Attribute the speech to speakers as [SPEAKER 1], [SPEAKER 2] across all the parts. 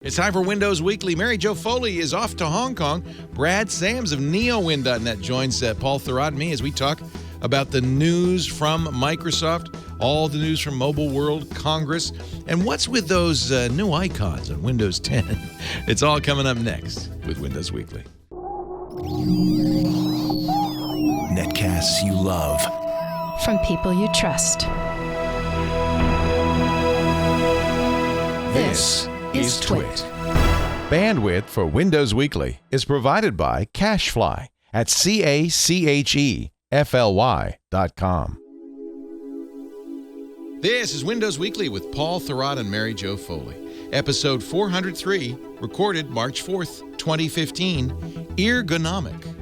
[SPEAKER 1] It's time for Windows Weekly. Mary Jo Foley is off to Hong Kong. Brad Sams of NeoWin.net joins Paul Thurrott and me as we talk about the news from Microsoft, all the news from Mobile World Congress, and what's with those new icons on Windows 10. It's all coming up next with Windows Weekly.
[SPEAKER 2] Netcasts you love.
[SPEAKER 3] From people you trust.
[SPEAKER 1] This is Twit. Bandwidth for Windows Weekly is provided by CacheFly at CacheFly.com. This is Windows Weekly with Paul Thurrott and Mary Jo Foley. Episode 403, recorded March 4th, 2015, Ergonomic.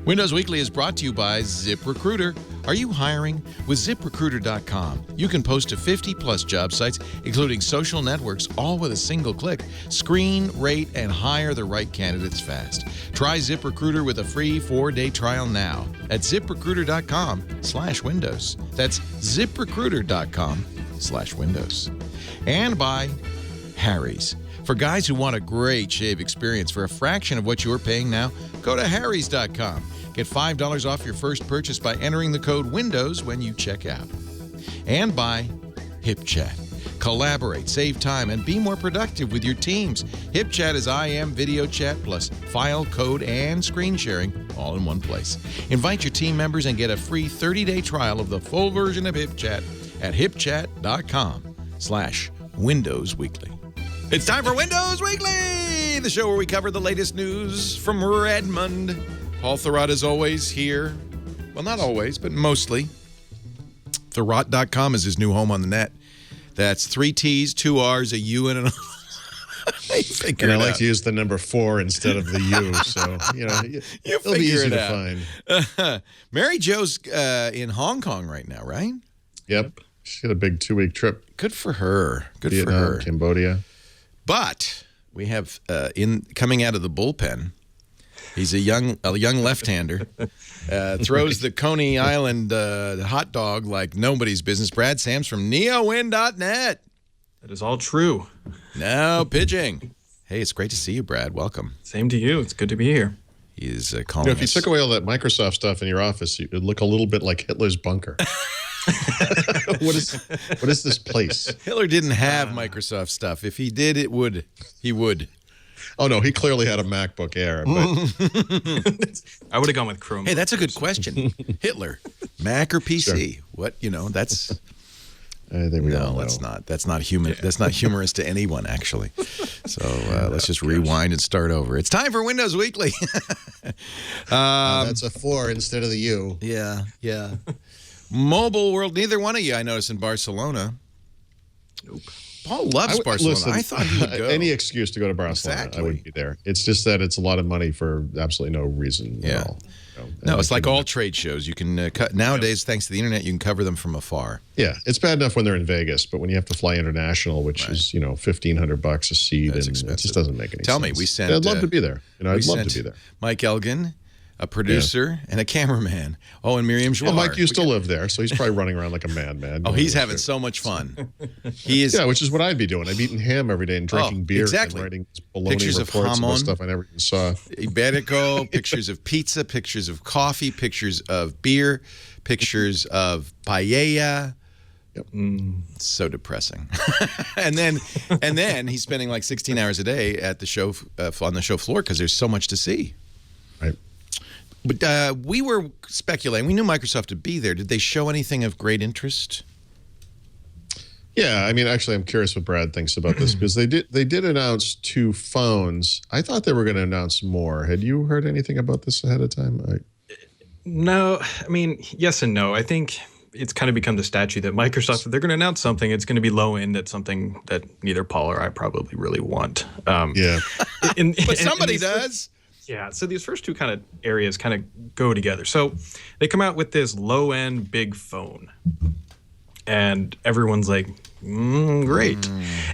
[SPEAKER 1] Windows Weekly is brought to you by ZipRecruiter. Are you hiring? With ZipRecruiter.com, you can post to 50-plus job sites, including social networks, all with a single click. Screen, rate, and hire the right candidates fast. Try ZipRecruiter with a free 4-day trial now at ZipRecruiter.com/Windows. That's ZipRecruiter.com/Windows. And by Harry's. For guys who want a great shave experience for a fraction of what you're paying now, go to Harry's.com. Get $5 off your first purchase by entering the code WINDOWS when you check out. And by HipChat. Collaborate, save time, and be more productive with your teams. HipChat is IM video chat plus file, code, and screen sharing all in one place. Invite your team members and get a free 30-day trial of the full version of HipChat at hipchat.com/Windows Weekly. It's time for Windows Weekly, the show where we cover the latest news from Redmond. Paul Thurrott is always here. Well, not always, but mostly. Thurrott.com is his new home on the net. That's 3 T's, 2 R's, a U, and an
[SPEAKER 4] And I like to use the number 4 instead of the U, so, it'll be easy to find.
[SPEAKER 1] Mary Jo's in Hong Kong right now, right?
[SPEAKER 4] Yep. She had a big 2-week trip.
[SPEAKER 1] Good for her. Good
[SPEAKER 4] Vietnam,
[SPEAKER 1] for her.
[SPEAKER 4] Cambodia.
[SPEAKER 1] But we have coming out of the bullpen. He's a young left-hander. Throws the Coney Island hot dog like nobody's business. Brad Sams from NeoWin.net.
[SPEAKER 5] That is all true.
[SPEAKER 1] Now pitching. Hey, it's great to see you, Brad. Welcome.
[SPEAKER 5] Same to you. It's good to be here.
[SPEAKER 1] He's calling
[SPEAKER 4] if you took away all that Microsoft stuff in your office, it would look a little bit like Hitler's bunker. What is this place?
[SPEAKER 1] Hitler didn't have Microsoft stuff. If he did, he would.
[SPEAKER 4] Oh, no, he clearly had a MacBook Air. But
[SPEAKER 5] I would have gone with Chrome.
[SPEAKER 1] Hey, that's a good question. Hitler, Mac or PC? Sure. What, that's...
[SPEAKER 4] I think we all know.
[SPEAKER 1] That's not human. Yeah. That's not humorous to anyone, actually. So let's just rewind and start over. It's time for Windows Weekly.
[SPEAKER 4] That's a 4 instead of the U.
[SPEAKER 1] Yeah. Mobile World, neither one of you, I noticed, in Barcelona.
[SPEAKER 5] Nope.
[SPEAKER 1] Paul loves Barcelona.
[SPEAKER 4] Listen,
[SPEAKER 1] I thought he would go.
[SPEAKER 4] Any excuse to go to Barcelona, exactly. I would be there. It's just that it's a lot of money for absolutely no reason at all.
[SPEAKER 1] No, it's like all trade shows. You can nowadays, thanks to the internet, you can cover them from afar.
[SPEAKER 4] Yeah, it's bad enough when they're in Vegas, but when you have to fly international, which is $1,500 a seat,
[SPEAKER 1] that's
[SPEAKER 4] and
[SPEAKER 1] expensive.
[SPEAKER 4] It just doesn't make any sense.
[SPEAKER 1] Tell me, we sent.
[SPEAKER 4] I'd love to be there. I'd love to be there.
[SPEAKER 1] Mike Elgin, a producer, and a cameraman. Oh, and Miriam Jouar.
[SPEAKER 4] Well, Mike used to live there, so he's probably running around like a madman.
[SPEAKER 1] Oh, he's having so much fun. He is.
[SPEAKER 4] Yeah, which is what I'd be doing. I'd be eating ham every day and drinking beer and writing baloney
[SPEAKER 1] pictures
[SPEAKER 4] reports
[SPEAKER 1] of
[SPEAKER 4] about stuff I never even saw.
[SPEAKER 1] Iberico, pictures of pizza, pictures of coffee, pictures of beer, pictures of paella.
[SPEAKER 4] Yep.
[SPEAKER 1] So depressing. and then he's spending like 16 hours a day at the show on the show floor because there's so much to see.
[SPEAKER 4] Right.
[SPEAKER 1] But we were speculating. We knew Microsoft would be there. Did they show anything of great interest?
[SPEAKER 4] Yeah, actually, I'm curious what Brad thinks about this because they did announce 2 phones. I thought they were going to announce more. Had you heard anything about this ahead of time?
[SPEAKER 5] No, yes and no. I think it's kind of become the statute that Microsoft, if they're going to announce something, it's going to be low end at something that neither Paul or I probably really want.
[SPEAKER 4] Yeah,
[SPEAKER 1] but somebody does.
[SPEAKER 5] Yeah, so these first 2 kind of areas kind of go together. So they come out with this low-end big phone, and everyone's like, great.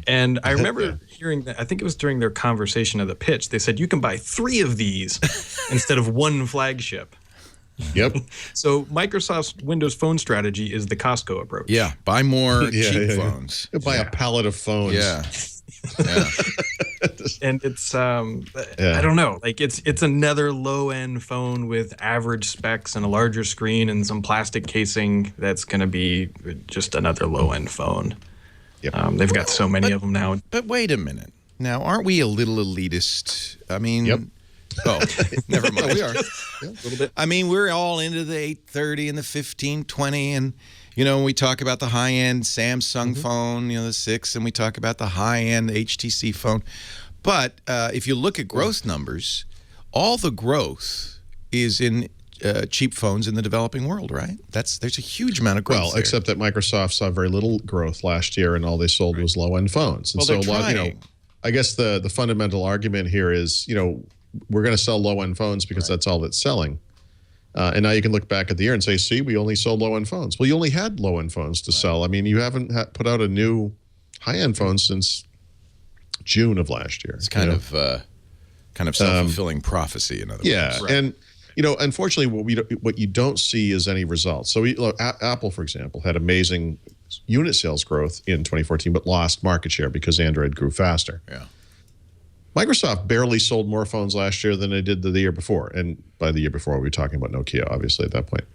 [SPEAKER 5] And I remember hearing that, I think it was during their conversation of the pitch, they said you can buy 3 of these instead of 1 flagship.
[SPEAKER 4] Yep.
[SPEAKER 5] So Microsoft's Windows Phone strategy is the Costco approach.
[SPEAKER 1] Yeah, buy more cheap phones.
[SPEAKER 4] Buy a pallet of phones.
[SPEAKER 1] Yeah.
[SPEAKER 5] And it's I don't know, like it's another low end phone with average specs and a larger screen and some plastic casing. That's going to be just another low end phone.
[SPEAKER 4] Yep.
[SPEAKER 5] They've got so many of them now.
[SPEAKER 1] But wait a minute. Now, aren't we a little elitist? I mean, oh, never mind.
[SPEAKER 4] We are. Yeah, a little bit.
[SPEAKER 1] I mean, we're all into the 830 and the 1520, and when we talk about the high-end Samsung phone, the 6, and we talk about the high-end HTC phone. But if you look at growth numbers, all the growth is in cheap phones in the developing world, right? There's a huge amount of growth.
[SPEAKER 4] Well,
[SPEAKER 1] there.
[SPEAKER 4] except that Microsoft saw very little growth last year, and all they sold was low-end phones. And
[SPEAKER 1] well,
[SPEAKER 4] so,
[SPEAKER 1] they're trying.
[SPEAKER 4] I guess the fundamental argument here is, we're going to sell low-end phones because that's all that's selling. And now you can look back at the year and say, see, we only sold low-end phones. Well, you only had low-end phones to sell. I mean, you haven't put out a new high-end phone since June of last year.
[SPEAKER 1] It's kind of self-fulfilling prophecy, in other words.
[SPEAKER 4] Yeah, and unfortunately, what you don't see is any results. So Apple, for example, had amazing unit sales growth in 2014, but lost market share because Android grew faster.
[SPEAKER 1] Yeah.
[SPEAKER 4] Microsoft barely sold more phones last year than they did the year before. And by the year before, we were talking about Nokia, obviously, at that point.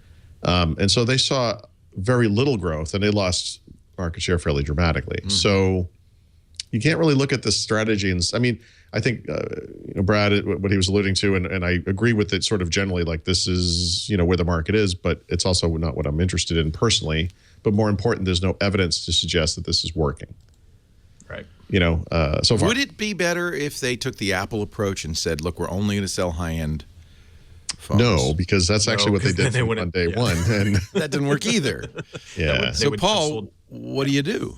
[SPEAKER 4] And so they saw very little growth, and they lost market share fairly dramatically. So you can't really look at this strategy. And I mean, I think, Brad, what he was alluding to, and I agree with it sort of generally, like this is, where the market is, but it's also not what I'm interested in personally. But more important, there's no evidence to suggest that this is working.
[SPEAKER 5] Right.
[SPEAKER 4] So far.
[SPEAKER 1] Would it be better if they took the Apple approach and said, look, we're only going to sell high-end phones?
[SPEAKER 4] No, because that's actually what they did on day one. And
[SPEAKER 1] that didn't work either.
[SPEAKER 4] Yeah.
[SPEAKER 1] So, Paul, what do you do?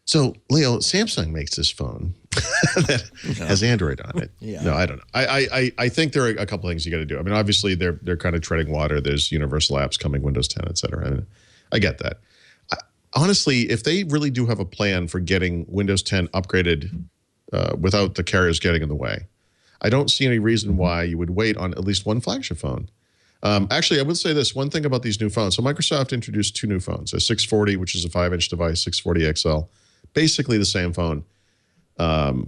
[SPEAKER 4] So, Leo, Samsung makes this phone that has Android on it.
[SPEAKER 1] Yeah.
[SPEAKER 4] No, I don't know. I think there are a couple things you got to do. I mean, obviously, they're kind of treading water. There's universal apps coming, Windows 10, et cetera. I mean, I get that. Honestly, if they really do have a plan for getting Windows 10 upgraded without the carriers getting in the way, I don't see any reason why you would wait on at least one flagship phone. Actually, I would say this one thing about these new phones. So Microsoft introduced two new phones, a 640, which is a 5-inch device, 640 XL, basically the same phone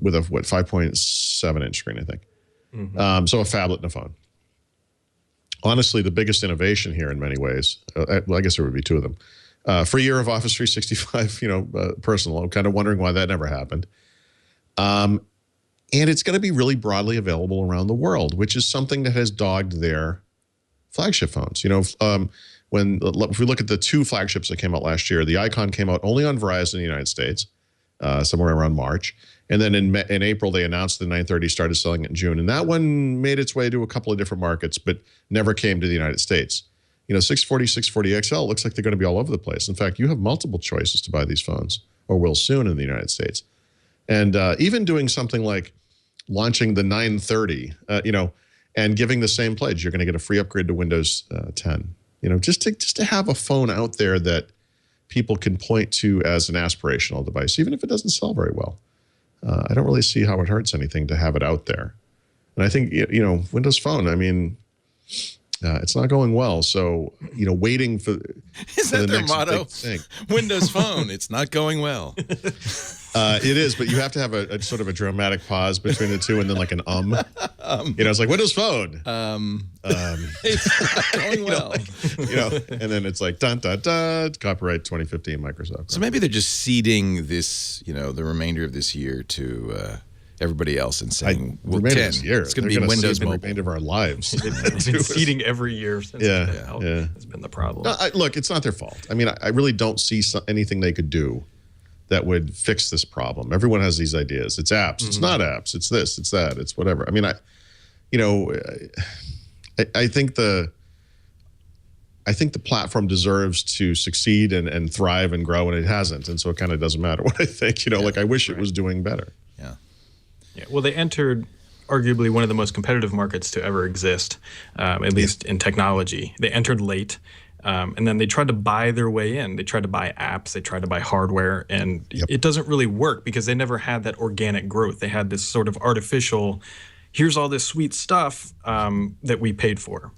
[SPEAKER 4] with a 5.7-inch screen, I think. So a phablet and a phone. Honestly, the biggest innovation here in many ways, well, I guess there would be two of them. Free year of Office 365, personal. I'm kind of wondering why that never happened. And it's going to be really broadly available around the world, which is something that has dogged their flagship phones. If we look at the two flagships that came out last year, the Icon came out only on Verizon in the United States, somewhere around March. And then in April, they announced the 930 started selling it in June. And that one made its way to a couple of different markets, but never came to the United States. 640, 640 XL looks like they're going to be all over the place. In fact, you have multiple choices to buy these phones, or will soon in the United States. And even doing something like launching the 930, and giving the same pledge, you're going to get a free upgrade to Windows 10. Just to have a phone out there that people can point to as an aspirational device, even if it doesn't sell very well. I don't really see how it hurts anything to have it out there. And I think, Windows Phone, I mean, it's not going well. So, waiting for
[SPEAKER 1] Is that
[SPEAKER 4] the
[SPEAKER 1] their
[SPEAKER 4] next
[SPEAKER 1] motto?
[SPEAKER 4] big thing.
[SPEAKER 1] Windows Phone, it's not going well.
[SPEAKER 4] It is, but you have to have a sort of a dramatic pause between the two and then like an it's like Windows Phone.
[SPEAKER 1] It's not going well.
[SPEAKER 4] And then it's like dun dun dun, copyright 2015 Microsoft.
[SPEAKER 1] So maybe they're just seeding this, the remainder of this year to everybody else and saying, well, 10,
[SPEAKER 4] this year,
[SPEAKER 1] it's going to be Windows
[SPEAKER 4] the
[SPEAKER 1] Mobile.
[SPEAKER 4] remainder of our lives.
[SPEAKER 5] It's been seeding every year since
[SPEAKER 4] yeah.
[SPEAKER 5] It's been the problem.
[SPEAKER 4] No, look, it's not their fault. I mean, I really don't see anything they could do that would fix this problem. Everyone has these ideas. It's apps. It's not apps. It's this. It's that. It's whatever. I mean, I think the platform deserves to succeed and thrive and grow, and it hasn't. And so it kind of doesn't matter what I think. I wish it was doing better.
[SPEAKER 5] Yeah. Well, they entered arguably one of the most competitive markets to ever exist, at least in technology. They entered late. And then they tried to buy their way in. They tried to buy apps. They tried to buy hardware. And it doesn't really work because they never had that organic growth. They had this sort of artificial, here's all this sweet stuff that we paid for.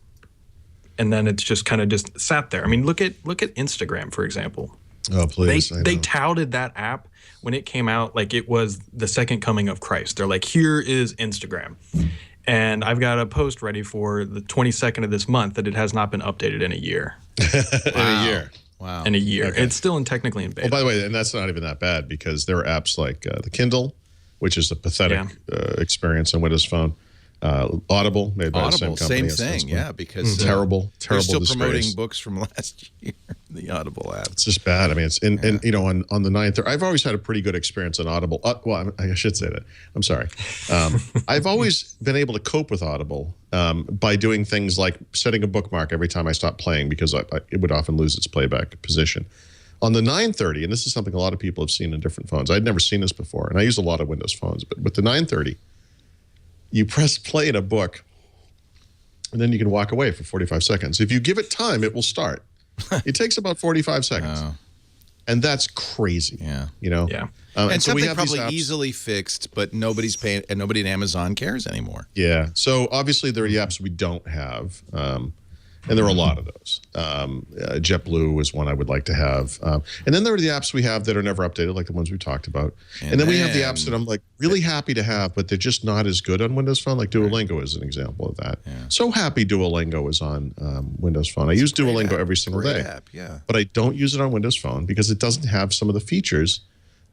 [SPEAKER 5] And then it's just kind of just sat there. I mean, look at Instagram, for example.
[SPEAKER 4] Oh, please.
[SPEAKER 5] They touted that app when it came out like it was the second coming of Christ. They're like, here is Instagram. And I've got a post ready for the 22nd of this month that it has not been updated in a year.
[SPEAKER 4] In a year.
[SPEAKER 1] Wow.
[SPEAKER 5] In a year.
[SPEAKER 4] Okay.
[SPEAKER 5] It's still technically in beta.
[SPEAKER 4] Oh, by the way, and that's not even that bad because there are apps like the Kindle, which is a pathetic experience on Windows Phone. Audible, made by the same company.
[SPEAKER 1] Same thing, yeah, because
[SPEAKER 4] terrible
[SPEAKER 1] they're still
[SPEAKER 4] disgrace.
[SPEAKER 1] promoting books from last year. The Audible app.
[SPEAKER 4] It's just bad. I mean, it's and you know on the 9th. I've always had a pretty good experience on Audible. Well, I should say that. I'm sorry. I've always been able to cope with Audible by doing things like setting a bookmark every time I stop playing because it would often lose its playback position. On the 930, and this is something a lot of people have seen in different phones. I'd never seen this before, and I use a lot of Windows phones. But with the 930, you press play in a book, and then you can walk away for 45 seconds. If you give it time, it will start. It takes about 45 seconds.
[SPEAKER 1] Oh.
[SPEAKER 4] And that's crazy.
[SPEAKER 1] Yeah.
[SPEAKER 4] You know?
[SPEAKER 5] Yeah.
[SPEAKER 1] And
[SPEAKER 4] so we
[SPEAKER 1] something
[SPEAKER 4] have
[SPEAKER 1] probably
[SPEAKER 4] these apps.
[SPEAKER 1] easily fixed, but nobody's paying, and nobody at Amazon cares anymore.
[SPEAKER 4] Yeah. So obviously there are the apps we don't have. And there are a lot of those. JetBlue is one I would like to have. And then there are the apps we have that are never updated, like the ones we talked about. And then we have the apps that I'm like really happy to have, but they're just not as good on Windows Phone. Like Duolingo is an example of that. Yeah. So happy Duolingo is on Windows Phone. I use Duolingo every single day.
[SPEAKER 1] App, yeah.
[SPEAKER 4] But I don't use it on Windows Phone because it doesn't have some of the features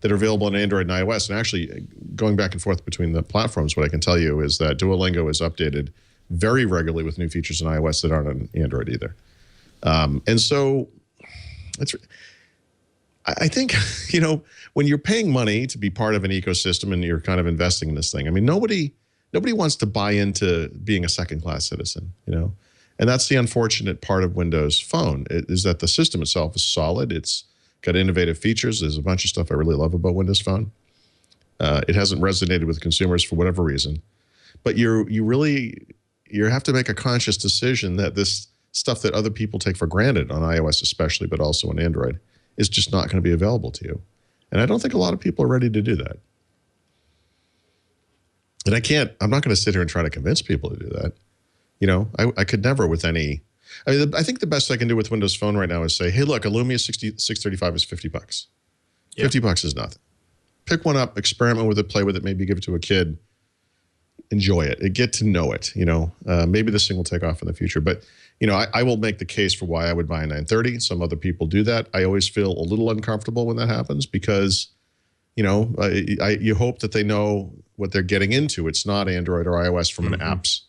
[SPEAKER 4] that are available on Android and iOS. And actually, going back and forth between the platforms, what I can tell you is that Duolingo is updated very regularly with new features in iOS that aren't on Android either. And so I think, you know, when you're paying money to be part of an ecosystem and you're kind of investing in this thing, I mean, nobody wants to buy into being a second-class citizen, you know? And that's the unfortunate part of Windows Phone is that the system itself is solid. It's got innovative features. There's a bunch of stuff I really love about Windows Phone. It hasn't resonated with consumers for whatever reason. But you have to make a conscious decision that this stuff that other people take for granted on iOS especially, but also on Android, is just not going to be available to you. And I don't think a lot of people are ready to do that. And I'm not going to sit here and try to convince people to do that. You know, I could never with any, I mean, I think the best I can do with Windows Phone right now is say, hey, look, a Lumia 635 is $50. Yeah. $50 is nothing. Pick one up, experiment with it, play with it, maybe give it to a kid. Enjoy it. Get to know it. You know, maybe this thing will take off in the future. But, you know, I will make the case for why I would buy a 930. Some other people do that. I always feel a little uncomfortable when that happens because, you know, you hope that they know what they're getting into. It's not Android or iOS from an apps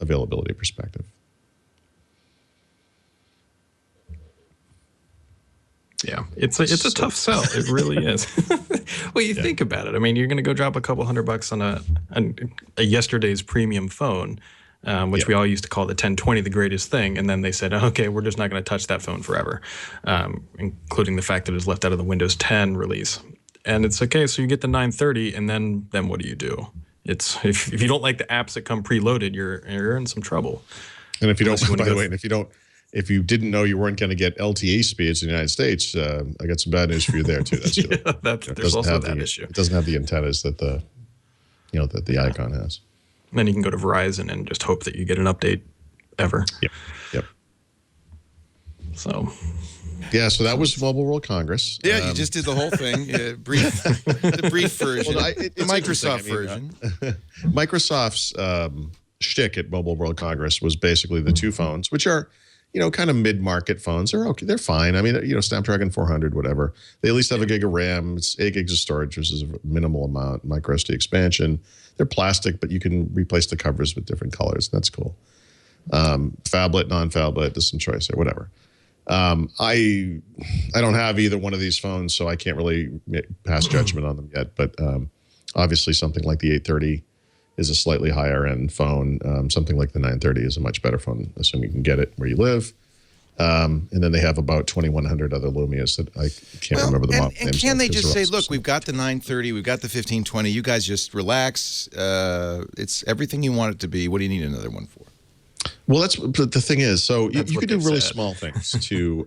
[SPEAKER 4] availability perspective.
[SPEAKER 5] Yeah, it's a tough sell. It really is. Well, you think about it. I mean, you're going to go drop a couple $100 on a yesterday's premium phone, which we all used to call the 1020 the greatest thing. And then they said, okay, we're just not going to touch that phone forever, including the fact that it was left out of the Windows 10 release. And it's okay, so you get the 930, and then what do you do? It's if you don't like the apps that come preloaded, you're in some trouble.
[SPEAKER 4] And if you don't, by the way, and if you didn't know you weren't going to get LTE speeds in the United States, I got some bad news for you there too. That's
[SPEAKER 5] there's also that issue.
[SPEAKER 4] It doesn't have the antennas that the icon has.
[SPEAKER 5] And then you can go to Verizon and just hope that you get an update ever.
[SPEAKER 4] Yep.
[SPEAKER 5] So.
[SPEAKER 4] Yeah, so that was Mobile World Congress.
[SPEAKER 1] Yeah, you just did the whole thing. The brief version. Well, the Microsoft version.
[SPEAKER 4] Microsoft's shtick at Mobile World Congress was basically the two phones, which are, you know, kind of mid-market phones. They're okay. They're fine. I mean, you know, Snapdragon 400, whatever. They at least have a gig of RAM. It's 8 gigs of storage, which is a minimal amount. Micro SD expansion. They're plastic, but you can replace the covers with different colors. That's cool. Phablet, non-phablet, distant choice, or whatever. I don't have either one of these phones, so I can't really pass judgment on them yet. But obviously, something like the 830 is a slightly higher end phone. Something like the 930 is a much better phone, assuming you can get it where you live. And then they have about 2,100 other Lumias that I can't remember the model names.
[SPEAKER 1] And can they just say, look, we've got the 930, we've got the 1520, you guys just relax. It's everything you want it to be. What do you need another one for?
[SPEAKER 4] Well, that's the thing is, so you can do really small things to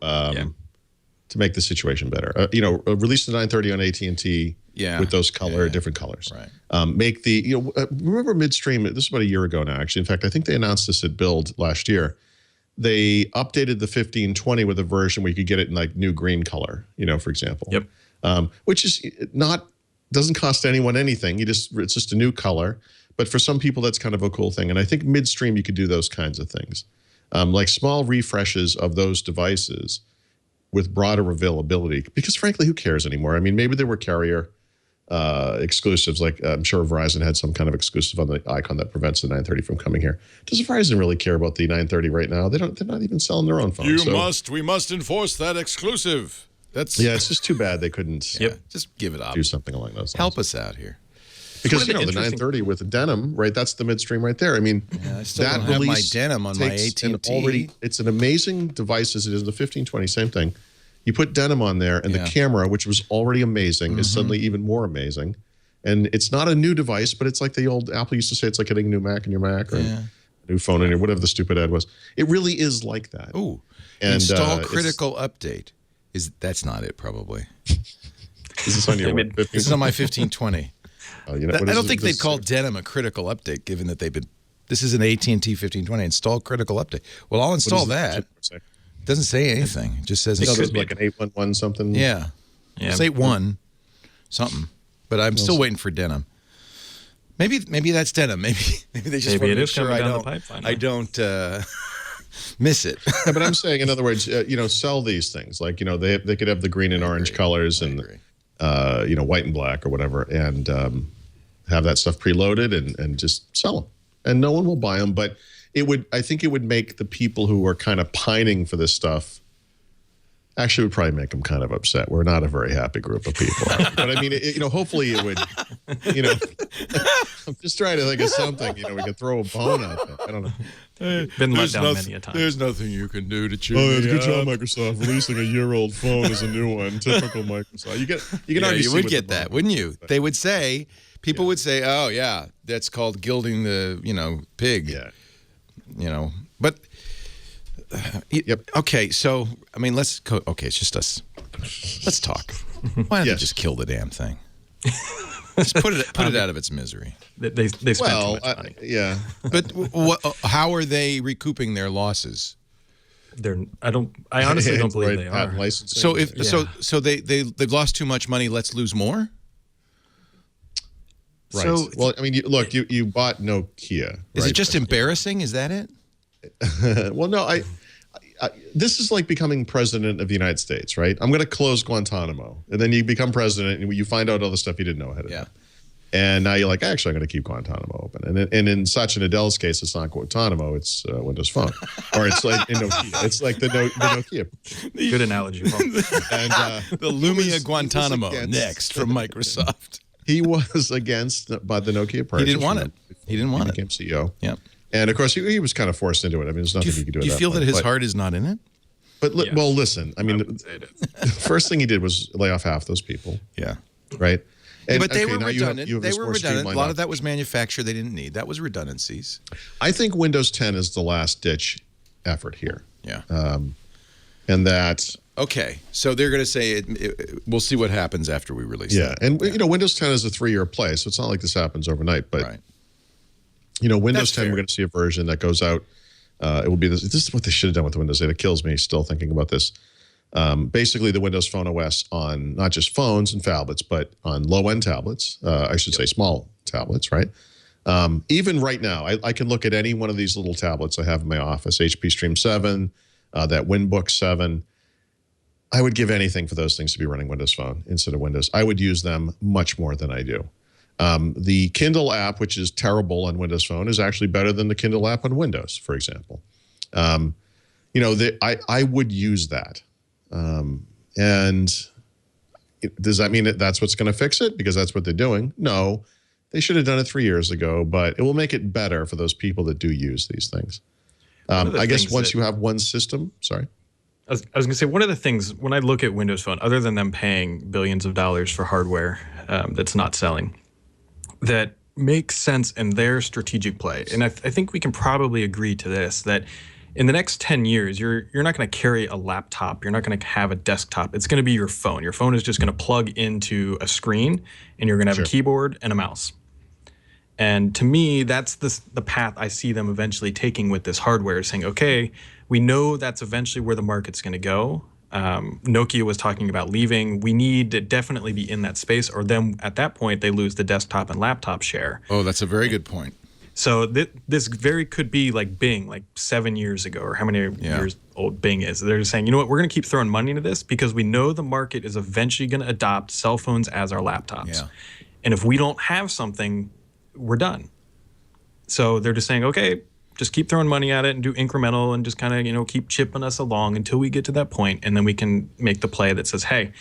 [SPEAKER 4] make the situation better. You know, release the 930 on AT&T with those different colors.
[SPEAKER 1] Right.
[SPEAKER 4] Make the, remember midstream, this is about a year ago now, actually. In fact, I think they announced this at Build last year. they updated the 1520 with a version where you could get it in like new green color, for example.
[SPEAKER 5] Yep.
[SPEAKER 4] Which is doesn't cost anyone anything. It's just a new color. But for some people, that's kind of a cool thing. And I think midstream, you could do those kinds of things. Like small refreshes of those devices with broader availability. Because frankly, who cares anymore? I mean, maybe there were carrier exclusives. Like I'm sure Verizon had some kind of exclusive on the icon that prevents the 930 from coming here. Does Verizon really care about the 930 right now? They're not even selling their own phones.
[SPEAKER 1] We must enforce that exclusive.
[SPEAKER 4] It's just too bad they couldn't
[SPEAKER 1] just give it up.
[SPEAKER 4] Do something along those lines.
[SPEAKER 1] Help us out here.
[SPEAKER 4] Because, the 930 with the denim, right, that's the midstream right there. I mean,
[SPEAKER 1] I still don't have my denim on my AT&T.
[SPEAKER 4] It's an amazing device as it is the 1520, same thing. You put denim on there, and the camera, which was already amazing, is suddenly even more amazing. And it's not a new device, but it's like the old Apple used to say, it's like getting a new Mac in your Mac or a new phone in your, whatever the stupid ad was. It really is like that.
[SPEAKER 1] Ooh,
[SPEAKER 4] and,
[SPEAKER 1] install critical update. That's not it, probably.
[SPEAKER 4] Is this on your 15?
[SPEAKER 1] This is on my 1520.
[SPEAKER 4] I
[SPEAKER 1] don't think they'd call denim a critical update, given that they've been. This is an AT&T 1520. Install critical update. Well, I'll install that. It doesn't say anything. It just says
[SPEAKER 4] it's like an 811 something.
[SPEAKER 1] Yeah. It's 81 something. But I'm still waiting for denim. Maybe that's denim. Maybe they just want to make sure I don't miss it.
[SPEAKER 4] Yeah, but I'm saying, in other words, sell these things. Like, they could have the green and orange colors and white and black or whatever, and have that stuff preloaded and just sell them. And no one will buy them, but I think it would make the people who are kind of pining for this stuff, actually would probably make them kind of upset. We're not a very happy group of people. But I mean, hopefully it would, I'm just trying to think of something, we could throw a bone out there. I don't know.
[SPEAKER 5] Been let down many a time.
[SPEAKER 1] There's nothing you can do to cheer
[SPEAKER 4] good job, Microsoft, releasing a year-old phone as a new one. Typical Microsoft.
[SPEAKER 1] You would get that, wouldn't you? They would say, people would say, oh, yeah, that's called gilding the, pig.
[SPEAKER 4] Yeah.
[SPEAKER 1] But, okay, so, I mean, let's go. Okay, it's just us. Let's talk. Why don't they just kill the damn thing? Just put it out of its misery.
[SPEAKER 5] They spent too much money.
[SPEAKER 4] Yeah.
[SPEAKER 1] But how are they recouping their losses?
[SPEAKER 5] I honestly don't believe they are.
[SPEAKER 1] So they've lost too much money. Let's lose more.
[SPEAKER 4] Right. So, well, I mean, you bought Nokia.
[SPEAKER 1] Is it just embarrassing? Is that it?
[SPEAKER 4] Well, no. This is like becoming president of the United States, right? I'm going to close Guantanamo, and then you become president, and you find out all the stuff you didn't know ahead of time. And now you're like, actually, I'm going to keep Guantanamo open. And in Satya Nadella's case, it's not Guantanamo, it's Windows Phone, or it's like in Nokia. It's like the Nokia.
[SPEAKER 5] Good analogy, Paul.
[SPEAKER 1] And the Lumia Guantanamo next from Microsoft.
[SPEAKER 4] He was against by the Nokia purchase.
[SPEAKER 1] He didn't want it. He became
[SPEAKER 4] CEO.
[SPEAKER 1] Yeah.
[SPEAKER 4] And of course, he was kind of forced into it. I mean, there's nothing he could do.
[SPEAKER 1] Do you feel that his heart is not in it?
[SPEAKER 4] But well, listen. I mean, the first thing he did was lay off half those people.
[SPEAKER 1] Yeah.
[SPEAKER 4] Right. And,
[SPEAKER 1] but they were redundant.
[SPEAKER 4] They were redundant.
[SPEAKER 1] A lot of that was manufactured. They didn't need. That was redundancies.
[SPEAKER 4] I think Windows 10 is the last ditch effort here.
[SPEAKER 1] Yeah.
[SPEAKER 4] And that.
[SPEAKER 1] Okay, so they're going to say we'll see what happens after we release it.
[SPEAKER 4] Yeah, and Windows 10 is a 3-year play, so it's not like this happens overnight. But Windows 10, we're going to see a version that goes out. It will be this. This is what they should have done with Windows 8. It kills me still thinking about this. Basically, the Windows Phone OS on not just phones and phablets, but on low-end tablets. I should say small tablets, right? Even right now, I can look at any one of these little tablets I have in my office. HP Stream 7, that WinBook 7. I would give anything for those things to be running Windows Phone instead of Windows. I would use them much more than I do. The Kindle app, which is terrible on Windows Phone, is actually better than the Kindle app on Windows, for example. I would use that. And does that mean that that's what's going to fix it? Because that's what they're doing? No. They should have done it 3 years ago, but it will make it better for those people that do use these things. I guess once you have one system, sorry.
[SPEAKER 5] I was going to say, one of the things, when I look at Windows Phone, other than them paying billions of dollars for hardware that's not selling, that makes sense in their strategic play. And I think we can probably agree to this, that in the next 10 years, you're not going to carry a laptop. You're not going to have a desktop. It's going to be your phone. Your phone is just going to plug into a screen, and you're going to have a keyboard and a mouse. And to me, that's the path I see them eventually taking with this hardware, saying, okay, we know that's eventually where the market's going to go. Nokia was talking about leaving. We need to definitely be in that space, or then at that point, they lose the desktop and laptop share.
[SPEAKER 1] Oh, that's a very good point.
[SPEAKER 5] So this very could be like Bing, like 7 years ago, or how many years old Bing is. They're just saying, you know what, we're going to keep throwing money into this because we know the market is eventually going to adopt cell phones as our laptops.
[SPEAKER 1] Yeah.
[SPEAKER 5] And if we don't have something, we're done. So they're just saying, okay, just keep throwing money at it and do incremental and just kind of, you know, keep chipping us along until we get to that point, and then we can make the play that says, hey,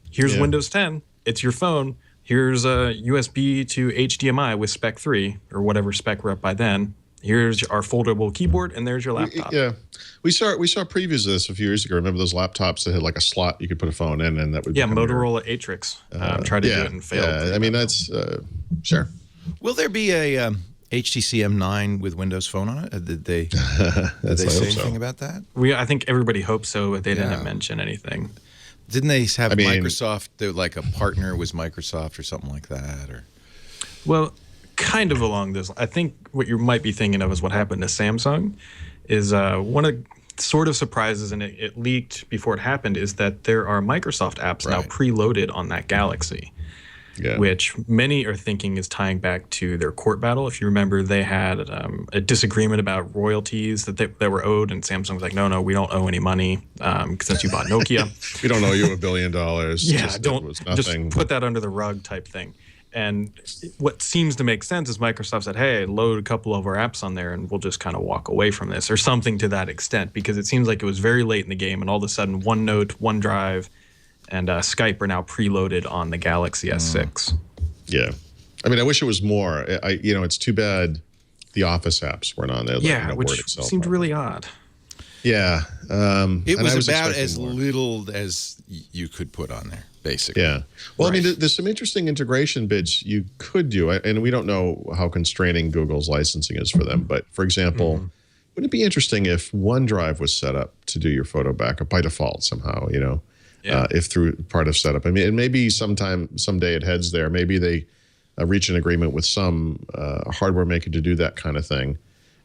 [SPEAKER 5] here's Windows 10, it's your phone. Here's a USB to HDMI with Spec 3 or whatever spec we're up by then. Here's our foldable keyboard, and there's your laptop.
[SPEAKER 4] Yeah, we saw previews of this a few years ago. Remember those laptops that had like a slot you could put a phone in, and that would
[SPEAKER 5] Motorola Atrix tried to do it and failed.
[SPEAKER 4] Yeah, I mean that's sure.
[SPEAKER 1] Will there be a HTC M9 with Windows Phone on it? Did they say anything about that?
[SPEAKER 5] I think everybody hopes so, but they didn't mention anything.
[SPEAKER 1] Didn't they have Microsoft? Like a partner was Microsoft or something like that, or?
[SPEAKER 5] Well, kind of along this. I think what you might be thinking of is what happened to Samsung. Is one of sort of surprises, and it leaked before it happened, is that there are Microsoft apps now preloaded on that Galaxy. Yeah. Which many are thinking is tying back to their court battle. If you remember, they had a disagreement about royalties that were owed, and Samsung was like, no, we don't owe any money since you bought Nokia.
[SPEAKER 4] We don't owe you $1 billion.
[SPEAKER 5] Yeah, just put that under the rug type thing. And what seems to make sense is Microsoft said, hey, load a couple of our apps on there and we'll just kind of walk away from this, or something to that extent, because it seems like it was very late in the game, and all of a sudden OneNote, OneDrive, and Skype are now preloaded on the Galaxy S6.
[SPEAKER 4] Yeah. I mean, I wish it was more. It's too bad the Office apps weren't on there.
[SPEAKER 5] Which seemed really odd.
[SPEAKER 4] Yeah.
[SPEAKER 1] It was about as little as you could put on there, basically. Yeah.
[SPEAKER 4] Well, I mean, there's some interesting integration bits you could do, and we don't know how constraining Google's licensing is for them. But, for example, wouldn't it be interesting if OneDrive was set up to do your photo backup by default somehow, if through part of setup? I mean, and maybe someday it heads there. Maybe they reach an agreement with some hardware maker to do that kind of thing.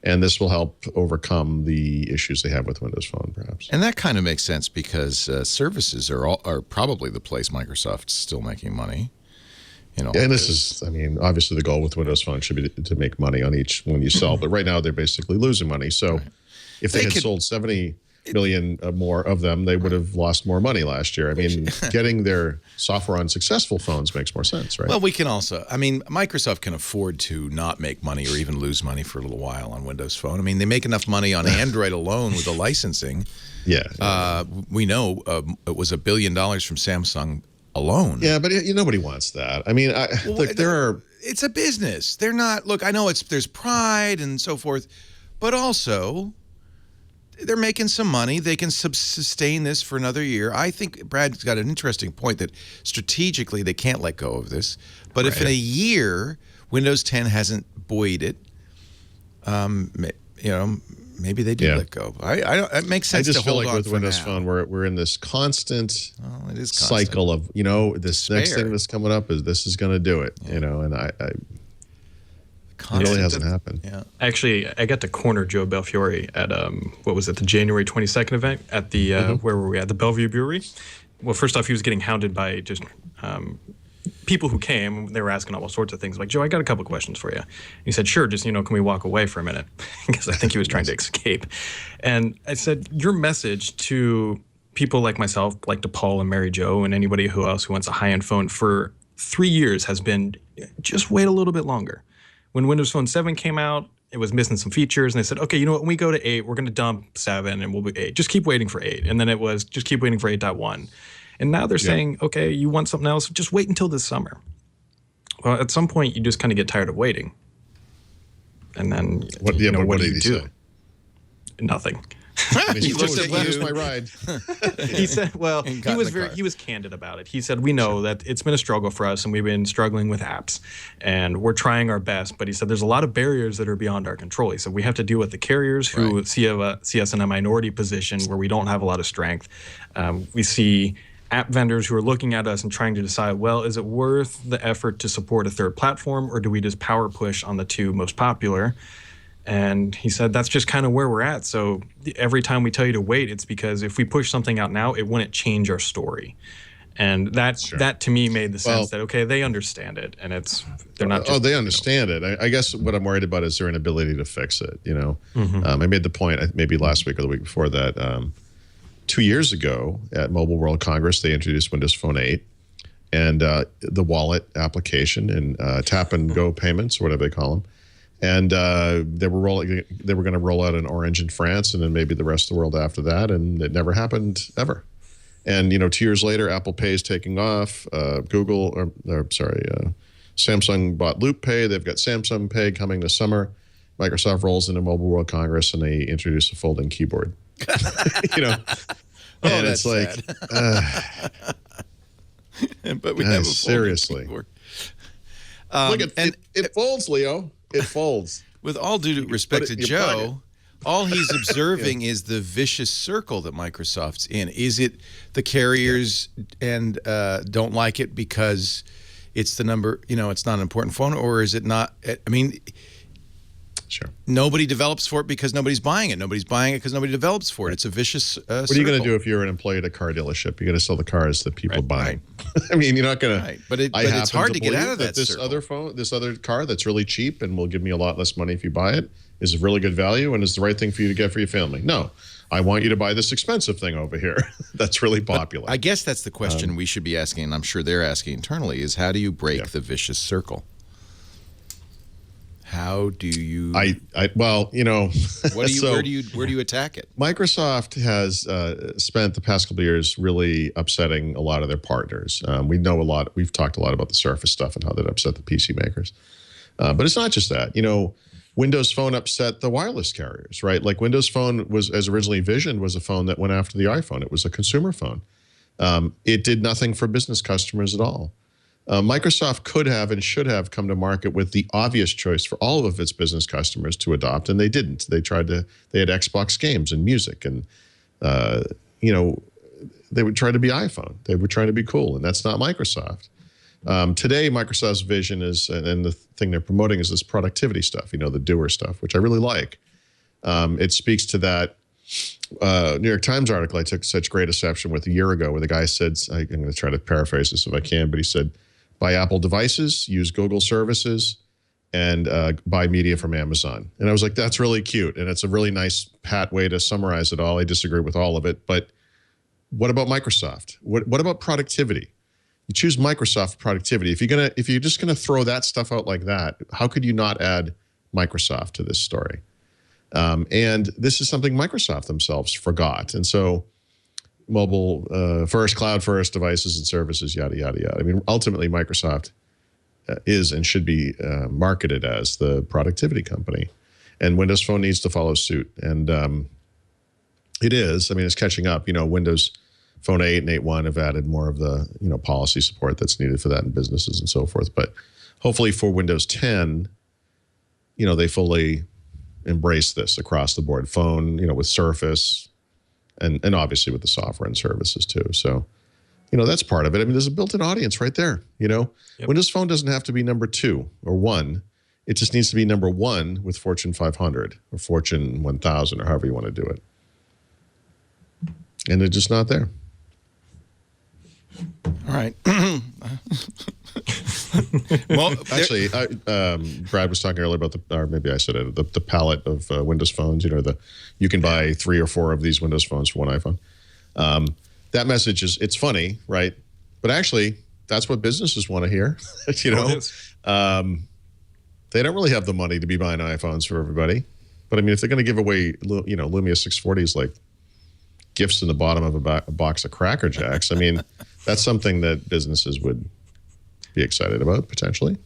[SPEAKER 4] And this will help overcome the issues they have with Windows Phone, perhaps.
[SPEAKER 1] And that kind of makes sense because services are probably the place Microsoft's still making money.
[SPEAKER 4] And this is, I mean, obviously the goal with Windows Phone should be to make money on each one you sell. But right now they're basically losing money. So if they had sold 70 million more of them, they would have lost more money last year. I mean, getting their software on successful phones makes more sense, right?
[SPEAKER 1] Well, we can also, I mean, Microsoft can afford to not make money or even lose money for a little while on Windows Phone. I mean, they make enough money on Android alone with the licensing.
[SPEAKER 4] Yeah.
[SPEAKER 1] We know it was $1 billion from Samsung alone.
[SPEAKER 4] Yeah, but nobody wants that. I mean,
[SPEAKER 1] it's a business. They're not, look, I know there's pride and so forth, but also they're making some money. They can sustain this for another year. I think Brad's got an interesting point that strategically they can't let go of this. But if in a year Windows 10 hasn't buoyed it, maybe they do let go. It makes sense.
[SPEAKER 4] I just feel like with Windows Phone, we're in this constant cycle of this next thing that's coming up this is going to do it. And it really hasn't happened.
[SPEAKER 5] Yeah. Actually, I got to corner Joe Belfiore at the January 22nd event at the where were we at the Bellevue Brewery. Well, first off, he was getting hounded by just people who came. They were asking all sorts of things. Like, Joe, I got a couple of questions for you. And he said, sure. Just can we walk away for a minute? Because I think he was trying to escape. And I said, your message to people like myself, like DePaul and Mary Jo, and anybody who wants a high-end phone for 3 years has been just wait a little bit longer. When Windows Phone 7 came out, it was missing some features, and they said, okay, when we go to 8, we're going to dump 7, and we'll be 8. Just keep waiting for 8. And then it was, just keep waiting for 8.1. And now they're saying, okay, you want something else? Just wait until this summer. Well, at some point, you just kind of get tired of waiting. And then, what do you do? Say? Nothing.
[SPEAKER 4] He said, "Where's my ride?"
[SPEAKER 5] He said, "Well, he was candid about it. He said, we know that it's been a struggle for us, and we've been struggling with apps, and we're trying our best. But he said there's a lot of barriers that are beyond our control. He said we have to deal with the carriers who see us in a minority position where we don't have a lot of strength. We see app vendors who are looking at us and trying to decide, well, is it worth the effort to support a third platform, or do we just power push on the two most popular? And he said, that's just kind of where we're at. So every time we tell you to wait, it's because if we push something out now, it wouldn't change our story. And that to me made the sense that, okay, they understand it, and they're not just,
[SPEAKER 4] they understand it. I guess what I'm worried about is their inability to fix it, you know. I made the point maybe last week or the week before that 2 years ago at Mobile World Congress, they introduced Windows Phone 8 and the wallet application and tap and go payments, or whatever they call them. And they were going to roll out in Orange in France, and then maybe the rest of the world after that, and it never happened ever. And, you know, 2 years later, Apple Pay is taking off. Samsung bought Loop Pay. They've got Samsung Pay coming this summer. Microsoft rolls into Mobile World Congress, and they introduce a folding keyboard. You know, and it's like,
[SPEAKER 1] but we have a
[SPEAKER 4] seriously.
[SPEAKER 1] keyboard.
[SPEAKER 4] Look, it folds, Leo. It folds.
[SPEAKER 1] With all due respect to Joe, all he's observing is the vicious circle that Microsoft's in. Is it the carriers and don't like it because it's the number, you know, it's not an important phone, or is it not? I mean,
[SPEAKER 4] sure.
[SPEAKER 1] Nobody develops for it because nobody's buying it. Nobody's buying it because nobody develops for it. It's a vicious
[SPEAKER 4] What are you going to do if you're an employee at a car dealership? You're going to sell the cars that people buy.
[SPEAKER 1] Right.
[SPEAKER 4] I mean, you're not going to.
[SPEAKER 1] Right. But it's hard to get out of that
[SPEAKER 4] this
[SPEAKER 1] circle.
[SPEAKER 4] This other car that's really cheap and will give me a lot less money if you buy it is a really good value and is the right thing for you to get for your family. No, I want you to buy this expensive thing over here that's really popular.
[SPEAKER 1] But I guess that's the question we should be asking, and I'm sure they're asking internally, is how do you break the vicious circle? How do you?
[SPEAKER 4] Well, you know,
[SPEAKER 1] what do you where do you attack it?
[SPEAKER 4] Microsoft has spent the past couple of years really upsetting a lot of their partners. We know a lot. We've talked a lot about the Surface stuff and how that upset the PC makers. But it's not just that. You know, Windows Phone upset the wireless carriers, right? Like Windows Phone was, as originally envisioned, was a phone that went after the iPhone. It was a consumer phone. It did nothing for business customers at all. Microsoft could have and should have come to market with the obvious choice for all of its business customers to adopt, and they didn't. They had Xbox games and music, and you know, they would try to be iPhone. They were trying to be cool, and that's not Microsoft. Today, Microsoft's vision is, and the thing they're promoting is this productivity stuff, you know, the doer stuff, which I really like. It speaks to that New York Times article I took such great exception with a year ago, where the guy said, I'm going to try to paraphrase this if I can, but he said, buy Apple devices, use Google services, and buy media from Amazon. And I was like, that's really cute. And it's a really nice, pat way to summarize it all. I disagree with all of it. But what about Microsoft? What about productivity? You choose Microsoft for productivity. If you're just gonna throw that stuff out like that, how could you not add Microsoft to this story? And this is something Microsoft themselves forgot. And so mobile first, cloud first, devices and services, yada, yada, yada. I mean, ultimately, Microsoft is and should be marketed as the productivity company. And Windows Phone needs to follow suit. And it is. I mean, it's catching up. You know, Windows Phone 8 and 8.1 have added more of the, you know, policy support that's needed for that in businesses and so forth. But hopefully for Windows 10, you know, they fully embrace this across the board. Phone, you know, with Surface, and obviously with the software and services too. So, you know, that's part of it. I mean, there's a built-in audience right there, you know. Yep. Windows Phone doesn't have to be number 2 or 1. It just needs to be number 1 with Fortune 500 or Fortune 1000 or however you want to do it. And they're just not there.
[SPEAKER 1] All right. Well,
[SPEAKER 4] actually, Brad was talking earlier about or maybe I said it, the palette of Windows phones. You know, you can buy 3 or 4 of these Windows phones for one iPhone. That message it's funny, right? But actually, that's what businesses want to hear. You know, they don't really have the money to be buying iPhones for everybody. But I mean, if they're going to give away, you know, Lumia 640s like gifts in the bottom of a box of Cracker Jacks, I mean, that's something that businesses would be excited about potentially.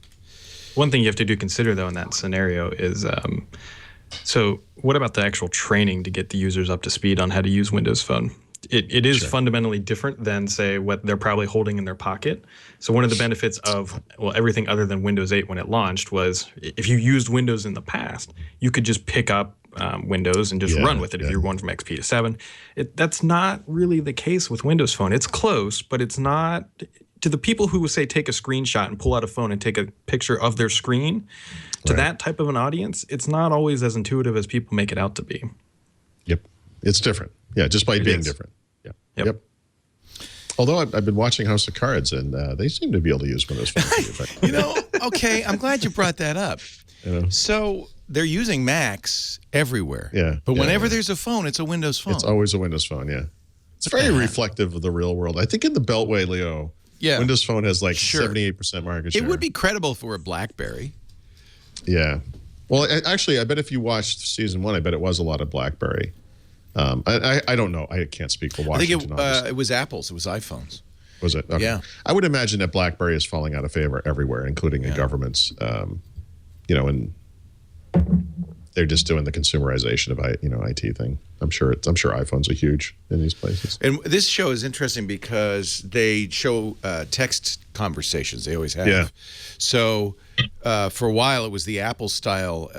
[SPEAKER 5] One thing you have to consider though in that scenario is, so what about the actual training to get the users up to speed on how to use Windows Phone? It is fundamentally different than, say, what they're probably holding in their pocket. So one of the benefits of, well, everything other than Windows 8 when it launched was if you used Windows in the past, you could just pick up Windows and just run with it if you're going from XP to 7. That's not really the case with Windows Phone. It's close, but it's not. To the people who say take a screenshot and pull out a phone and take a picture of their screen, to that type of an audience, it's not always as intuitive as people make it out to be.
[SPEAKER 4] Yep. It's different. Yeah, just by being different. Yeah. Yep. Although I've been watching House of Cards, and they seem to be able to use Windows Phone.
[SPEAKER 1] Okay, I'm glad you brought that up. So they're using Macs everywhere.
[SPEAKER 4] Yeah.
[SPEAKER 1] But whenever there's a phone, it's a Windows Phone.
[SPEAKER 4] It's always a Windows Phone, yeah. It's very reflective of the real world. I think in the Beltway, Leo, Windows Phone has like 78% market share.
[SPEAKER 1] It would be credible for a BlackBerry.
[SPEAKER 4] Yeah. Well, actually, I bet if you watched season 1, I bet it was a lot of BlackBerry. I don't know. I can't speak for Washington.
[SPEAKER 1] I think it was Apple's. It was iPhones.
[SPEAKER 4] Was it? Okay.
[SPEAKER 1] Yeah.
[SPEAKER 4] I would imagine that BlackBerry is falling out of favor everywhere, including in governments. And they're just doing the consumerization of IT thing. I'm sure iPhones are huge in these places.
[SPEAKER 1] And this show is interesting because they show text conversations. They always have.
[SPEAKER 4] Yeah.
[SPEAKER 1] So for a while, it was the Apple style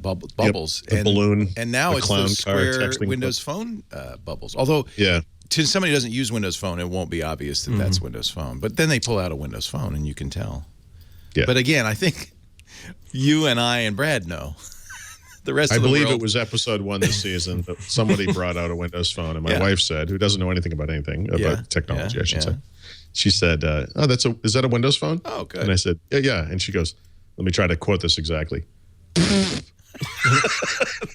[SPEAKER 1] bubbles,
[SPEAKER 4] the balloon,
[SPEAKER 1] and now it's the square Windows Phone bubbles. Although, to somebody who doesn't use Windows Phone, it won't be obvious that that's Windows Phone. But then they pull out a Windows Phone, and you can tell. Yeah. But again, I think you and I and Brad know. The rest of the world.
[SPEAKER 4] I believe it was episode 1 this season that somebody brought out a Windows Phone, and my wife said, who doesn't know anything about technology, I should say. She said, is that a Windows Phone?
[SPEAKER 1] Oh, good.
[SPEAKER 4] And I said, yeah. And she goes, let me try to quote this exactly.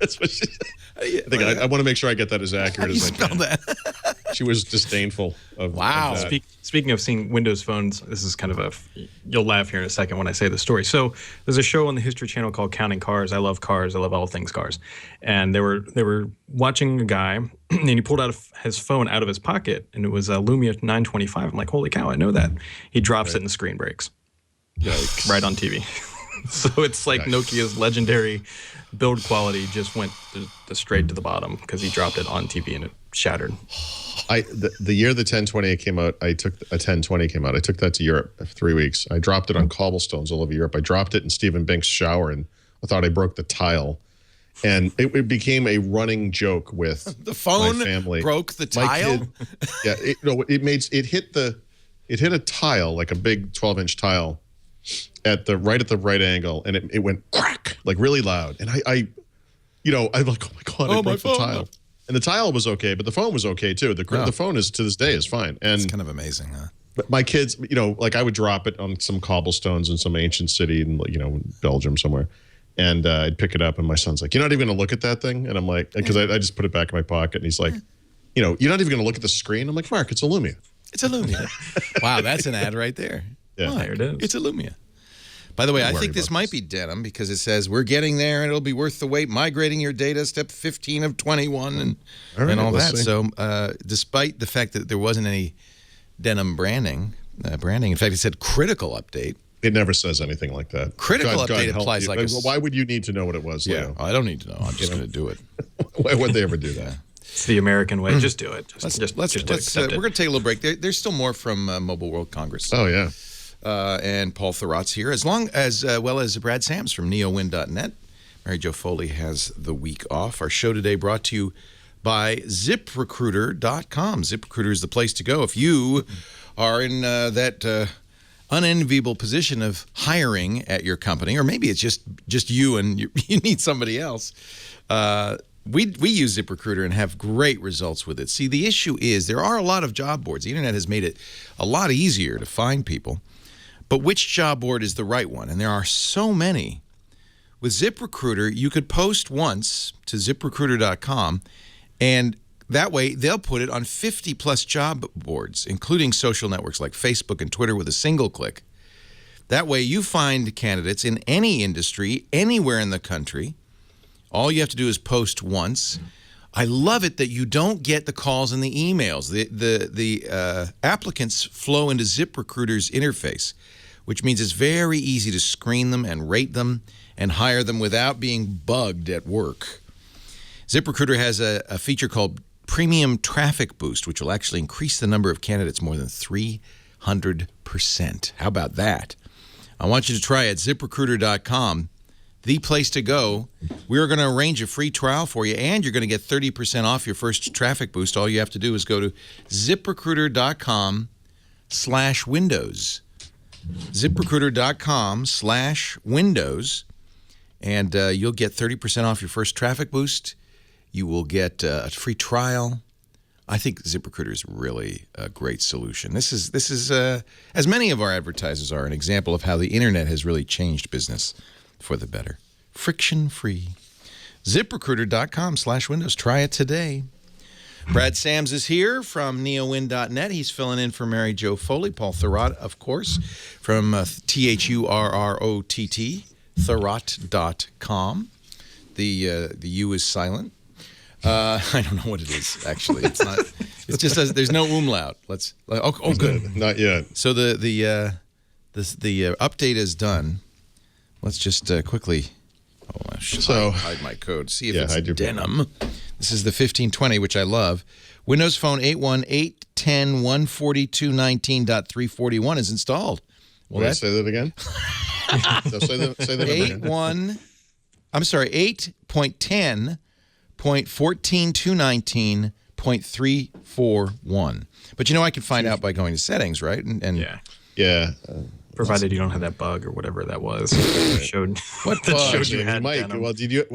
[SPEAKER 4] That's what she said. I want to make sure I get that as accurate as I can. That? She was disdainful of that.
[SPEAKER 5] Speaking of seeing Windows Phones, this is kind of you'll laugh here in a second when I say the story. So there's a show on the History Channel called Counting Cars. I love cars. I love all things cars. And they were watching a guy, and he pulled out his phone out of his pocket, and it was a Lumia 925. I'm like, holy cow, I know that. He drops it and the screen breaks.
[SPEAKER 4] Yikes.
[SPEAKER 5] Right on TV. So it's like Nokia's legendary build quality just went straight to the bottom because he dropped it on TV and it shattered.
[SPEAKER 4] The year the 1020 came out, I took that to Europe for 3 weeks. I dropped it on cobblestones all over Europe. I dropped it in Stephen Bink's shower, and I thought I broke the tile. And it became a running joke with
[SPEAKER 1] the phone.
[SPEAKER 4] My family
[SPEAKER 1] broke the tile.
[SPEAKER 4] It hit a tile, like a big 12-inch tile, at the right angle, and it went crack, like really loud. And I'm like, oh my god, I broke the tile. And the tile was okay, but the phone was okay too. The phone is to this day is fine. And
[SPEAKER 1] it's kind of amazing, huh?
[SPEAKER 4] But my kids, like I would drop it on some cobblestones in some ancient city in Belgium somewhere, and I'd pick it up, and my son's like, "You're not even gonna look at that thing?" And I'm like, because I just put it back in my pocket, and he's like, "You're not even gonna look at the screen?" I'm like, "Mark, it's a Lumia."
[SPEAKER 1] It's a Lumia. Wow, that's an ad right there.
[SPEAKER 4] Yeah,
[SPEAKER 5] there it is.
[SPEAKER 1] It's a Lumia. By the way, I think this might be denim because it says, we're getting there and it'll be worth the wait, migrating your data, step 15 of 21 and all that. See. So despite the fact that there wasn't any denim branding, in fact, it said critical update.
[SPEAKER 4] It never says anything like that.
[SPEAKER 1] Critical update applies like
[SPEAKER 4] why would you need to know what it was, Leo?
[SPEAKER 1] I don't need to know. I'm just going to do it.
[SPEAKER 4] Why would they ever do that?
[SPEAKER 5] It's the American way. Just do it. Just
[SPEAKER 1] we're going to take a little break. There's still more from Mobile World Congress.
[SPEAKER 4] Oh, yeah.
[SPEAKER 1] And Paul Thurrott's here, as well as Brad Sams from neowin.net. Mary Jo Foley has the week off. Our show today brought to you by ZipRecruiter.com. ZipRecruiter is the place to go if you are in that unenviable position of hiring at your company, or maybe it's just you and you need somebody else. We use ZipRecruiter and have great results with it. See, the issue is there are a lot of job boards. The internet has made it a lot easier to find people. But which job board is the right one? And there are so many. With ZipRecruiter, you could post once to ZipRecruiter.com, and that way they'll put it on 50-plus job boards, including social networks like Facebook and Twitter with a single click. That way you find candidates in any industry, anywhere in the country. All you have to do is post once. I love it that you don't get the calls and the emails. The applicants flow into ZipRecruiter's interface, which means it's very easy to screen them and rate them and hire them without being bugged at work. ZipRecruiter has a feature called Premium Traffic Boost, which will actually increase the number of candidates more than 300%. How about that? I want you to try it, ZipRecruiter.com. the place to go. We're going to arrange a free trial for you, and you're going to get 30% off your first traffic boost. All you have to do is go to ZipRecruiter.com/Windows. ZipRecruiter.com/Windows, and you'll get 30% off your first traffic boost. You will get a free trial. I think ZipRecruiter is really a great solution. This is as many of our advertisers are, an example of how the internet has really changed business for the better. Friction-free. ZipRecruiter.com/Windows. Try it today. Brad Sams is here from neowin.net. He's filling in for Mary Jo Foley. Paul Thurrott, of course, from THURROTT, Thurrott.com. The U is silent. I don't know what it is, actually. It's not. It's just there's no umlaut. Good.
[SPEAKER 4] Not yet.
[SPEAKER 1] So the update is done. Let's just quickly. Hide my code. See if it's denim. This is the 1520, which I love. Windows Phone 8.1.8.10.142.19.341 is installed.
[SPEAKER 4] Well, say that again. Say that again.
[SPEAKER 1] 8.14.219.341. But I can find out by going to settings, right?
[SPEAKER 4] Yeah.
[SPEAKER 5] Provided you don't have that bug or whatever that was. Showed
[SPEAKER 1] what bug?
[SPEAKER 5] Showed you had
[SPEAKER 4] Mike,
[SPEAKER 5] denim.
[SPEAKER 4] well, did you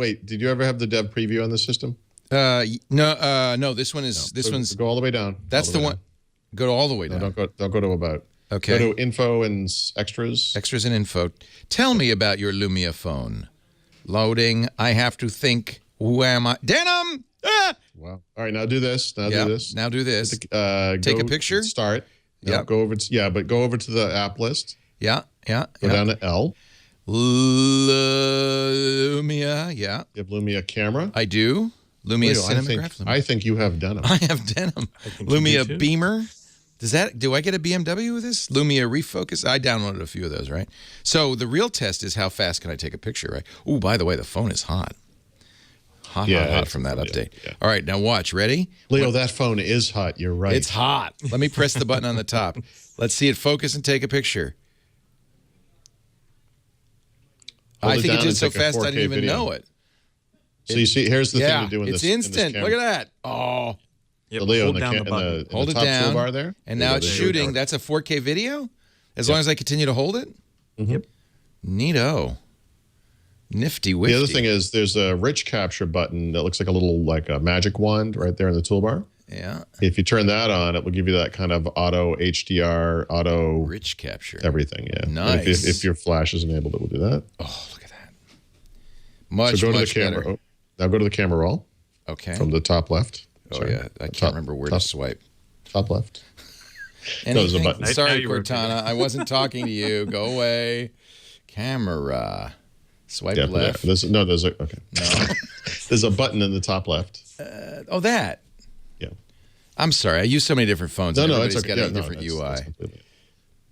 [SPEAKER 4] ever have the dev preview on the system?
[SPEAKER 1] No. This one is. This one's.
[SPEAKER 4] Go all the way down.
[SPEAKER 1] That's the one. Go all the way down.
[SPEAKER 4] No, don't go to about.
[SPEAKER 1] Okay.
[SPEAKER 4] Go to info and extras.
[SPEAKER 1] Extras and info. Tell me about your Lumia phone. Loading. I have to think. Who am I? Denim. Ah!
[SPEAKER 4] Wow. All right. Now do this.
[SPEAKER 1] Now do this. Take a picture.
[SPEAKER 4] Start. Yeah. Go over. But go over to the app list.
[SPEAKER 1] Yeah.
[SPEAKER 4] Go down to L.
[SPEAKER 1] Lumia. Yeah.
[SPEAKER 4] You have Lumia camera.
[SPEAKER 1] I do. Lumia cinematograph.
[SPEAKER 4] I think you have denim.
[SPEAKER 1] I have denim. Lumia Beamer. Do I get a BMW with this? Lumia refocus. I downloaded a few of those, right? So the real test is how fast can I take a picture, right? Oh, by the way, the phone is hot. Hot from that update. Yeah. All right, now watch. Ready?
[SPEAKER 4] Leo, that phone is hot. You're right.
[SPEAKER 1] It's hot. Let me press the button on the top. Let's see it focus and take a picture. I think it did so fast I didn't even know it.
[SPEAKER 4] So you see, here's the thing to do in this.
[SPEAKER 1] It's instant. Look at that. Oh.
[SPEAKER 4] Yep. So Leo, hold down the button.
[SPEAKER 1] Hold it down. Toolbar there. And now it's shooting. That's a 4K video? As long as I continue to hold it?
[SPEAKER 4] Mm-hmm. Yep.
[SPEAKER 1] Neato. Nifty wifty.
[SPEAKER 4] The other thing is there's a rich capture button that looks like a magic wand right there in the toolbar.
[SPEAKER 1] Yeah.
[SPEAKER 4] If you turn that on, it will give you that kind of auto HDR, auto
[SPEAKER 1] rich capture.
[SPEAKER 4] Everything, yeah.
[SPEAKER 1] Nice.
[SPEAKER 4] If your flash is enabled, it will do that.
[SPEAKER 1] Oh, look at that. Much
[SPEAKER 4] to the
[SPEAKER 1] camera.
[SPEAKER 4] Better. Now go to the camera roll.
[SPEAKER 1] Okay.
[SPEAKER 4] From the top left.
[SPEAKER 1] Sorry. Yeah. I can't remember where to swipe.
[SPEAKER 4] Top left.
[SPEAKER 1] There's a button. Sorry, Cortana. I wasn't talking to you. Go away. Camera. Swipe left.
[SPEAKER 4] There's a button in the top left.
[SPEAKER 1] That.
[SPEAKER 4] Yeah.
[SPEAKER 1] I'm sorry. I use so many different phones.
[SPEAKER 4] No,
[SPEAKER 1] everybody's
[SPEAKER 4] it's okay.
[SPEAKER 1] got a different UI.
[SPEAKER 4] That's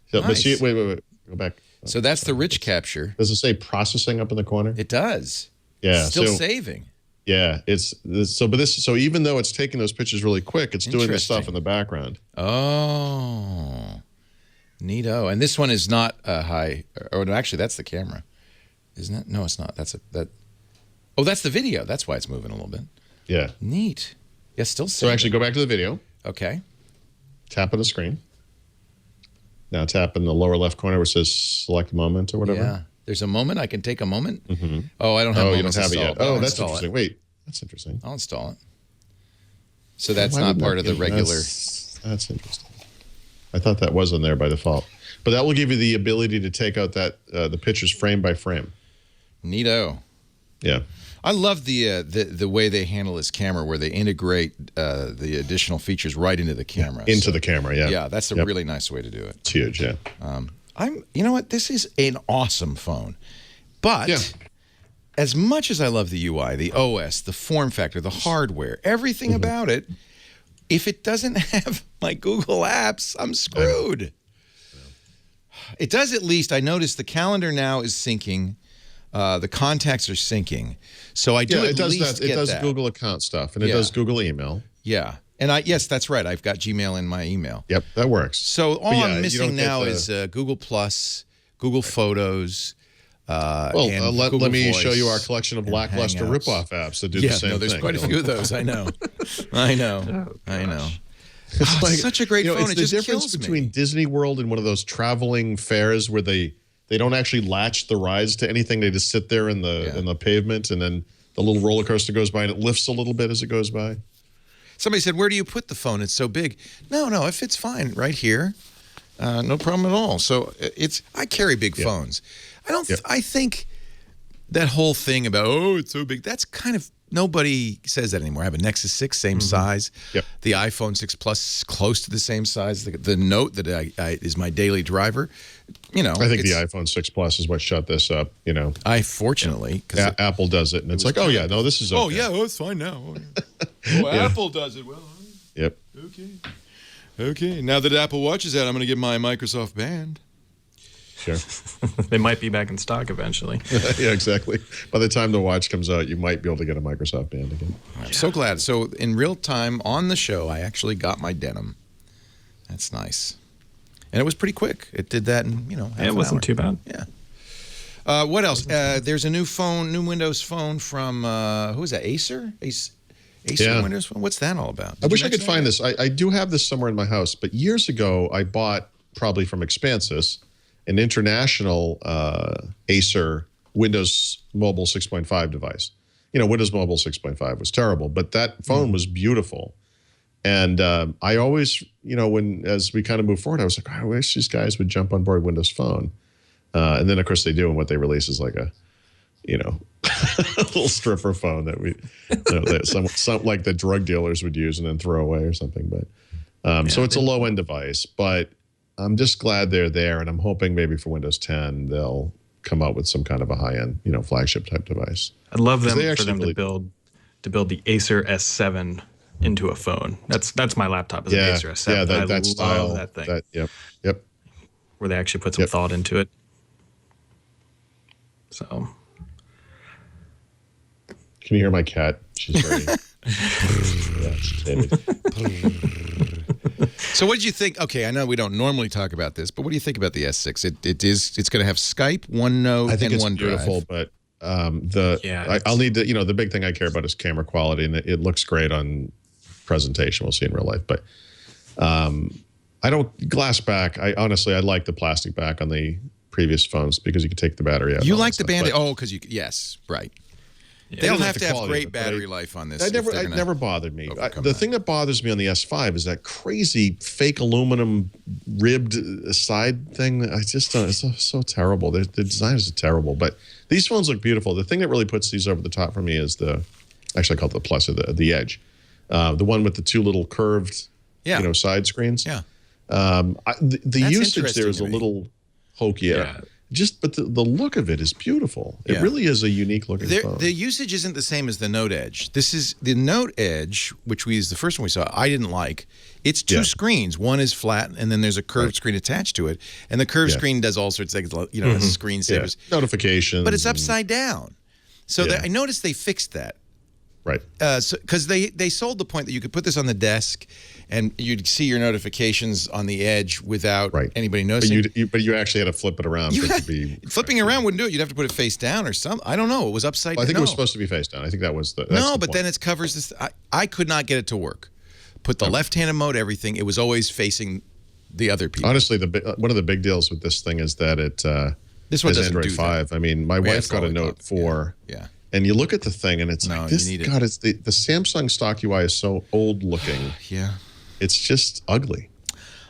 [SPEAKER 4] so, nice. But see, wait. Go back.
[SPEAKER 1] So that's the rich capture.
[SPEAKER 4] Does it say processing up in the corner?
[SPEAKER 1] It does.
[SPEAKER 4] Yeah.
[SPEAKER 1] Still saving.
[SPEAKER 4] Yeah. So even though it's taking those pictures really quick, it's doing the stuff in the background.
[SPEAKER 1] Oh. Neato. And this one is not high. Or no, actually, that's the camera. Isn't it? No, it's not. That's the video. That's why it's moving a little bit.
[SPEAKER 4] Yeah.
[SPEAKER 1] Neat. Yeah, still saving.
[SPEAKER 4] So actually go back to the video.
[SPEAKER 1] Okay.
[SPEAKER 4] Tap on the screen. Now tap in the lower left corner where it says select moment or whatever.
[SPEAKER 1] Yeah. There's a moment. I can take a moment.
[SPEAKER 4] Mm-hmm.
[SPEAKER 1] Oh, I don't have
[SPEAKER 4] moments. You don't have it yet. Oh, that's interesting. Wait, that's interesting.
[SPEAKER 1] I'll install it. So that's not part of the regular.
[SPEAKER 4] That's interesting. I thought that was in there by default. But that will give you the ability to take out the pictures frame by frame.
[SPEAKER 1] Neato.
[SPEAKER 4] Yeah.
[SPEAKER 1] I love the way they handle this camera, where they integrate the additional features right into the camera.
[SPEAKER 4] Into the camera, yeah.
[SPEAKER 1] Yeah, that's a really nice way to do it.
[SPEAKER 4] It's huge, yeah.
[SPEAKER 1] You know what? This is an awesome phone. But as much as I love the UI, the OS, the form factor, the hardware, everything about it, if it doesn't have my Google apps, I'm screwed. It does at least. I noticed the calendar now is syncing. The contacts are syncing. So I do at least get that.
[SPEAKER 4] It does Google account stuff, and it does Google email.
[SPEAKER 1] Yeah. And yes, that's right. I've got Gmail in my email.
[SPEAKER 4] Yep, that works.
[SPEAKER 1] So all I'm missing now is Google Plus, Google Photos,
[SPEAKER 4] Let me
[SPEAKER 1] Voice
[SPEAKER 4] show you our collection of
[SPEAKER 1] and
[SPEAKER 4] lackluster
[SPEAKER 1] Hangouts.
[SPEAKER 4] ripoff apps that do the same thing.
[SPEAKER 1] There's quite a few of those. I know. I know. I know.
[SPEAKER 4] It's like,
[SPEAKER 1] such a great phone.
[SPEAKER 4] It's
[SPEAKER 1] It
[SPEAKER 4] the
[SPEAKER 1] just
[SPEAKER 4] difference
[SPEAKER 1] kills
[SPEAKER 4] between
[SPEAKER 1] me.
[SPEAKER 4] Disney World and one of those traveling fairs where they don't actually latch the rides to anything. They just sit there in the pavement, and then the little roller coaster goes by and it lifts a little bit as it goes by.
[SPEAKER 1] Somebody said, "Where do you put the phone? It's so big." No, it fits fine right here. No problem at all. So I carry big phones. I think that whole thing about it's so big. That's kind of nobody says that anymore. I have a Nexus 6, same size.
[SPEAKER 4] Yep.
[SPEAKER 1] The iPhone 6 Plus is close to the same size. The Note that I is my daily driver. I
[SPEAKER 4] think the iPhone 6 Plus is what shut this up.
[SPEAKER 1] I fortunately because
[SPEAKER 4] Apple does it, and it's like, this is okay.
[SPEAKER 1] It's fine now. Apple does it well.
[SPEAKER 4] Yep.
[SPEAKER 1] Okay. Now that Apple Watch is out, I'm going to get my Microsoft Band.
[SPEAKER 4] Sure.
[SPEAKER 5] They might be back in stock eventually.
[SPEAKER 4] Yeah, exactly. By the time the watch comes out, you might be able to get a Microsoft Band again.
[SPEAKER 1] I'm so glad. So in real time on the show, I actually got my denim. That's nice. And it was pretty quick. It did that in, half
[SPEAKER 5] It wasn't too bad.
[SPEAKER 1] Yeah. What else? There's a new Windows phone from, who is that, Acer? Acer Windows Phone? What's that all about?
[SPEAKER 4] I wish I could find this. I do have this somewhere in my house, but years ago, I bought, probably from Expansys, an international Acer Windows Mobile 6.5 device. Windows Mobile 6.5 was terrible, but that phone was beautiful. And I always, as we kind of move forward, I was like, I wish these guys would jump on board Windows Phone. And then, of course, they do, and what they release is like a little stripper phone that that some like the drug dealers would use and then throw away or something. But so it's a low end device, but I'm just glad they're there, and I'm hoping maybe for Windows 10 they'll come out with some kind of a high end, flagship type device.
[SPEAKER 5] I'd love them
[SPEAKER 4] They
[SPEAKER 5] for them
[SPEAKER 4] really
[SPEAKER 5] to build the Acer S7 into a phone. That's my laptop is an Acer S7.
[SPEAKER 4] Yeah, that
[SPEAKER 5] love
[SPEAKER 4] style.
[SPEAKER 5] that thing.
[SPEAKER 4] Yep.
[SPEAKER 5] Where they actually put some thought into it. So.
[SPEAKER 4] Can you hear my cat? She's very.
[SPEAKER 1] So what did you think? Okay, I know we don't normally talk about this, but what do you think about the S6? It's going to have Skype, OneNote,
[SPEAKER 4] I think
[SPEAKER 1] and
[SPEAKER 4] it's
[SPEAKER 1] OneDrive.
[SPEAKER 4] beautiful, but I'll need to. The big thing I care about is camera quality, and it looks great on presentation. We'll see in real life, but I don't glass back. I like the plastic back on the previous phones because you can take the battery out.
[SPEAKER 1] You like the Band-Aid? Because yes, right.
[SPEAKER 5] Yeah,
[SPEAKER 1] They'll
[SPEAKER 4] like
[SPEAKER 1] have
[SPEAKER 4] the
[SPEAKER 1] to have
[SPEAKER 4] quality
[SPEAKER 1] great
[SPEAKER 4] of it, but
[SPEAKER 1] battery life on this.
[SPEAKER 4] It never bothered me.
[SPEAKER 1] overcome
[SPEAKER 4] The
[SPEAKER 1] that.
[SPEAKER 4] thing that bothers me on the S5 is that crazy fake aluminum ribbed side thing. I just don't. It's so terrible. The design is terrible, but these phones look beautiful. The thing that really puts these over the top for me is actually I call it the Plus or the Edge, the one with the two little curved, side screens.
[SPEAKER 1] Yeah.
[SPEAKER 4] The usage there is
[SPEAKER 1] interesting
[SPEAKER 4] a
[SPEAKER 1] to me.
[SPEAKER 4] little hokey.
[SPEAKER 5] Yeah.
[SPEAKER 4] But the look of it is beautiful. It really is a unique looking phone.
[SPEAKER 1] The usage isn't the same as the Note Edge. This is the Note Edge, which was the first one we saw. I didn't like. It's two screens. One is flat, and then there's a curved screen attached to it. And the curved screen does all sorts of things, screensavers.
[SPEAKER 4] Notifications.
[SPEAKER 1] But it's upside down. So I noticed they fixed that.
[SPEAKER 4] Right.
[SPEAKER 1] Because they sold the point that you could put this on the desk and you'd see your notifications on the Edge without anybody noticing.
[SPEAKER 4] But you actually had to flip it around.
[SPEAKER 1] Flipping around wouldn't do it. You'd have to put it face down or something. I don't know. It was upside down.
[SPEAKER 4] I think it was supposed to be face down. I think that was the.
[SPEAKER 1] Then it covers this. I could not get it to work. Put the left-handed mode, everything. It was always facing the other people.
[SPEAKER 4] Honestly, one of the big deals with this thing is that it
[SPEAKER 1] this one
[SPEAKER 4] has
[SPEAKER 1] doesn't
[SPEAKER 4] Android
[SPEAKER 1] do
[SPEAKER 4] 5.
[SPEAKER 1] that.
[SPEAKER 4] I mean, my wife got a Note 4.
[SPEAKER 1] Yeah.
[SPEAKER 4] And you look at the thing, and it's like this. God, it's the Samsung stock UI is so old looking.
[SPEAKER 1] Yeah.
[SPEAKER 4] It's just ugly.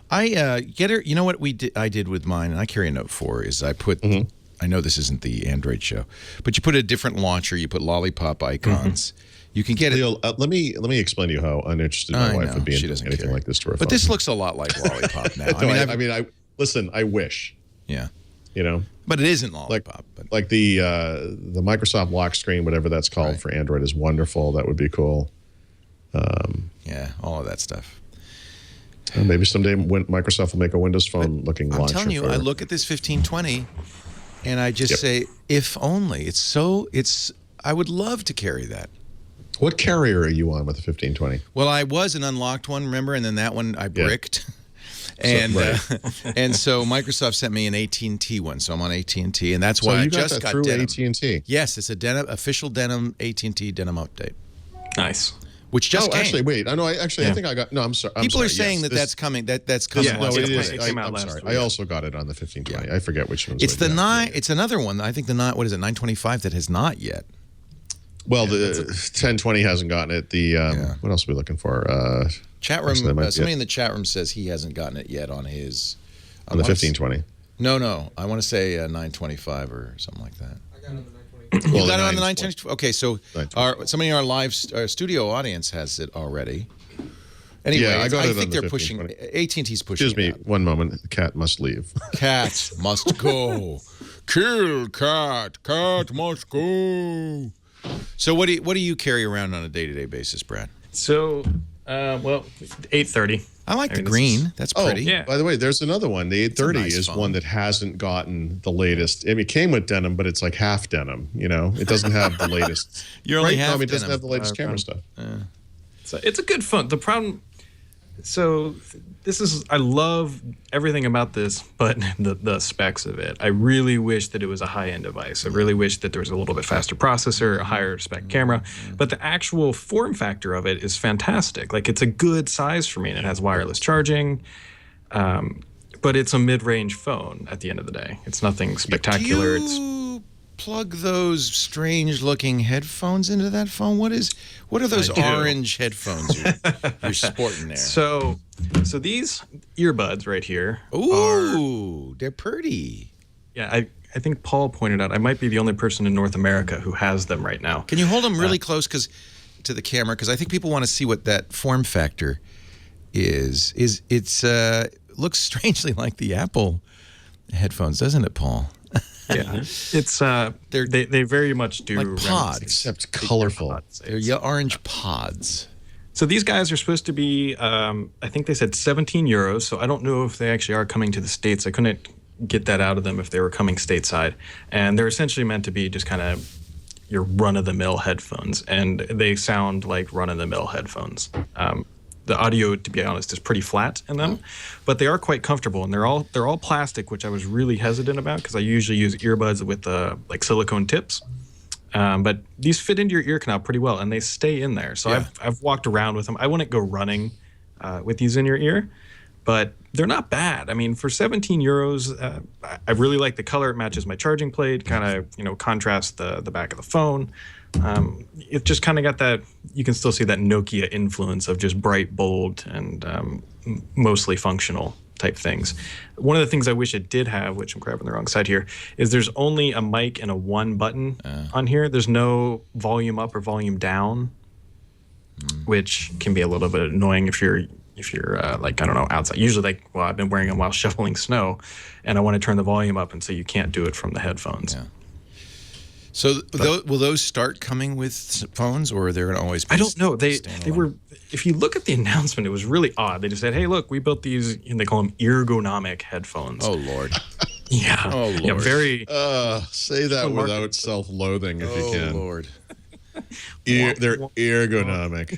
[SPEAKER 1] I get her. You know what I did with mine, and I carry a Note 4. Is I put. I know this isn't the Android show, but you put a different launcher. You put lollipop icons. You can get
[SPEAKER 4] Leo, let me explain to you how uninterested my wife would be in anything like this to her phone.
[SPEAKER 1] But this looks a lot like lollipop now.
[SPEAKER 4] I listen. I wish.
[SPEAKER 1] Yeah.
[SPEAKER 4] But
[SPEAKER 1] it isn't lollipop.
[SPEAKER 4] Like the Microsoft lock screen, whatever that's called for Android, is wonderful. That would be cool.
[SPEAKER 1] Yeah, all of that stuff.
[SPEAKER 4] Maybe someday Microsoft will make a Windows Phone looking launcher.
[SPEAKER 1] I'm telling you, I look at this 1520, and I just say, if only. I would love to carry that.
[SPEAKER 4] What carrier are you on with the 1520?
[SPEAKER 1] Well, I was an unlocked one, remember, and then that one I bricked. And and so Microsoft sent me an AT&T one, so I'm on AT&T, and that's why I just got
[SPEAKER 4] through
[SPEAKER 1] Denim.
[SPEAKER 4] AT&T.
[SPEAKER 1] Yes, it's a denim, official Denim AT&T Denim update.
[SPEAKER 5] Nice.
[SPEAKER 1] Which just came.
[SPEAKER 4] Actually, wait. I know. I think I got. No, I'm sorry.
[SPEAKER 1] People are saying that's coming. That's coming.
[SPEAKER 5] Yeah,
[SPEAKER 4] No, it is.
[SPEAKER 5] It came out
[SPEAKER 4] I'm
[SPEAKER 5] last
[SPEAKER 4] sorry.
[SPEAKER 5] week.
[SPEAKER 4] I also got it on the 1520. I forget which one's.
[SPEAKER 1] It's the 9. It's another one. I think the 9. What is it? 925 that has not yet.
[SPEAKER 4] Well, the 1020 hasn't gotten it. The what else are we looking for?
[SPEAKER 1] Chat room. Somebody in the chat room says he hasn't gotten it yet on his.
[SPEAKER 4] On the 1520.
[SPEAKER 1] No. I want to say 925 or something like that.
[SPEAKER 6] I got it on the 920.
[SPEAKER 1] You got it on the 920. Okay, so somebody in our live studio audience has it already. Anyway,
[SPEAKER 4] I got it on
[SPEAKER 1] think
[SPEAKER 4] the
[SPEAKER 1] they're pushing. AT&T's pushing.
[SPEAKER 4] Excuse me, one moment. The cat must leave.
[SPEAKER 1] Cat must go. Kill cat. Cat must go. So what do you carry around on a day-to-day basis, Brad?
[SPEAKER 5] So, 830.
[SPEAKER 1] I like the green. That's pretty.
[SPEAKER 5] Yeah.
[SPEAKER 4] By the way, there's another one. The 830
[SPEAKER 1] nice
[SPEAKER 4] is
[SPEAKER 1] phone.
[SPEAKER 4] one that hasn't gotten the latest. I mean, it came with denim, but it's like half denim. You know, it doesn't have the latest.
[SPEAKER 1] You're only
[SPEAKER 4] right?
[SPEAKER 1] half
[SPEAKER 4] No, I mean, it doesn't
[SPEAKER 1] denim.
[SPEAKER 4] have the latest camera stuff.
[SPEAKER 5] So it's a good phone. The problem, so I love everything about this, but the specs of it. I really wish that it was a high-end device. I really wish that there was a little bit faster processor, a higher spec camera, but the actual form factor of it is fantastic. Like, it's a good size for me, and it has wireless charging, but it's a mid-range phone at the end of the day. It's nothing spectacular.
[SPEAKER 1] Do you plug those strange-looking headphones into that phone? What are those orange headphones you're sporting there?
[SPEAKER 5] So these earbuds right here
[SPEAKER 1] they're pretty.
[SPEAKER 5] Yeah, I think Paul pointed out I might be the only person in North America who has them right now.
[SPEAKER 1] Can you hold them really close to the camera? Because I think people want to see what that form factor is. Looks strangely like the Apple headphones, doesn't it, Paul?
[SPEAKER 5] Yeah, it's they very much do
[SPEAKER 1] like pods,
[SPEAKER 4] except colorful.
[SPEAKER 1] They're orange pods.
[SPEAKER 5] So these guys are supposed to be, I think they said 17 euros. So I don't know if they actually are coming to the States. I couldn't get that out of them if they were coming stateside. And they're essentially meant to be just kind of your run-of-the-mill headphones, and they sound like run-of-the-mill headphones. The audio, to be honest, is pretty flat in them, but they are quite comfortable, and they're all plastic, which I was really hesitant about because I usually use earbuds with like silicone tips. But these fit into your ear canal pretty well, and they stay in there. So I've walked around with them. I wouldn't go running with these in your ear, but they're not bad. I mean, for 17 euros, I really like the color. It matches my charging plate, kind of contrasts the back of the phone. It just kind of got that, you can still see that Nokia influence of just bright, bold, and mostly functional type things. One of the things I wish it did have, which I'm grabbing the wrong side here, is there's only a mic and a one button on here. There's no volume up or volume down, which can be a little bit annoying if you're like, I don't know, outside. Usually, I've been wearing them while shoveling snow, and I want to turn the volume up, and so you can't do it from the headphones.
[SPEAKER 1] Yeah. So will those start coming with phones, or are they going to always be
[SPEAKER 5] I don't know. They were, if you look at the announcement, it was really odd. They just said, hey, look, we built these, and they call them Ergonomic headphones.
[SPEAKER 1] Oh, Lord.
[SPEAKER 5] Yeah.
[SPEAKER 1] Oh, Lord.
[SPEAKER 5] Yeah, very.
[SPEAKER 4] Say that without self-loathing if you can.
[SPEAKER 1] Oh, Lord.
[SPEAKER 4] They're ergonomic.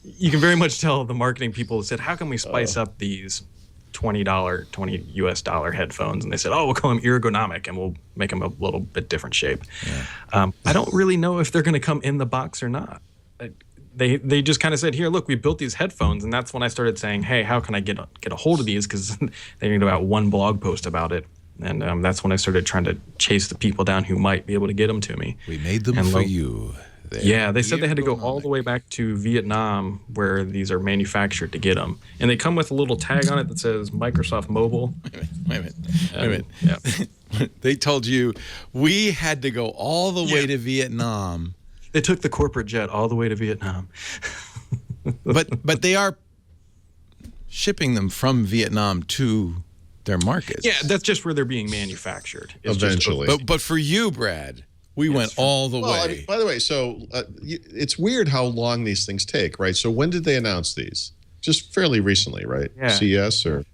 [SPEAKER 5] You can very much tell the marketing people said, how can we spice up these $20 US headphones? And they said, oh, we'll call them Ergonomic, and we'll make them a little bit different shape. Yeah. I don't really know if they're going to come in the box or not. They just kind of said, here, look, we built these headphones. And that's when I started saying, hey, how can I get a hold of these? Because they need about one blog post about it. And that's when I started trying to chase the people down who might be able to get them to me.
[SPEAKER 1] We made them for you.
[SPEAKER 5] Yeah, they said they had to go all the way back to Vietnam where these are manufactured to get them. And they come with a little tag on it that says Microsoft Mobile.
[SPEAKER 1] Wait a minute. Yeah. They told you we had to go all the way to Vietnam.
[SPEAKER 5] They took the corporate jet all the way to Vietnam.
[SPEAKER 1] but they are shipping them from Vietnam to their markets.
[SPEAKER 5] Yeah, that's just where they're being manufactured.
[SPEAKER 4] Eventually.
[SPEAKER 1] But for you, Brad, we went all the way.
[SPEAKER 4] I mean, by the way, so it's weird how long these things take, right? So when did they announce these? Just fairly recently, right?
[SPEAKER 5] Yeah.
[SPEAKER 4] CES or?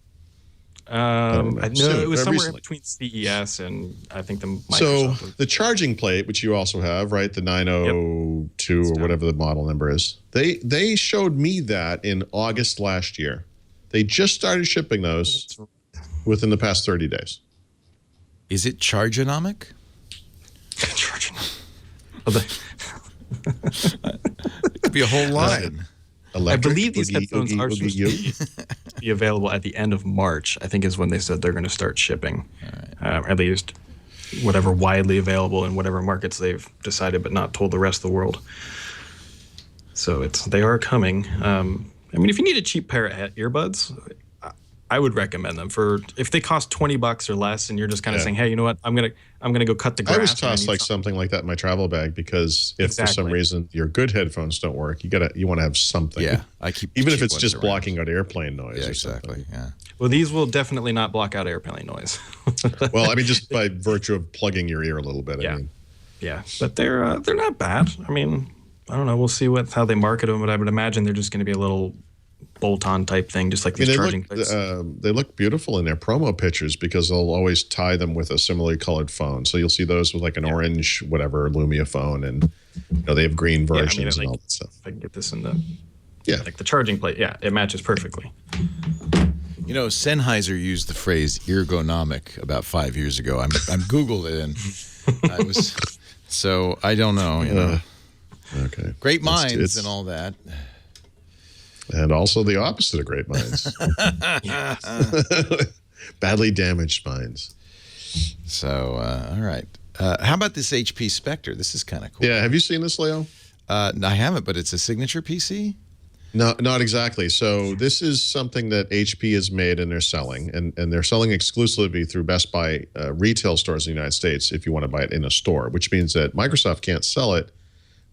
[SPEAKER 5] I know it was somewhere
[SPEAKER 4] recently.
[SPEAKER 5] Between CES and I think the Microsoft.
[SPEAKER 4] So the charging plate, which you also have, right? The 902 or whatever the model number is. They showed me that in August last year. They just started shipping those within the past 30 days.
[SPEAKER 1] Is it Chargeonomic? It could be a whole line.
[SPEAKER 5] I believe these headphones are supposed to be available at the end of March, I think is when they said they're going to start shipping. At least whatever widely available in whatever markets they've decided but not told the rest of the world. So they are coming. I mean, if you need a cheap pair of earbuds, I would recommend them for if they cost $20 or less, and you're just kind of saying, hey, you know what, I'm gonna go cut the grass.
[SPEAKER 4] I always toss like something like that in my travel bag because if for some reason your good headphones don't work, you want to have something.
[SPEAKER 1] Yeah, I keep
[SPEAKER 4] even if it's just blocking out airplane noise.
[SPEAKER 1] Yeah,
[SPEAKER 4] or something.
[SPEAKER 1] Exactly. Yeah.
[SPEAKER 5] Well, these will definitely not block out airplane noise.
[SPEAKER 4] Well, I mean, just by virtue of plugging your ear a little bit.
[SPEAKER 5] Yeah.
[SPEAKER 4] I mean.
[SPEAKER 5] Yeah, but they're not bad. I mean, I don't know. We'll see how they market them, but I would imagine they're just going to be a little bolt-on type thing, just like these charging plates.
[SPEAKER 4] They look beautiful in their promo pictures because they'll always tie them with a similarly colored phone. So you'll see those with like an orange, whatever, Lumia phone, and they have green versions and all that stuff.
[SPEAKER 5] If I can get this in the like the charging plate, it matches perfectly.
[SPEAKER 1] Sennheiser used the phrase ergonomic about 5 years ago. I'm Googled it, and I was so I don't know.
[SPEAKER 4] Okay.
[SPEAKER 1] Great minds and all that.
[SPEAKER 4] And also the opposite of great minds. Badly damaged minds.
[SPEAKER 1] So, all right. How about this HP Spectre? This is kind of cool.
[SPEAKER 4] Yeah. Have you seen this, Leo?
[SPEAKER 1] I haven't, but it's a signature PC?
[SPEAKER 4] No, not exactly. So this is something that HP has made and they're selling. And they're selling exclusively through Best Buy retail stores in the United States if you want to buy it in a store, which means that Microsoft can't sell it,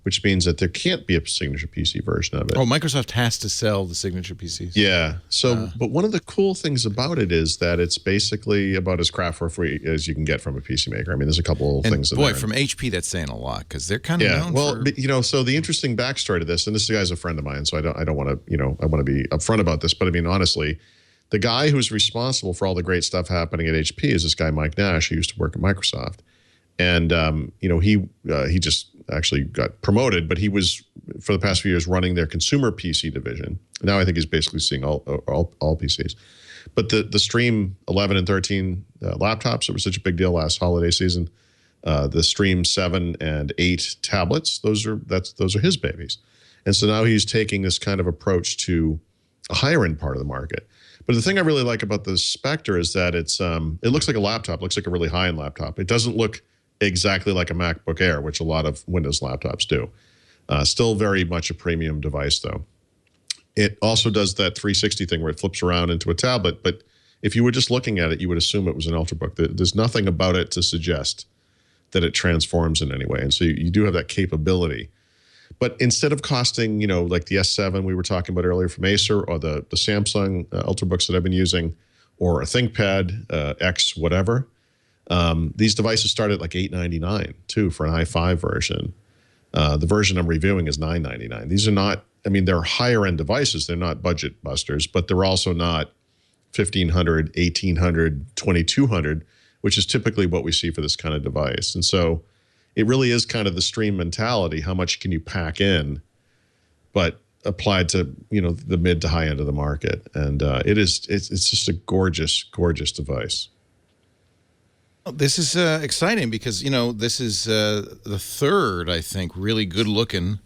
[SPEAKER 4] which means that there can't be a signature PC version of it.
[SPEAKER 1] Oh, Microsoft has to sell the signature PCs.
[SPEAKER 4] Yeah. So, but one of the cool things about it is that it's basically about as craft-free as you can get from a PC maker. I mean, there's a couple of things.
[SPEAKER 1] Boy, from HP, that's saying a lot because they're kind of known
[SPEAKER 4] well,
[SPEAKER 1] for...
[SPEAKER 4] so the interesting backstory to this, and this guy's a friend of mine, so I don't want to, I want to be upfront about this, but I mean, honestly, the guy who's responsible for all the great stuff happening at HP is this guy Mike Nash, who used to work at Microsoft, and he just actually got promoted, but he was for the past few years running their consumer PC division. Now I think he's basically seeing all PCs. But the Stream 11 and 13 laptops, it was such a big deal last holiday season. The Stream 7 and 8 tablets, those are his babies. And so now he's taking this kind of approach to a higher end part of the market. But the thing I really like about the Spectre is that it looks like a laptop, looks like a really high end laptop. It doesn't look exactly like a MacBook Air, which a lot of Windows laptops do. Still very much a premium device, though. It also does that 360 thing where it flips around into a tablet, but if you were just looking at it, you would assume it was an Ultrabook. There's nothing about it to suggest that it transforms in any way, and so you do have that capability. But instead of costing, like the S7 we were talking about earlier from Acer, or the Samsung Ultrabooks that I've been using, or a ThinkPad X whatever, these devices start at like $899 too for an i5 version. The version I'm reviewing is $999. These are not, they're higher end devices. They're not budget busters, but they're also not $1,500, $1,800, $2,200, which is typically what we see for this kind of device. And so it really is kind of the Stream mentality. How much can you pack in, but applied to, the mid to high end of the market. And it's just a gorgeous, gorgeous device.
[SPEAKER 1] This is exciting because, this is the third, I think, really good-looking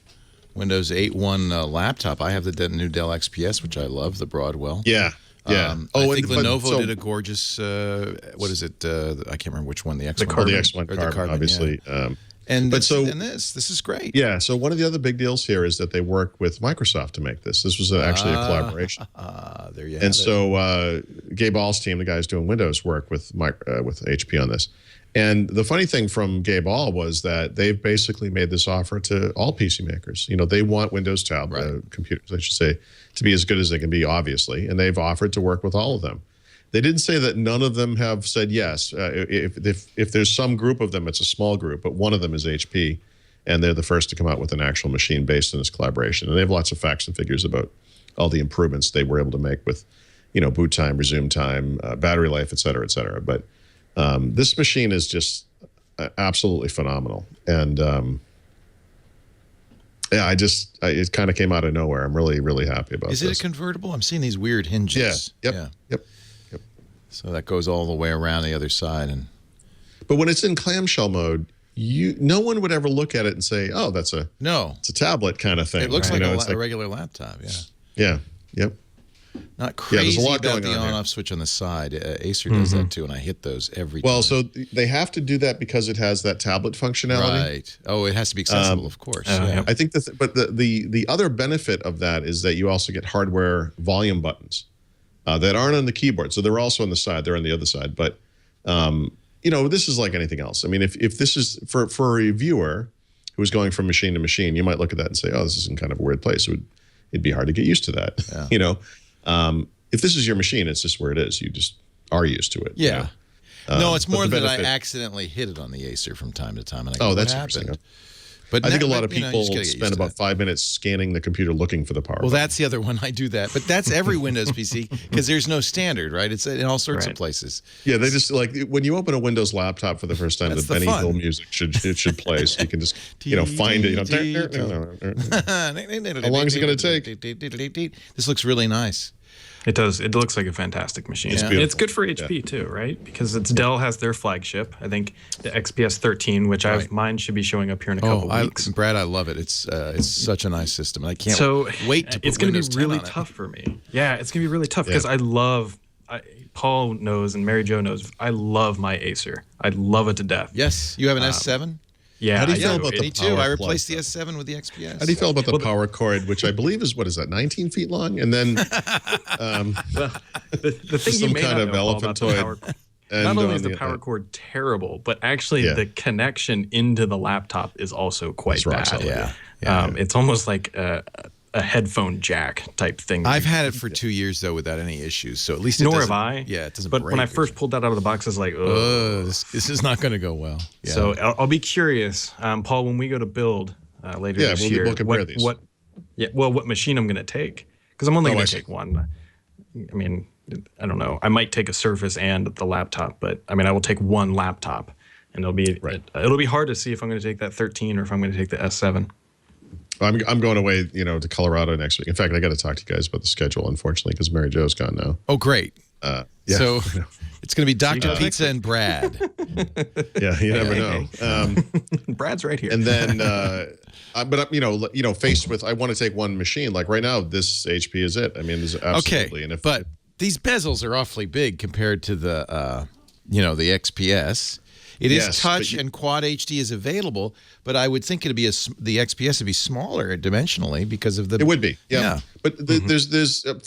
[SPEAKER 1] Windows 8.1 laptop. I have the new Dell XPS, which I love, the Broadwell.
[SPEAKER 4] Yeah, yeah.
[SPEAKER 1] I think Lenovo did a gorgeous, what is it? I can't remember which one, the X1.
[SPEAKER 4] The X1 Carbon, obviously.
[SPEAKER 1] Yeah. And this is great.
[SPEAKER 4] Yeah, so one of the other big deals here is that they worked with Microsoft to make this. This was actually a collaboration.
[SPEAKER 1] There you have
[SPEAKER 4] and so Gabe All's team, the guys doing Windows, worked with HP on this. And the funny thing from Gabe All was that they've basically made this offer to all PC makers. They want Windows computers, I should say, to be as good as they can be, obviously. And they've offered to work with all of them. They didn't say that none of them have said yes. If there's some group of them, it's a small group, but one of them is HP, and they're the first to come out with an actual machine based on this collaboration. And they have lots of facts and figures about all the improvements they were able to make with, boot time, resume time, battery life, et cetera, et cetera. But this machine is just absolutely phenomenal. And Yeah, it kind of came out of nowhere. I'm really, really happy about this.
[SPEAKER 1] Is it a convertible? I'm seeing these weird hinges.
[SPEAKER 4] Yeah. Yep.
[SPEAKER 1] So that goes all the way around the other side.
[SPEAKER 4] But when it's in clamshell mode, no one would ever look at it and say, "Oh, it's a tablet kind of thing."
[SPEAKER 1] It looks like a regular laptop. Yeah.
[SPEAKER 4] Yeah. Yep.
[SPEAKER 1] Not crazy
[SPEAKER 4] there's a lot
[SPEAKER 1] about
[SPEAKER 4] going
[SPEAKER 1] the
[SPEAKER 4] on
[SPEAKER 1] on-off switch on the side. Acer does that too, and I hit those every time.
[SPEAKER 4] Well, so they have to do that because it has that tablet functionality.
[SPEAKER 1] Right. Oh, it has to be accessible, of course. Yeah.
[SPEAKER 4] I think but the other benefit of that is that you also get hardware volume buttons that aren't on the keyboard. So they're also on the side. They're on the other side. But this is like anything else. I mean, if this is for a viewer who's going from machine to machine, you might look at that and say, "Oh, this is in kind of a weird place." It'd be hard to get used to that. Yeah. If this is your machine, it's just where it is. You just are used to it.
[SPEAKER 1] Yeah. No, it's more that I accidentally hit it on the Acer from time to time. And I go,
[SPEAKER 4] that's
[SPEAKER 1] what
[SPEAKER 4] interesting.
[SPEAKER 1] happened? But
[SPEAKER 4] I think a lot of people spend about 5 minutes scanning the computer looking for the power button.
[SPEAKER 1] That's the other one. I do that. But that's every Windows PC because there's no standard, right? It's in all sorts of places.
[SPEAKER 4] Yeah, they just like when you open a Windows laptop for the first time, the Benny Hill music should play, so you can just find it. How long is it going to take?
[SPEAKER 1] This looks really nice.
[SPEAKER 5] It does. It looks like a fantastic machine.
[SPEAKER 4] It's
[SPEAKER 5] It's good for HP too, right? Because Dell has their flagship. I think the XPS 13, which mine should be showing up here in a couple weeks.
[SPEAKER 1] Brad, I love it. It's such a nice system. I can't wait to put
[SPEAKER 5] it's going to
[SPEAKER 1] Windows
[SPEAKER 5] be really
[SPEAKER 1] 10 on
[SPEAKER 5] tough for me. Yeah, it's going to be really tough because Paul knows and Mary Jo knows, I love my Acer. I love it to death.
[SPEAKER 1] Yes. You have an S7?
[SPEAKER 5] Yeah,
[SPEAKER 4] how do you feel about the
[SPEAKER 1] me too. I replaced the S7 with the XPS.
[SPEAKER 4] How do you feel about the power cord, which I believe is 19 feet long, and then
[SPEAKER 5] the thing
[SPEAKER 4] some
[SPEAKER 5] you may
[SPEAKER 4] kind
[SPEAKER 5] not
[SPEAKER 4] of
[SPEAKER 5] know
[SPEAKER 4] elephant
[SPEAKER 5] about the
[SPEAKER 4] toy.
[SPEAKER 5] power cord. Not only is the power cord terrible, but actually the connection into the laptop is also quite bad.
[SPEAKER 1] Yeah.
[SPEAKER 5] It's almost like a headphone jack type thing.
[SPEAKER 1] I've had it for 2 years though without any issues, so at least
[SPEAKER 5] nor have I.
[SPEAKER 1] Yeah, it doesn't.
[SPEAKER 5] But when I first pulled that out of the box, I was like,
[SPEAKER 1] "Oh, this is not going to go well." Yeah.
[SPEAKER 5] So I'll be curious, Paul, when we go to build later this year, what machine I'm going to take, because I'm only going to take one. I mean, I don't know. I might take a Surface and the laptop, but I mean, I will take one laptop, and it'll be hard to see if I'm going to take that 13 or if I'm going to take the S7.
[SPEAKER 4] I'm going away, to Colorado next week. In fact, I got to talk to you guys about the schedule, unfortunately, because Mary Jo's gone now.
[SPEAKER 1] Oh, great. So it's going to be Dr. Pizza and Brad.
[SPEAKER 4] Yeah, you never know.
[SPEAKER 5] Brad's right here.
[SPEAKER 4] And then, but faced with, I want to take one machine. Like right now, this HP is it. I mean, there's absolutely.
[SPEAKER 1] Okay, but these bezels are awfully big compared to the, the XPS. It is touch and quad HD is available, but I would think it'd be the XPS would be smaller dimensionally because of the.
[SPEAKER 4] It would be, yeah. But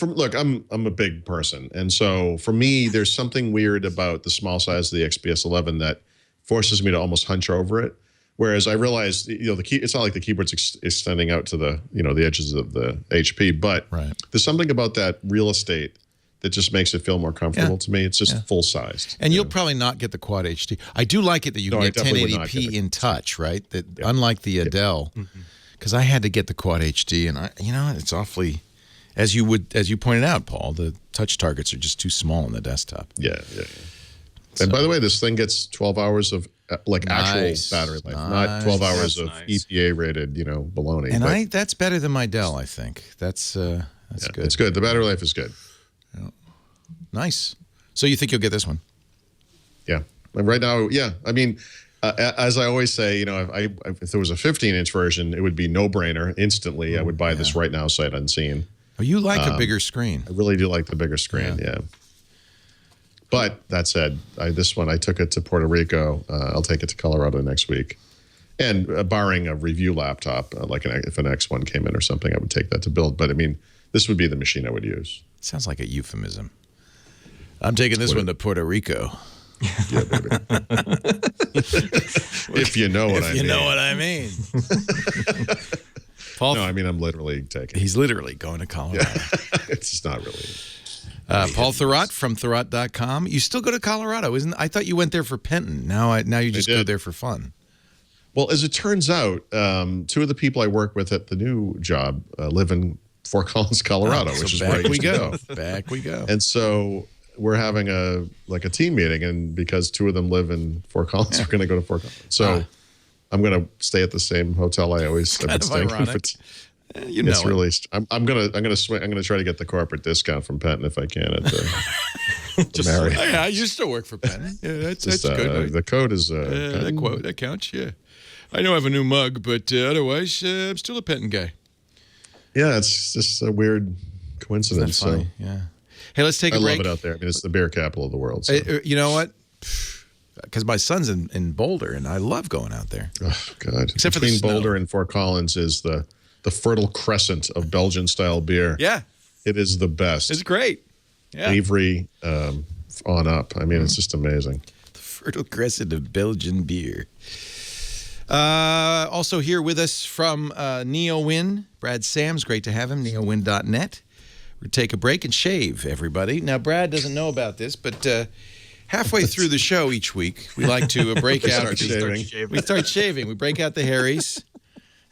[SPEAKER 4] look, I'm a big person, and so for me, there's something weird about the small size of the XPS 11 that forces me to almost hunch over it. Whereas I realize, it's not like the keyboard's extending out to the the edges of the HP, but there's something about that real estate that just makes it feel more comfortable to me. It's just full-sized.
[SPEAKER 1] And you'll probably not get the Quad HD. I do like it that you can get 1080p in touch, right? That unlike the Dell, because I had to get the Quad HD, and it's awfully, as you pointed out, Paul, the touch targets are just too small on the desktop.
[SPEAKER 4] Yeah. So, and by the way, this thing gets 12 hours of actual battery life, not 12 hours of EPA-rated, baloney.
[SPEAKER 1] And that's better than my Dell, I think. That's good.
[SPEAKER 4] It's good. The battery life is good.
[SPEAKER 1] Nice. So you think you'll get this one?
[SPEAKER 4] Yeah. Right now, yeah. I mean, as I always say, if there was a 15-inch version, it would be no-brainer instantly. I would buy this right now, sight unseen.
[SPEAKER 1] Oh, you like a bigger screen?
[SPEAKER 4] I really do like the bigger screen. Yeah. But that said, this one I took it to Puerto Rico. I'll take it to Colorado next week, and barring a review laptop, if an X1 came in or something, I would take that to build. But I mean, this would be the machine I would use.
[SPEAKER 1] Sounds like a euphemism. I'm taking this one to Puerto Rico.
[SPEAKER 4] Yeah, baby. If you know what I mean.
[SPEAKER 1] If you know what I mean. Paul,
[SPEAKER 4] no, I mean, I'm literally taking.
[SPEAKER 1] He's literally going to Colorado.
[SPEAKER 4] It's not really.
[SPEAKER 1] Paul Thurrott from Thurrott.com. You still go to Colorado, isn't? I thought you went there for Penton. Now you just go there for fun.
[SPEAKER 4] Well, as it turns out, two of the people I work with at the new job live in Fort Collins, Colorado, which is where I used to go.
[SPEAKER 1] Back we go.
[SPEAKER 4] And so we're having a team meeting, and because two of them live in Fort Collins, we're going to go to Fort Collins. So I'm gonna stay at the same hotel I always have been staying. It's really. I'm gonna try to get the corporate discount from Penton if I can at the Marriott.
[SPEAKER 1] I used to work for Penton. Yeah, that's good.
[SPEAKER 4] The code is
[SPEAKER 1] that counts. Yeah, I know I have a new mug, but otherwise I'm still a Penton guy.
[SPEAKER 4] Yeah, it's just a weird coincidence.
[SPEAKER 1] So yeah. Hey, let's take a break.
[SPEAKER 4] I love it out there. I mean, it's the beer capital of the world. So.
[SPEAKER 1] You know what? Because my son's in Boulder, and I love going out there.
[SPEAKER 4] Oh God!
[SPEAKER 1] Except
[SPEAKER 4] between
[SPEAKER 1] for the
[SPEAKER 4] Boulder and Fort Collins is the fertile crescent of Belgian-style beer.
[SPEAKER 1] Yeah.
[SPEAKER 4] It is the best.
[SPEAKER 1] It's great. Yeah.
[SPEAKER 4] Avery on up. I mean, it's just amazing.
[SPEAKER 1] The fertile crescent of Belgian beer. Also here with us from NeoWin, Brad Sams. Great to have him, neowin.net. We'll take a break and shave, everybody. Now, Brad doesn't know about this, but halfway through the show each week, we like to break out. We start shaving. We break out the Harrys.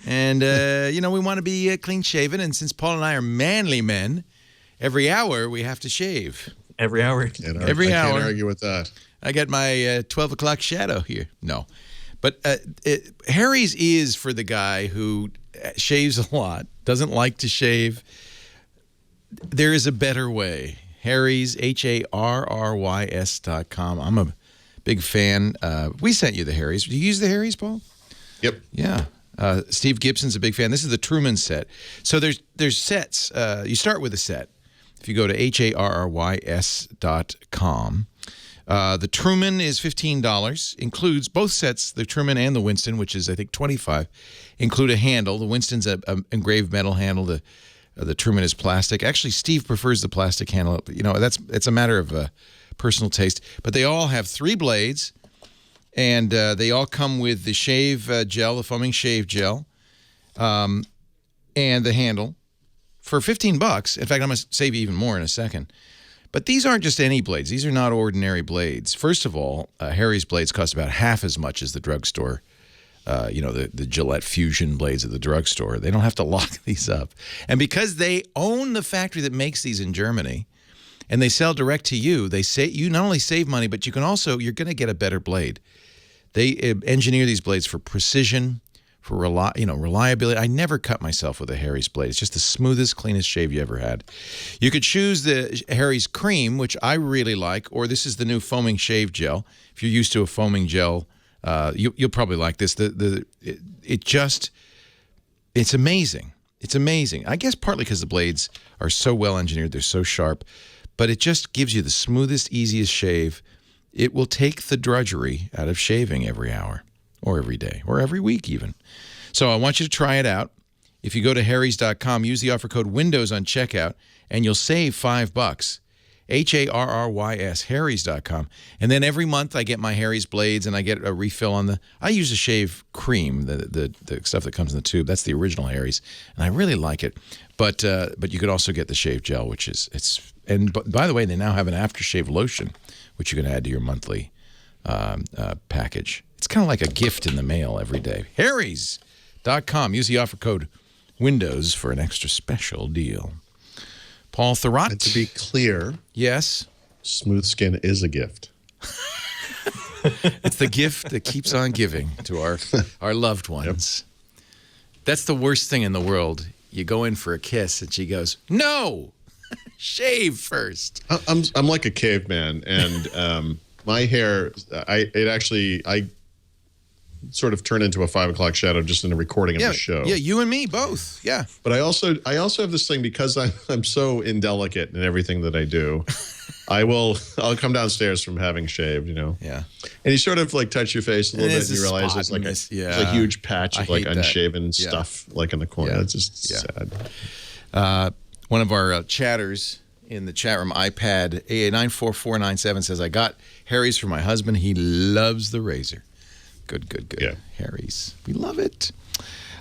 [SPEAKER 1] And, we want to be clean-shaven. And since Paul and I are manly men, every hour we have to shave.
[SPEAKER 5] Every hour?
[SPEAKER 1] Every hour.
[SPEAKER 4] I can't argue with that.
[SPEAKER 1] I got my 12 o'clock shadow here. No. But Harry's is for the guy who shaves a lot, doesn't like to shave. There is a better way. Harry's, HARRYS.com. I'm a big fan. We sent you the Harry's. Do you use the Harry's, Paul?
[SPEAKER 4] Yep.
[SPEAKER 1] Yeah. Steve Gibson's a big fan. This is the Truman set. So there's sets. You start with a set. If you go to HARRYS.com, the Truman is $15. Includes both sets, the Truman and the Winston, which is I think $25. Include a handle. The Winston's a engraved metal handle. The Truman is plastic. Actually, Steve prefers the plastic handle. It's a matter of personal taste. But they all have 3 blades. And they all come with the shave gel, the foaming shave gel, and the handle for $15. In fact, I'm going to save you even more in a second. But these aren't just any blades. These are not ordinary blades. First of all, Harry's blades cost about half as much as the drugstore, the Gillette Fusion blades at the drugstore. They don't have to lock these up. And because they own the factory that makes these in Germany, and they sell direct to you, you not only save money, but you're going to get a better blade. They engineer these blades for precision, for reliability. I never cut myself with a Harry's blade. It's just the smoothest, cleanest shave you ever had. You could choose the Harry's Cream, which I really like, or this is the new foaming shave gel. If you're used to a foaming gel, you'll probably like this. It's amazing. It's amazing. I guess partly because the blades are so well engineered, they're so sharp, but it just gives you the smoothest, easiest shave. It will take the drudgery out of shaving every hour or every day or every week even. So I want you to try it out. If you go to harrys.com, use the offer code WINDOWS on checkout, and you'll save $5. HARRYS, harrys.com. And then every month I get my Harry's blades, and I get a refill on I use a shave cream, the stuff that comes in the tube. That's the original Harry's, and I really like it. But you could also get the shave gel, which but by the way, they now have an aftershave lotion, which you can add to your monthly package. It's kind of like a gift in the mail every day. Harrys.com. Use the offer code WINDOWS for an extra special deal. Paul Thurrott.
[SPEAKER 4] And to be clear,
[SPEAKER 1] yes,
[SPEAKER 4] smooth skin is a gift.
[SPEAKER 1] It's the gift that keeps on giving to our loved ones. Yep. That's the worst thing in the world. You go in for a kiss, and she goes, "No, shave first."
[SPEAKER 4] I'm like a caveman, and my hair, I sort of turn into a 5 o'clock shadow just in the recording of the show.
[SPEAKER 1] Yeah, you and me both. Yeah.
[SPEAKER 4] But I also have this thing, because I'm so indelicate in everything that I do. I'll come downstairs from having shaved,
[SPEAKER 1] Yeah.
[SPEAKER 4] And you sort of like touch your face a little bit, and you realize it's like a huge patch of like unshaven stuff like in the corner.
[SPEAKER 1] Yeah.
[SPEAKER 4] It's just sad.
[SPEAKER 1] One of our chatters in the chat room, iPad AA94497, says, "I got Harry's for my husband. He loves the razor." Good.
[SPEAKER 4] Yeah.
[SPEAKER 1] Harry's. We love it.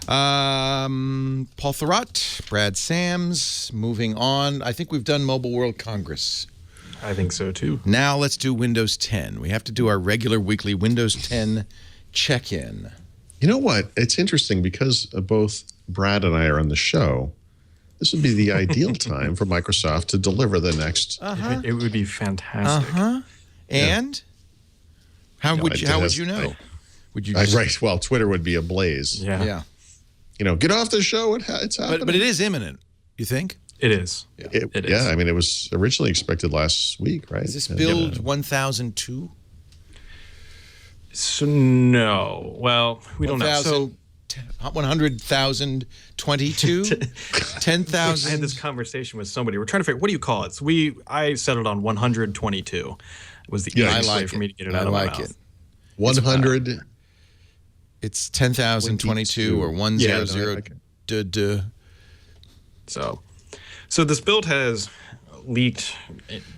[SPEAKER 1] Paul Thurrott, Brad Sams, moving on. I think we've done Mobile World Congress.
[SPEAKER 5] I think so, too.
[SPEAKER 1] Now let's do Windows 10. We have to do our regular weekly Windows 10 check-in.
[SPEAKER 4] You know what? It's interesting because both Brad and I are on the show. This would be the ideal time for Microsoft to deliver the next.
[SPEAKER 5] It would be fantastic.
[SPEAKER 1] And how would you know? Would you?
[SPEAKER 4] Right. Well, Twitter would be ablaze.
[SPEAKER 1] Yeah.
[SPEAKER 4] Get off the show. It's happening.
[SPEAKER 1] But it is imminent. You think?
[SPEAKER 5] It is.
[SPEAKER 4] It is. Yeah. I mean, it was originally expected last week, right?
[SPEAKER 1] Is this build 1002?
[SPEAKER 5] So no. Well, we don't know. So
[SPEAKER 1] 100,022, 10,000.
[SPEAKER 5] I had this conversation with somebody. We're trying to figure what do you call it. So I settled on 122. Was the easiest way for me to get it out of my mouth.
[SPEAKER 4] 100.
[SPEAKER 1] It's 10,022 or 100.
[SPEAKER 5] So this build has leaked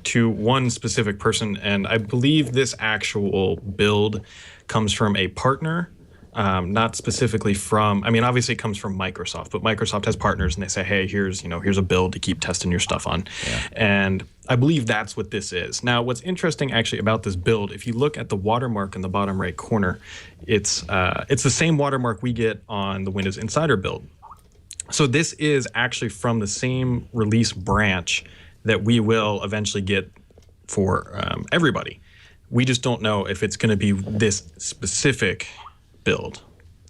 [SPEAKER 5] to one specific person, and I believe this actual build comes from a partner, not specifically from. I mean, obviously it comes from Microsoft, but Microsoft has partners, and they say, "Hey, here's a build to keep testing your stuff on," and I believe that's what this is. Now, what's interesting actually about this build, if you look at the watermark in the bottom right corner, it's the same watermark we get on the Windows Insider build. So this is actually from the same release branch that we will eventually get for everybody. We just don't know if it's going to be this specific build.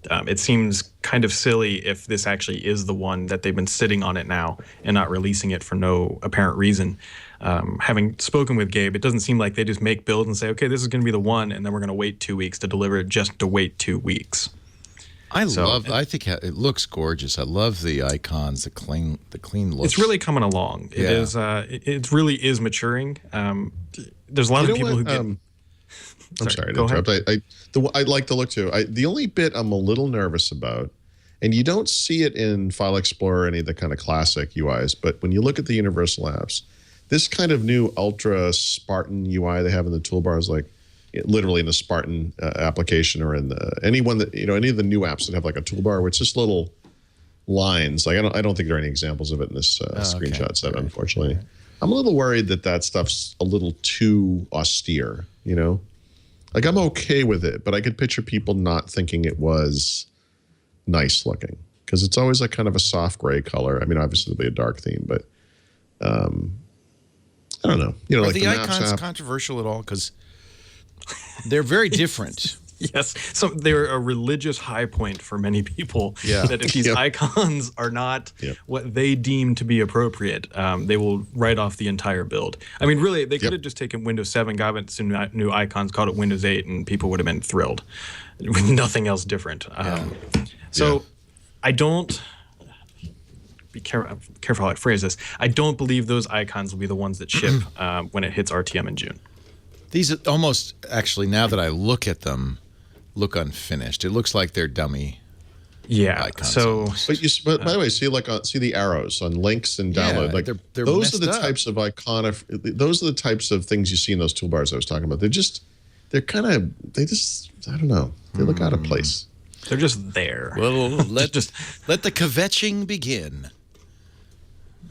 [SPEAKER 5] It seems kind of silly if this actually is the one that they've been sitting on it now and not releasing it for no apparent reason. Having spoken with Gabe, it doesn't seem like they just make builds and say, okay, this is going to be the one, and then we're going to wait 2 weeks to deliver it just to wait 2 weeks.
[SPEAKER 1] I think it looks gorgeous. I love the icons, the clean look.
[SPEAKER 5] It's really coming along. It is. It really is maturing. There's a lot of people who get.
[SPEAKER 4] I'm sorry to interrupt. I like the look too. The only bit I'm a little nervous about, and you don't see it in File Explorer or any of the kind of classic UIs, but when you look at the universal apps, this kind of new ultra Spartan UI they have in the toolbars, like literally in the Spartan application or in any of the new apps that have like a toolbar where it's just little lines. Like I don't think there are any examples of it in this screenshot set, unfortunately. Right. I'm a little worried that stuff's a little too austere, Like I'm okay with it, but I could picture people not thinking it was nice looking because it's always like kind of a soft gray color. I mean, obviously there'll be a dark theme, but I don't know.
[SPEAKER 1] Are
[SPEAKER 4] like
[SPEAKER 1] the icons controversial at all? Because they're very different.
[SPEAKER 5] Yes. So they're a religious high point for many people. Yeah. That if these icons are not what they deem to be appropriate, they will write off the entire build. I mean, really, they could have just taken Windows 7, got it some new icons, called it Windows 8, and people would have been thrilled with nothing else different. I don't... Be careful how I phrase this. I don't believe those icons will be the ones that ship when it hits RTM in June.
[SPEAKER 1] These almost, actually, now that I look at them, look unfinished. It looks like they're dummy icons.
[SPEAKER 5] So,
[SPEAKER 4] but by the way, see the arrows on links and download.
[SPEAKER 1] Yeah,
[SPEAKER 4] like
[SPEAKER 1] they're
[SPEAKER 4] those are the
[SPEAKER 1] up.
[SPEAKER 4] types of those are the types of things you see in those toolbars I was talking about. I don't know. They look out of place.
[SPEAKER 5] They're just there.
[SPEAKER 1] Well, let the kvetching begin.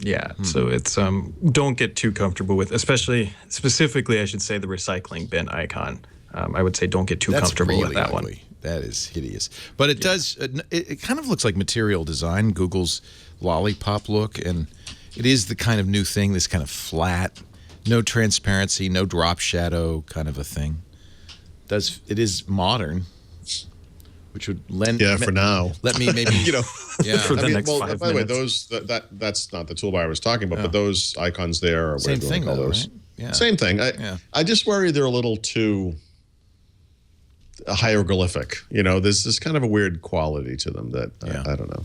[SPEAKER 5] Yeah, so it's don't get too comfortable with, specifically, I should say, the recycling bin icon. I would say don't get too comfortable with that
[SPEAKER 1] ugly.
[SPEAKER 5] one.
[SPEAKER 1] That is hideous. But it does. It kind of looks like Material Design, Google's lollipop look, and it is the kind of new thing. This kind of flat, no transparency, no drop shadow kind of a thing. It is modern. Which would lend
[SPEAKER 4] for now.
[SPEAKER 1] Let me maybe
[SPEAKER 5] for the next 5
[SPEAKER 4] by the way,
[SPEAKER 5] minutes.
[SPEAKER 4] that's not the toolbar I was talking about, but those icons there are
[SPEAKER 1] same thing,
[SPEAKER 4] though,
[SPEAKER 1] right? Yeah.
[SPEAKER 4] Same thing. I just worry they're a little too hieroglyphic. There's this kind of a weird quality to them that I don't know.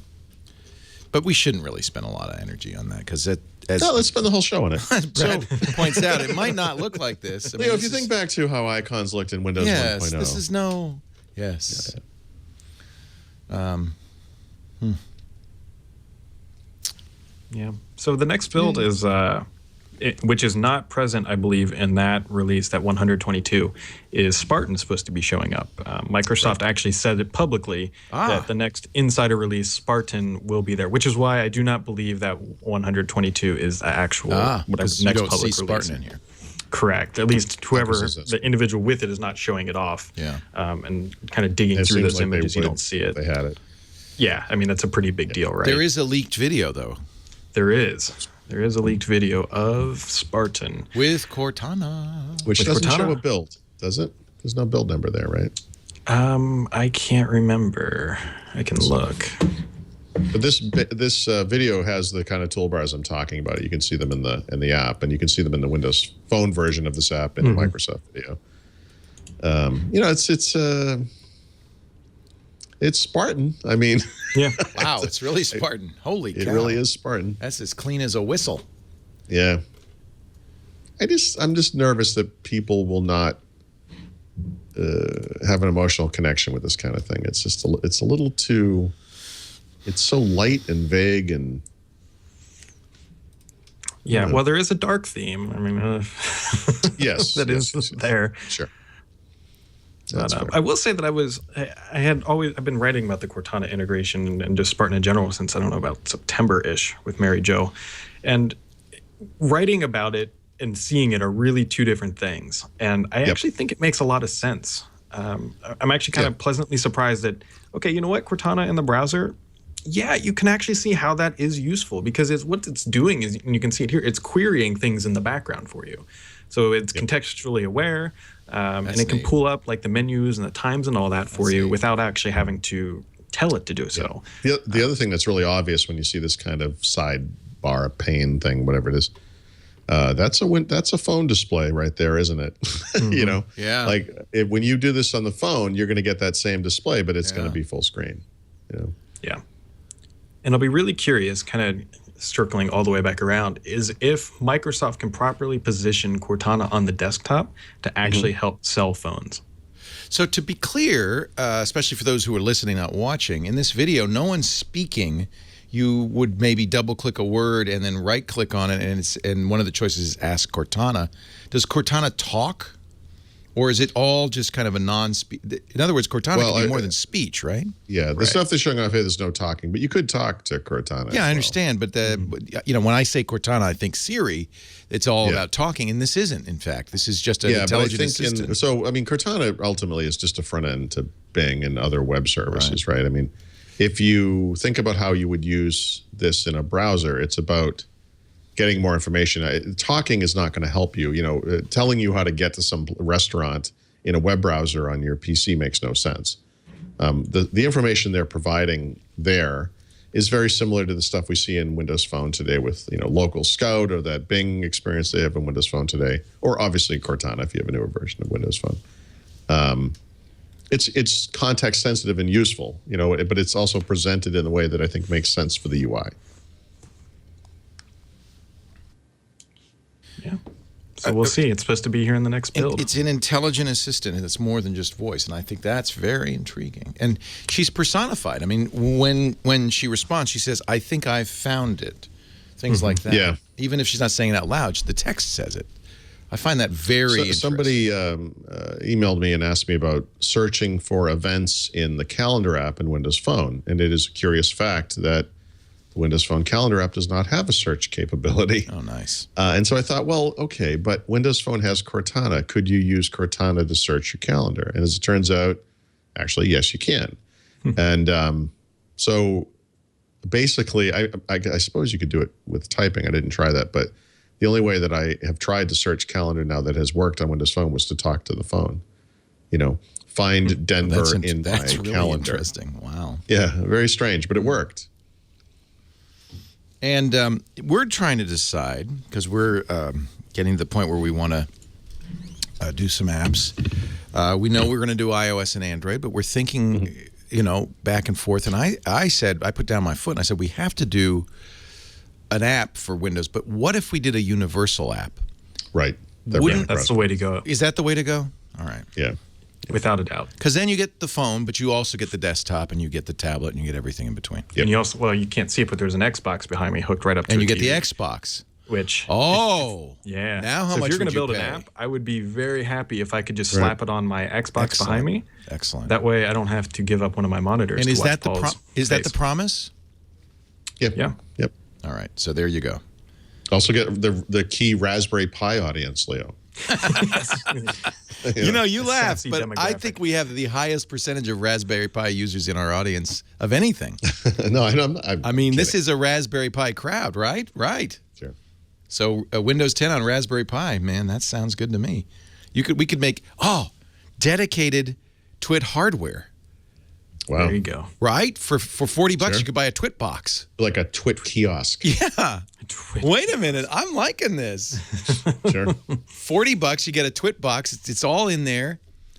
[SPEAKER 1] But we shouldn't really spend a lot of energy on that because
[SPEAKER 4] let's spend the whole show on it.
[SPEAKER 1] As Brad points out, it might not look like this. I mean,
[SPEAKER 4] if you think back to how icons looked in Windows 1.0.
[SPEAKER 1] This is no. Yes.
[SPEAKER 4] Yeah.
[SPEAKER 5] Yeah. So the next build is, which is not present, I believe, in that release, that 122, is Spartan supposed to be showing up. Microsoft actually said it publicly that the next insider release, Spartan, will be there, which is why I do not believe that 122 is the actual whatever next public release.
[SPEAKER 1] Spartan in here.
[SPEAKER 5] Correct. At least whoever the individual with it is not showing it off.
[SPEAKER 1] Yeah.
[SPEAKER 5] And kind of digging through those images, you don't see it.
[SPEAKER 4] They had it.
[SPEAKER 5] Yeah. I mean, that's a pretty big deal, right?
[SPEAKER 1] There is a leaked video, though.
[SPEAKER 5] There is. There is a leaked video of Spartan.
[SPEAKER 1] With Cortana.
[SPEAKER 4] Which doesn't show a build, does it? There's no build number there, right?
[SPEAKER 5] I can't remember. I can look.
[SPEAKER 4] But this video has the kind of toolbars I'm talking about. You can see them in the app, and you can see them in the Windows Phone version of this app in the Microsoft video. You know, it's Spartan. I mean,
[SPEAKER 5] Yeah.
[SPEAKER 1] Wow, it's really Spartan. Holy cow.
[SPEAKER 4] it really is Spartan.
[SPEAKER 1] That's as clean as a whistle.
[SPEAKER 4] Yeah. I'm just nervous that people will not have an emotional connection with this kind of thing. It's just it's a little too. It's so light and vague and.
[SPEAKER 5] Yeah. Well, there is a dark theme. I mean,
[SPEAKER 4] yes,
[SPEAKER 5] that is there.
[SPEAKER 4] Sure.
[SPEAKER 5] But, I will say that I've been writing about the Cortana integration and just Spartan in general since, I don't know, about September-ish with Mary Jo. And writing about it and seeing it are really two different things. And I actually think it makes a lot of sense. I'm actually kind of pleasantly surprised that, okay, you know what, Cortana in the browser, yeah, you can actually see how that is useful, because what it's doing is, and you can see it here, it's querying things in the background for you. So it's contextually aware, and it can pull up like the menus and the times and all that for you without actually having to tell it to do so.
[SPEAKER 4] The other thing that's really obvious when you see this kind of sidebar pane thing, whatever it is, that's a phone display right there, isn't it? You know, like when you do this on the phone, you're going to get that same display, but it's going to be full screen. You know?
[SPEAKER 5] Yeah. And I'll be really curious, kind of circling all the way back around, is if Microsoft can properly position Cortana on the desktop to actually help sell phones.
[SPEAKER 1] So to be clear, especially for those who are listening, not watching, in this video, no one's speaking. You would maybe double-click a word and then right-click on it, and one of the choices is Ask Cortana. Does Cortana talk? Or is it all just kind of a non-speech? In other words, Cortana can be more than speech, right?
[SPEAKER 4] Yeah, the stuff that's showing off here, there's no talking, but you could talk to Cortana.
[SPEAKER 1] Yeah, I understand, but you know, when I say Cortana, I think Siri. It's all about talking, and this isn't. In fact, this is just an intelligent assistant.
[SPEAKER 4] So, I mean, Cortana ultimately is just a front end to Bing and other web services, right? I mean, if you think about how you would use this in a browser, it's about getting more information. Talking is not going to help you. You know, telling you how to get to some restaurant in a web browser on your PC makes no sense. The information they're providing there is very similar to the stuff we see in Windows Phone today with, you know, Local Scout or that Bing experience they have in Windows Phone today, or obviously Cortana if you have a newer version of Windows Phone. It's context sensitive and useful, you know, but it's also presented in a way that I think makes sense for the UI.
[SPEAKER 5] Yeah. So we'll see. It's supposed to be here in the next build.
[SPEAKER 1] It's an intelligent assistant, and it's more than just voice, and I think that's very intriguing. And she's personified. I mean, when she responds, she says, "I think I've found it." Things like that.
[SPEAKER 4] Yeah.
[SPEAKER 1] Even if she's not saying it out loud, the text says it. I find that very interesting.
[SPEAKER 4] Somebody emailed me and asked me about searching for events in the calendar app in Windows Phone, and it is a curious fact that the Windows Phone calendar app does not have a search capability.
[SPEAKER 1] Oh, nice.
[SPEAKER 4] And so I thought, well, okay, but Windows Phone has Cortana. Could you use Cortana to search your calendar? And as it turns out, actually, yes, you can. And so basically, I suppose you could do it with typing. I didn't try that, but the only way that I have tried to search calendar now that has worked on Windows Phone was to talk to the phone. You know, find Denver in my
[SPEAKER 1] really
[SPEAKER 4] calendar.
[SPEAKER 1] Interesting. Wow.
[SPEAKER 4] Yeah, very strange, but it worked.
[SPEAKER 1] And we're trying to decide, because we're getting to the point where we want to do some apps. We know we're going to do iOS and Android, but we're thinking, you know, back and forth. And I said, I put down my foot and I said, we have to do an app for Windows, but what if we did a universal app?
[SPEAKER 4] Right.
[SPEAKER 5] That's the way to go.
[SPEAKER 1] Is that the way to go? All right.
[SPEAKER 4] Yeah.
[SPEAKER 5] Without a doubt.
[SPEAKER 1] Because then you get the phone, but you also get the desktop, and you get the tablet, and you get everything in between.
[SPEAKER 5] Yep. And you also, well, you can't see it, but there's an Xbox behind me hooked right up to
[SPEAKER 1] and you get
[SPEAKER 5] TV,
[SPEAKER 1] the Xbox.
[SPEAKER 5] Which,
[SPEAKER 1] yeah. Now how much
[SPEAKER 5] if you're
[SPEAKER 1] going to
[SPEAKER 5] build an app, I would be very happy if I could just slap it on my Xbox behind me.
[SPEAKER 1] Excellent.
[SPEAKER 5] That way I don't have to give up one of my monitors.
[SPEAKER 1] And
[SPEAKER 5] to
[SPEAKER 1] is
[SPEAKER 5] watch
[SPEAKER 1] that the promise?
[SPEAKER 4] Yep.
[SPEAKER 5] Yeah.
[SPEAKER 4] Yep.
[SPEAKER 1] All right. So there you go.
[SPEAKER 4] Also get the key Raspberry Pi audience, Leo.
[SPEAKER 1] You know, you laugh, but I think we have the highest percentage of Raspberry Pi users in our audience of anything.
[SPEAKER 4] No, I'm
[SPEAKER 1] I mean, this is a Raspberry Pi crowd, right? Right.
[SPEAKER 4] Sure.
[SPEAKER 1] So Windows 10 on Raspberry Pi, man, that sounds good to me. We could make dedicated Twit hardware.
[SPEAKER 4] Wow.
[SPEAKER 5] There you go.
[SPEAKER 1] Right? For $40,
[SPEAKER 4] Sure.
[SPEAKER 1] you could buy a Twit box.
[SPEAKER 4] Like a Twit kiosk.
[SPEAKER 1] Yeah. Wait a minute. I'm liking this.
[SPEAKER 4] Sure.
[SPEAKER 1] $40, you get a Twit box. It's all in there.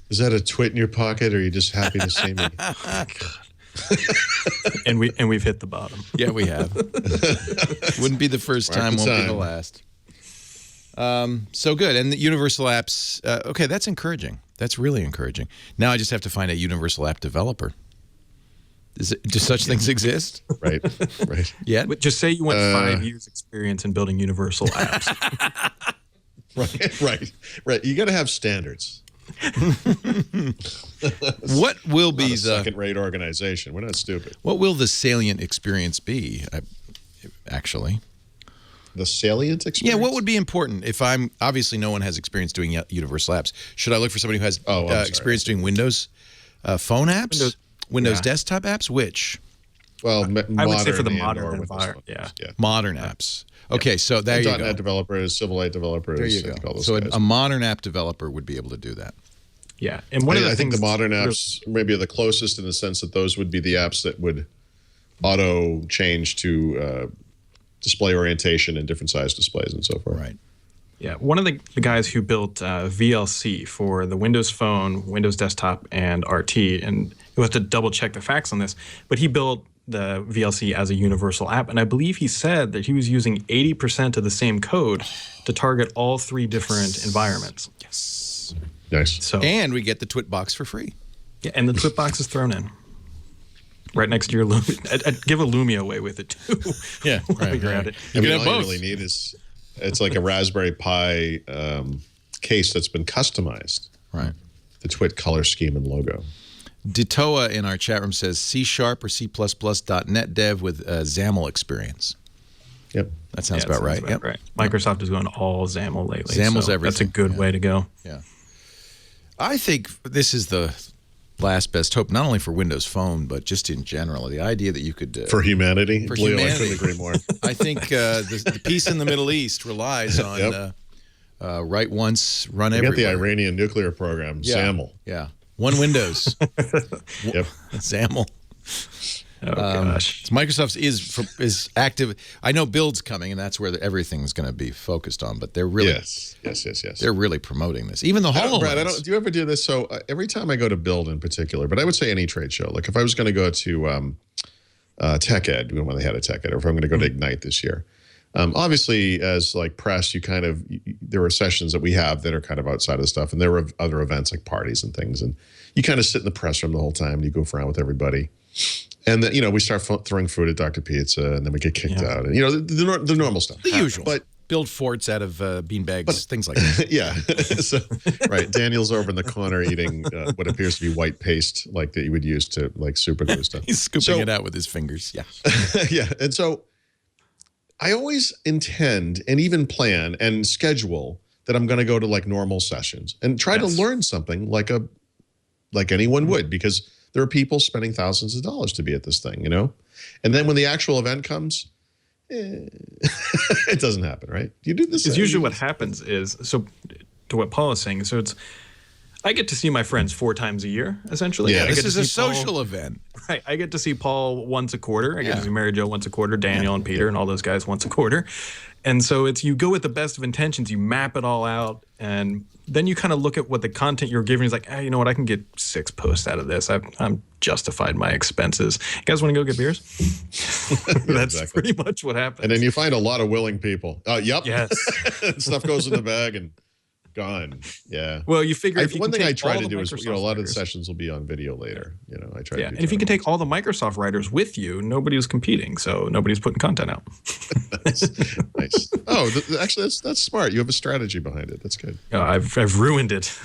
[SPEAKER 4] Is that a twit in your pocket, or are you just happy to see me?
[SPEAKER 5] And we've hit the bottom.
[SPEAKER 1] Yeah, we have. Wouldn't be the first
[SPEAKER 4] Mark
[SPEAKER 1] time,
[SPEAKER 4] the
[SPEAKER 1] won't be the
[SPEAKER 4] time.
[SPEAKER 1] last. So good. And the universal apps, okay, that's encouraging. That's really encouraging. Now I just have to find a universal app developer. Do such things exist?
[SPEAKER 4] Right. Right.
[SPEAKER 1] Yet?
[SPEAKER 5] But just say you want 5 years experience in building universal apps.
[SPEAKER 4] Right. You got to have standards.
[SPEAKER 1] What will be
[SPEAKER 4] Not a
[SPEAKER 1] the
[SPEAKER 4] second-rate organization? We're not stupid.
[SPEAKER 1] what will the salient experience be? Actually,
[SPEAKER 4] The salient
[SPEAKER 1] yeah.
[SPEAKER 4] experience.
[SPEAKER 1] What would be important if I'm obviously no one has experience doing universal apps? Should I look for somebody who has
[SPEAKER 4] I'm sorry.
[SPEAKER 1] experience doing Windows phone apps, Windows
[SPEAKER 5] yeah.
[SPEAKER 1] desktop apps? Which
[SPEAKER 4] Well,
[SPEAKER 5] I would say for the
[SPEAKER 4] and
[SPEAKER 5] modern
[SPEAKER 4] or Windows
[SPEAKER 5] environment.
[SPEAKER 4] Phone.
[SPEAKER 5] Yeah.
[SPEAKER 1] modern apps? Okay, so there you
[SPEAKER 4] .NET
[SPEAKER 1] go.
[SPEAKER 4] developers, Silverlight developers.
[SPEAKER 1] There you
[SPEAKER 4] I
[SPEAKER 1] go.
[SPEAKER 4] think all those
[SPEAKER 1] So
[SPEAKER 4] guys.
[SPEAKER 1] a modern app developer would be able to do that.
[SPEAKER 5] Yeah. And one of the
[SPEAKER 4] I think
[SPEAKER 5] things
[SPEAKER 4] the modern apps maybe are the closest in the sense that those would be the apps that would auto change to display orientation and different size displays and so forth.
[SPEAKER 1] Right.
[SPEAKER 5] Yeah, one of the guys who built VLC for the Windows Phone, Windows Desktop, and RT, and you'll have to double check the facts on this, but he built the VLC as a universal app, and I believe he said that he was using 80% of the same code to target all 3 different environments.
[SPEAKER 1] Yes.
[SPEAKER 4] Nice.
[SPEAKER 5] So
[SPEAKER 1] And we get the Twit box for free.
[SPEAKER 5] yeah, and the Twit box is thrown in. Right next to your Lumia. I'd give a Lumia away with it too.
[SPEAKER 1] Yeah,
[SPEAKER 5] while you're at it.
[SPEAKER 1] You can
[SPEAKER 4] all
[SPEAKER 1] have
[SPEAKER 4] you
[SPEAKER 1] both.
[SPEAKER 4] really need is it's like a Raspberry Pi case that's been customized.
[SPEAKER 1] Right.
[SPEAKER 4] The Twit color scheme and logo.
[SPEAKER 1] Ditoa in our chat room says C# or C++ .NET dev with XAML experience.
[SPEAKER 4] Yep.
[SPEAKER 1] That sounds
[SPEAKER 5] Yeah,
[SPEAKER 1] about right. Yep.
[SPEAKER 5] right. Microsoft is going all XAML lately.
[SPEAKER 1] XAML's
[SPEAKER 5] so
[SPEAKER 1] everything.
[SPEAKER 5] That's a good way to go.
[SPEAKER 1] Yeah. I think this is the last best hope, not only for Windows Phone, but just in general. The idea that you could...
[SPEAKER 4] For humanity.
[SPEAKER 1] For
[SPEAKER 4] Leo,
[SPEAKER 1] humanity.
[SPEAKER 4] I couldn't agree more.
[SPEAKER 1] I think the peace in the Middle East relies on write once, run
[SPEAKER 4] You got the
[SPEAKER 1] everywhere.
[SPEAKER 4] Iranian nuclear program,
[SPEAKER 1] Yeah.
[SPEAKER 4] SAML.
[SPEAKER 1] Yeah. One Windows.
[SPEAKER 4] Yep.
[SPEAKER 1] XAML.
[SPEAKER 5] Oh, gosh.
[SPEAKER 1] So Microsoft is active. I know Build's coming, and that's where everything's going to be focused on. But they're really
[SPEAKER 4] Yes.
[SPEAKER 1] they're really promoting this. Even the HoloLens.
[SPEAKER 4] Brad, do you ever do this? So every time I go to Build in particular, but I would say any trade show, like if I was going to go to Tech Ed, when they had a Tech Ed, or if I'm going to go to Ignite this year, obviously as like press, there are sessions that we have that are kind of outside of the stuff, and there were other events like parties and things, and you kind of sit in the press room the whole time and you goof around with everybody. And then, we start throwing food at Dr. Pizza, and then we get kicked out. And, the normal stuff.
[SPEAKER 1] The usual.
[SPEAKER 4] But
[SPEAKER 1] build forts out of bean bags, things like that.
[SPEAKER 4] yeah. So, right. Daniel's over in the corner eating what appears to be white paste, like that you would use to like super glue stuff.
[SPEAKER 1] He's scooping it out with his fingers. Yeah.
[SPEAKER 4] Yeah. And so I always intend and even plan and schedule that I'm going to go to like normal sessions and try to learn something like anyone would, because there are people spending thousands of dollars to be at this thing, And then when the actual event comes, it doesn't happen, right? You do this.
[SPEAKER 5] Because usually what happens is, so to what Paul is saying, so I get to see my friends 4 times a year, essentially.
[SPEAKER 4] Yeah,
[SPEAKER 5] I
[SPEAKER 1] This
[SPEAKER 5] get to
[SPEAKER 1] is a
[SPEAKER 5] see Paul-
[SPEAKER 1] social event.
[SPEAKER 5] Right. I get to see Paul once a quarter. I get
[SPEAKER 1] Yeah.
[SPEAKER 5] to see Mary Jo once a quarter, Daniel and Peter and all those guys once a quarter. And so you go with the best of intentions, you map it all out, and then you kind of look at what the content you're giving is like, you know what, I can get 6 posts out of this. I'm justified my expenses. You guys want to go get beers? That's
[SPEAKER 4] exactly.
[SPEAKER 5] pretty much what happens.
[SPEAKER 4] And then you find a lot of willing people. Yep.
[SPEAKER 5] Yes.
[SPEAKER 4] Stuff goes in the bag and gone. Yeah.
[SPEAKER 5] Well, you figure if you
[SPEAKER 4] one
[SPEAKER 5] can
[SPEAKER 4] thing I
[SPEAKER 5] take
[SPEAKER 4] try
[SPEAKER 5] all
[SPEAKER 4] to
[SPEAKER 5] the
[SPEAKER 4] do is,
[SPEAKER 5] Microsoft
[SPEAKER 4] a lot of the
[SPEAKER 5] writers-
[SPEAKER 4] sessions will be on video later. I try.
[SPEAKER 5] Yeah,
[SPEAKER 4] to do
[SPEAKER 5] and if you can
[SPEAKER 4] tournaments.
[SPEAKER 5] take all the Microsoft writers with you, nobody's competing, so nobody's putting content out.
[SPEAKER 4] Nice. Oh, actually, that's smart. You have a strategy behind it. That's good.
[SPEAKER 5] I've ruined it.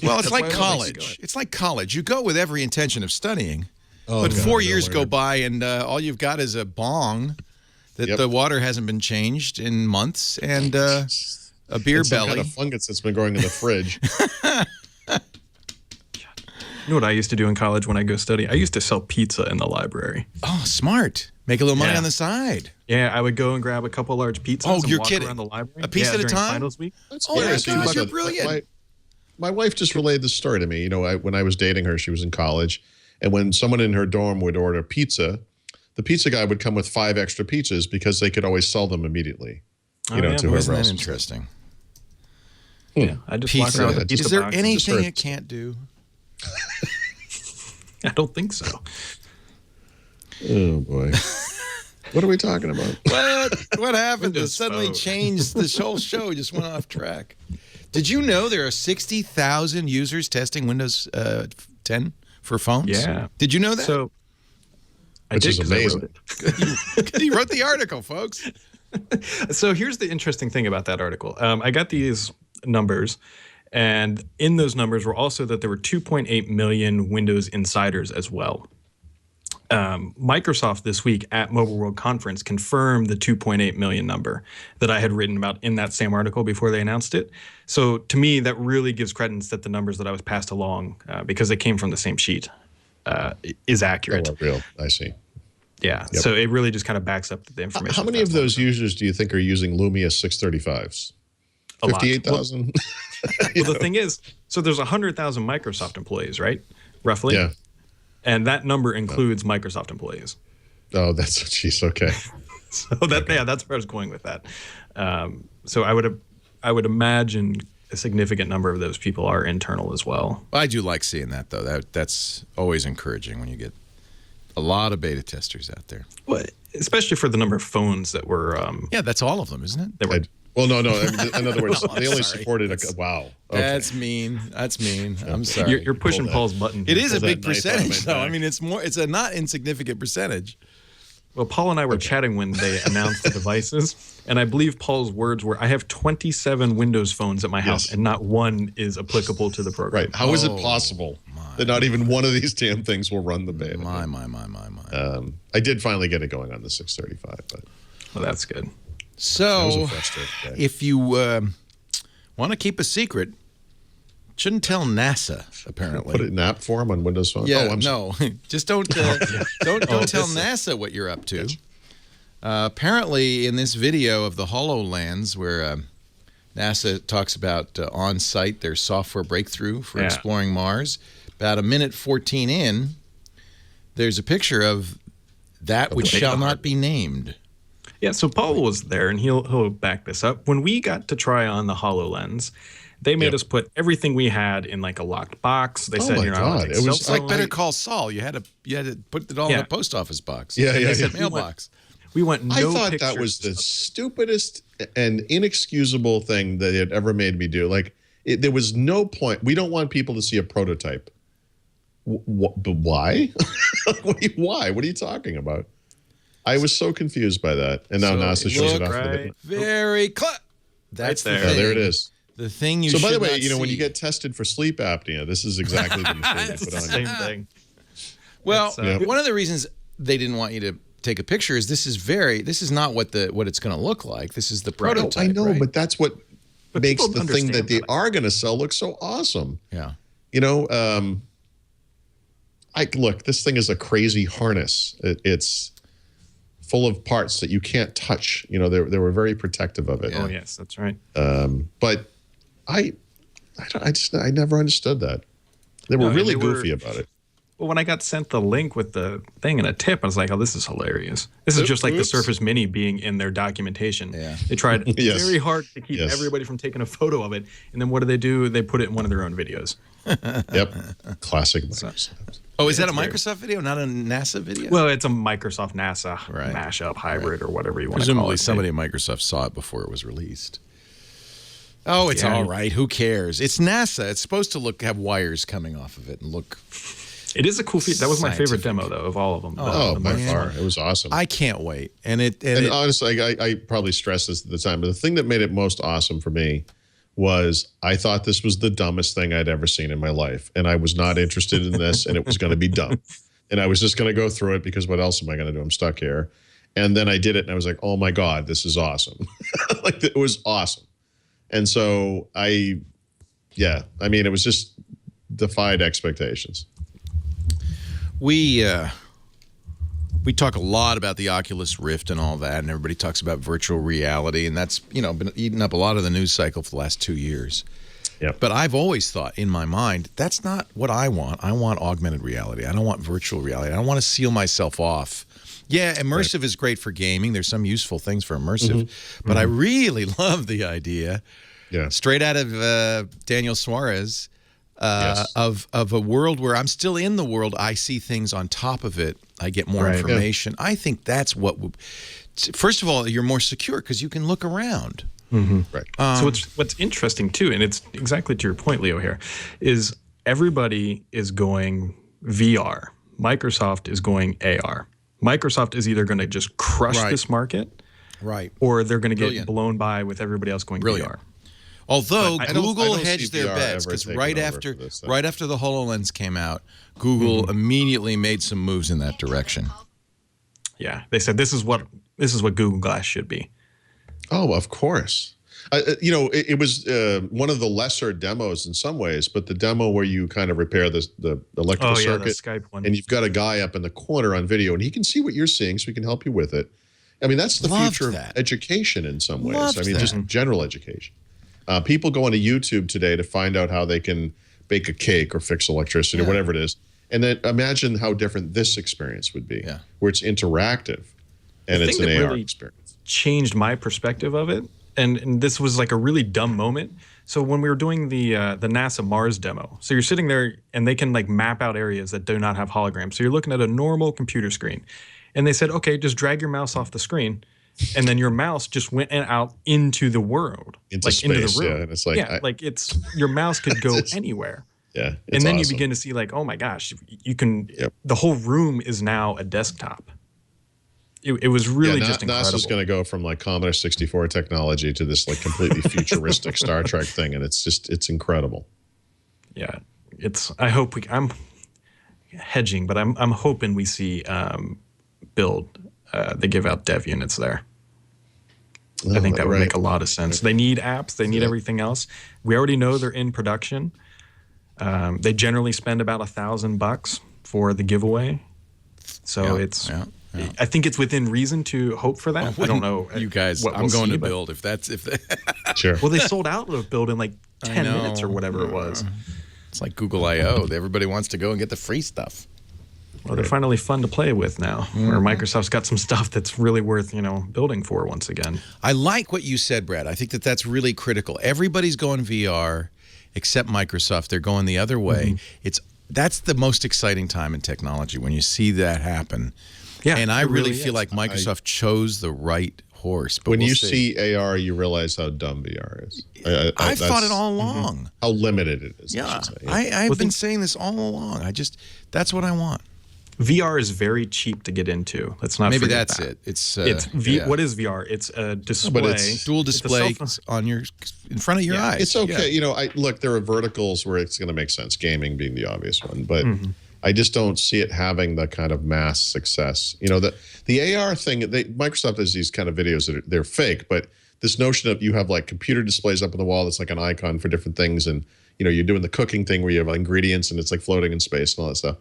[SPEAKER 1] Well, it's like
[SPEAKER 5] why I don't like
[SPEAKER 1] college.
[SPEAKER 5] going.
[SPEAKER 1] It's like college. You go with every intention of studying,
[SPEAKER 4] Oh,
[SPEAKER 1] but
[SPEAKER 4] God,
[SPEAKER 1] 4
[SPEAKER 4] you
[SPEAKER 1] years
[SPEAKER 4] gotta
[SPEAKER 1] go
[SPEAKER 4] learn.
[SPEAKER 1] by, and all you've got is a bong that
[SPEAKER 4] Yep.
[SPEAKER 1] the water hasn't been changed in months, and a beer
[SPEAKER 4] And some
[SPEAKER 1] belly.
[SPEAKER 4] kind of fungus that's been growing in the fridge.
[SPEAKER 5] You know what I used to do in college when I go study? I used to sell pizza in the library.
[SPEAKER 1] Oh, smart. Make a little money
[SPEAKER 5] Yeah.
[SPEAKER 1] on the side.
[SPEAKER 5] Yeah, I would go and grab a couple large pizzas
[SPEAKER 1] Oh,
[SPEAKER 5] and
[SPEAKER 1] you're
[SPEAKER 5] walk
[SPEAKER 1] kidding.
[SPEAKER 5] around the library.
[SPEAKER 1] A piece at a
[SPEAKER 5] during
[SPEAKER 1] time?
[SPEAKER 5] finals week.
[SPEAKER 4] That's
[SPEAKER 1] Oh, my
[SPEAKER 4] hilarious.
[SPEAKER 1] gosh,
[SPEAKER 4] But
[SPEAKER 1] you're brilliant.
[SPEAKER 4] my wife just relayed this story to me. You know, when I was dating her, she was in college, and when someone in her dorm would order pizza, the pizza guy would come with 5 extra pizzas because they could always sell them immediately. To whoever
[SPEAKER 1] Isn't that
[SPEAKER 4] else.
[SPEAKER 1] interesting?
[SPEAKER 5] Yeah, I just walk
[SPEAKER 1] Pizza.
[SPEAKER 5] around with a pizza
[SPEAKER 1] Is there
[SPEAKER 5] box.
[SPEAKER 1] anything it can't do?
[SPEAKER 5] I don't think so.
[SPEAKER 4] Oh boy. What are we talking about?
[SPEAKER 1] What happened to
[SPEAKER 5] Windows
[SPEAKER 1] suddenly
[SPEAKER 5] Phone.
[SPEAKER 1] change this whole show? Just went off track. Did you know there are 60,000 users testing Windows 10 for phones?
[SPEAKER 5] Yeah.
[SPEAKER 1] Did you know that?
[SPEAKER 5] So I
[SPEAKER 4] Which
[SPEAKER 5] did
[SPEAKER 4] is
[SPEAKER 5] 'cause I wrote
[SPEAKER 4] amazing.
[SPEAKER 5] it.
[SPEAKER 1] He wrote the article, folks.
[SPEAKER 5] So here's the interesting thing about that article. I got these numbers, and in those numbers were also that there were 2.8 million Windows insiders as well. Microsoft this week at Mobile World Conference confirmed the 2.8 million number that I had written about in that same article before they announced it. So to me, that really gives credence that the numbers that I was passed along, because they came from the same sheet, is accurate.
[SPEAKER 4] Oh, real. I see.
[SPEAKER 5] Yeah.
[SPEAKER 4] Yep.
[SPEAKER 5] So it really just kind of backs up the information.
[SPEAKER 4] How many of those users do you think are using Lumia 635s?
[SPEAKER 5] A lot.
[SPEAKER 4] 58,000?
[SPEAKER 5] Well, the thing is, so there's 100,000 Microsoft employees, right? Roughly.
[SPEAKER 4] Yeah.
[SPEAKER 5] And that number includes Microsoft employees.
[SPEAKER 4] Oh, that's, geez, okay.
[SPEAKER 5] So that's where I was going with that. So I would imagine a significant number of those people are internal as well.
[SPEAKER 1] I do like seeing that, though. That's always encouraging when you get a lot of beta testers out there.
[SPEAKER 5] Well, especially for the number of phones that were.
[SPEAKER 1] Yeah, that's all of them, isn't it?
[SPEAKER 5] That were
[SPEAKER 4] Well, no. I mean, in other words,
[SPEAKER 1] No, I'm
[SPEAKER 4] they only
[SPEAKER 1] sorry.
[SPEAKER 4] supported
[SPEAKER 1] That's-
[SPEAKER 4] wow. Okay.
[SPEAKER 1] That's mean. That's mean. I'm sorry.
[SPEAKER 5] you're pushing
[SPEAKER 4] Pull that.
[SPEAKER 5] Paul's button.
[SPEAKER 1] It is a
[SPEAKER 4] Pull
[SPEAKER 1] big
[SPEAKER 4] that knife out of
[SPEAKER 1] percentage,
[SPEAKER 4] my
[SPEAKER 1] though. I
[SPEAKER 4] back.
[SPEAKER 1] mean, it's a not insignificant percentage.
[SPEAKER 5] Well, Paul and I were chatting when they announced the devices, and I believe Paul's words were, "I have 27 Windows phones at my house,
[SPEAKER 4] Yes.
[SPEAKER 5] and not one is applicable to the program."
[SPEAKER 4] Right. How is it
[SPEAKER 1] Oh,
[SPEAKER 4] possible that not even one of these damn things will run the beta?
[SPEAKER 1] My.
[SPEAKER 4] I did finally get it going on the 635, but
[SPEAKER 5] Well, that's good.
[SPEAKER 4] that was
[SPEAKER 1] So,
[SPEAKER 4] a frustrating day.
[SPEAKER 1] if you want to keep a secret, shouldn't tell NASA. Apparently,
[SPEAKER 4] Put it in app form on Windows Phone.
[SPEAKER 1] Yeah,
[SPEAKER 4] Oh, I'm sorry.
[SPEAKER 1] no, just don't don't tell NASA what you're up to. Apparently, in this video of the HoloLens, where NASA talks about on-site their software breakthrough for
[SPEAKER 5] Yeah.
[SPEAKER 1] exploring Mars, about a minute 14 in, there's a picture of that which shall not be named.
[SPEAKER 5] Yeah, so Paul was there, and he'll back this up. When we got to try on the HoloLens, they made
[SPEAKER 4] Yep.
[SPEAKER 5] us put everything we had in like a locked box. They
[SPEAKER 4] Oh
[SPEAKER 5] said
[SPEAKER 4] my
[SPEAKER 5] you're not allowed to
[SPEAKER 4] God,
[SPEAKER 5] take
[SPEAKER 4] it was
[SPEAKER 1] It's like
[SPEAKER 5] cell
[SPEAKER 1] Better
[SPEAKER 5] phones.
[SPEAKER 1] Call Saul. You had to put it all in
[SPEAKER 5] Yeah.
[SPEAKER 1] the post office box.
[SPEAKER 4] Yeah,
[SPEAKER 1] They
[SPEAKER 4] yeah,
[SPEAKER 1] said
[SPEAKER 4] yeah.
[SPEAKER 1] mailbox.
[SPEAKER 5] We went no
[SPEAKER 4] I thought
[SPEAKER 5] pictures.
[SPEAKER 4] that was the stupidest and inexcusable thing that it ever made me do. Like, there was no point. We don't want people to see a prototype. But why? Why? What are you talking about? I was so confused by that. And now
[SPEAKER 1] So
[SPEAKER 4] NASA shows it
[SPEAKER 1] look
[SPEAKER 4] off.
[SPEAKER 5] right.
[SPEAKER 1] Very close. That's
[SPEAKER 5] Right
[SPEAKER 1] the
[SPEAKER 5] there.
[SPEAKER 1] thing.
[SPEAKER 4] There it is.
[SPEAKER 1] The thing you
[SPEAKER 4] So,
[SPEAKER 1] should
[SPEAKER 4] by the way,
[SPEAKER 1] not
[SPEAKER 4] you know, when you
[SPEAKER 1] see.
[SPEAKER 4] get tested for sleep apnea, this is exactly the machine they
[SPEAKER 5] It's
[SPEAKER 4] put
[SPEAKER 5] the
[SPEAKER 4] on
[SPEAKER 5] same
[SPEAKER 4] you.
[SPEAKER 5] thing.
[SPEAKER 1] Well,
[SPEAKER 5] It's,
[SPEAKER 4] Yeah.
[SPEAKER 1] one of the reasons they didn't want you to take a picture is this is not what it's going to look like. This is the
[SPEAKER 4] Right.
[SPEAKER 1] prototype.
[SPEAKER 4] I know,
[SPEAKER 1] right?
[SPEAKER 4] but that's what
[SPEAKER 5] But
[SPEAKER 4] makes
[SPEAKER 5] people
[SPEAKER 4] the thing that
[SPEAKER 5] understand
[SPEAKER 4] they
[SPEAKER 5] that.
[SPEAKER 4] are going to sell look so awesome.
[SPEAKER 1] yeah.
[SPEAKER 4] You know, look, this thing is a crazy harness. It's full of parts that you can't touch. You know, they were very protective of it.
[SPEAKER 5] Oh yes, that's right.
[SPEAKER 4] But I never understood that. They were
[SPEAKER 5] No, and
[SPEAKER 4] really
[SPEAKER 5] they were-
[SPEAKER 4] goofy about it.
[SPEAKER 5] Well, when I got sent the link with the thing and a tip, I was like, "Oh, this is hilarious." This is just like the
[SPEAKER 4] Oops.
[SPEAKER 5] Surface Mini being in their documentation.
[SPEAKER 1] Yeah.
[SPEAKER 5] They tried
[SPEAKER 4] Yes.
[SPEAKER 5] very hard to keep
[SPEAKER 4] Yes.
[SPEAKER 5] everybody from taking a photo of it, and then what do? They put it in one of their own videos.
[SPEAKER 4] Yep, classic Microsoft.
[SPEAKER 1] Oh, is that a
[SPEAKER 5] It's weird.
[SPEAKER 1] Microsoft video, not a NASA video?
[SPEAKER 5] Well, it's a Microsoft NASA
[SPEAKER 1] Right.
[SPEAKER 5] mashup hybrid or whatever you want to call
[SPEAKER 1] presumably
[SPEAKER 5] it.
[SPEAKER 1] somebody at Microsoft saw it before it was released. Oh, it's
[SPEAKER 5] Yeah.
[SPEAKER 1] all right. Who cares? It's NASA. It's supposed to have wires coming off of it and look.
[SPEAKER 5] It is a cool feature. That was my favorite
[SPEAKER 1] Scientific.
[SPEAKER 5] demo, though, of all of them.
[SPEAKER 4] Oh, by
[SPEAKER 1] man.
[SPEAKER 4] far, it was awesome.
[SPEAKER 1] I can't wait. And
[SPEAKER 4] And honestly, I probably stressed this at the time, but the thing that made it most awesome for me was I thought this was the dumbest thing I'd ever seen in my life. And I was not interested in this, and it was going to be dumb. And I was just going to go through it because what else am I going to do? I'm stuck here. And then I did it, and I was like, oh my God, this is awesome. Like, it was awesome. And so I mean, it was just defied expectations.
[SPEAKER 1] we talk a lot about the Oculus Rift and all that, and everybody talks about virtual reality, and that's been eating up a lot of the news cycle for the last 2 years.
[SPEAKER 4] Yep.
[SPEAKER 1] But I've always thought in my mind, that's not what I want. I want augmented reality. I don't want virtual reality. I don't want to seal myself off. Yeah, immersive is great for gaming. There's some useful things for immersive. But I really love the idea, straight out of Daniel Suarez, of a world where I'm still in the world. I see things on top of it. I get more information. I think that's what first of all, you're more secure because you can look around.
[SPEAKER 4] Right.
[SPEAKER 5] So what's interesting too, and it's exactly to your point, Leo, here, is everybody is going VR. Microsoft is going AR. Microsoft is either going to just crush this market, or they're going to get blown by with everybody else going VR.
[SPEAKER 1] Although Google hedged their bets because right after the HoloLens came out, Google immediately made some moves in that direction.
[SPEAKER 5] Yeah, they said this is what Google Glass should be.
[SPEAKER 4] Oh, of course. You know, it was one of the lesser demos in some ways, but the demo where you kind of repair the electrical circuit,
[SPEAKER 5] the Skype one,
[SPEAKER 4] and you've got a guy up in the corner on video, and he can see what you're seeing, so he can help you with it. I mean, that's the future of education in some ways. I mean, just general education. People go onto YouTube today to find out how they can bake a cake or fix electricity or whatever it is, and then imagine how different this experience would be, where it's interactive and it's an AR experience. Changed
[SPEAKER 5] my perspective of it, and this was like a really dumb moment. So when we were doing the NASA Mars demo, so you're sitting there and they can like map out areas that do not have holograms. So you're looking at a normal computer screen, and they said, okay, just drag your mouse off the screen, and then your mouse just went out into the world, into space, into the room. Yeah, and it's like like it's your mouse could go anywhere. Yeah, and then you begin to see like, oh my gosh, you can. The whole room is now a desktop. It was really just incredible. NASA's going to go from like Commodore 64 technology to this like completely futuristic Star Trek thing, and it's incredible. Yeah, I'm hedging, but I'm hoping we see build. They give out dev units there. I think that would make a lot of sense. They need apps. They need everything else. We already know they're in production. They generally spend about $1,000 for the giveaway, so it's. Yeah. I think it's within reason to hope for that. I don't know.
[SPEAKER 1] You guys, I'm going to build if
[SPEAKER 4] sure.
[SPEAKER 5] Well, they sold out of build in like 10 minutes or whatever it was.
[SPEAKER 1] It's like Google I/O. Everybody wants to go and get the free stuff.
[SPEAKER 5] Well, they're finally fun to play with now, where Microsoft's got some stuff that's really worth, building for once again.
[SPEAKER 1] I like what you said, Brad. I think that's really critical. Everybody's going VR except Microsoft. They're going the other way. That's the most exciting time in technology when you see that happen. Yeah, and I really feel like Microsoft chose the right horse. But when you see AR, you realize how dumb VR is. I've thought it all along. How limited it is. Yeah, I've been saying this all along. That's what I want.
[SPEAKER 5] VR is very cheap to get into. Let's not forget that. Maybe that's it. What is VR? It's a display.
[SPEAKER 1] But it's dual display in front of your eyes.
[SPEAKER 4] It's okay. Yeah. Look, there are verticals where it's going to make sense. Gaming being the obvious one, but. I just don't see it having the kind of mass success. The AR thing, Microsoft has these kind of videos that they're fake, but this notion of you have like computer displays up on the wall that's like an icon for different things, and you're doing the cooking thing where you have ingredients and it's like floating in space and all that stuff.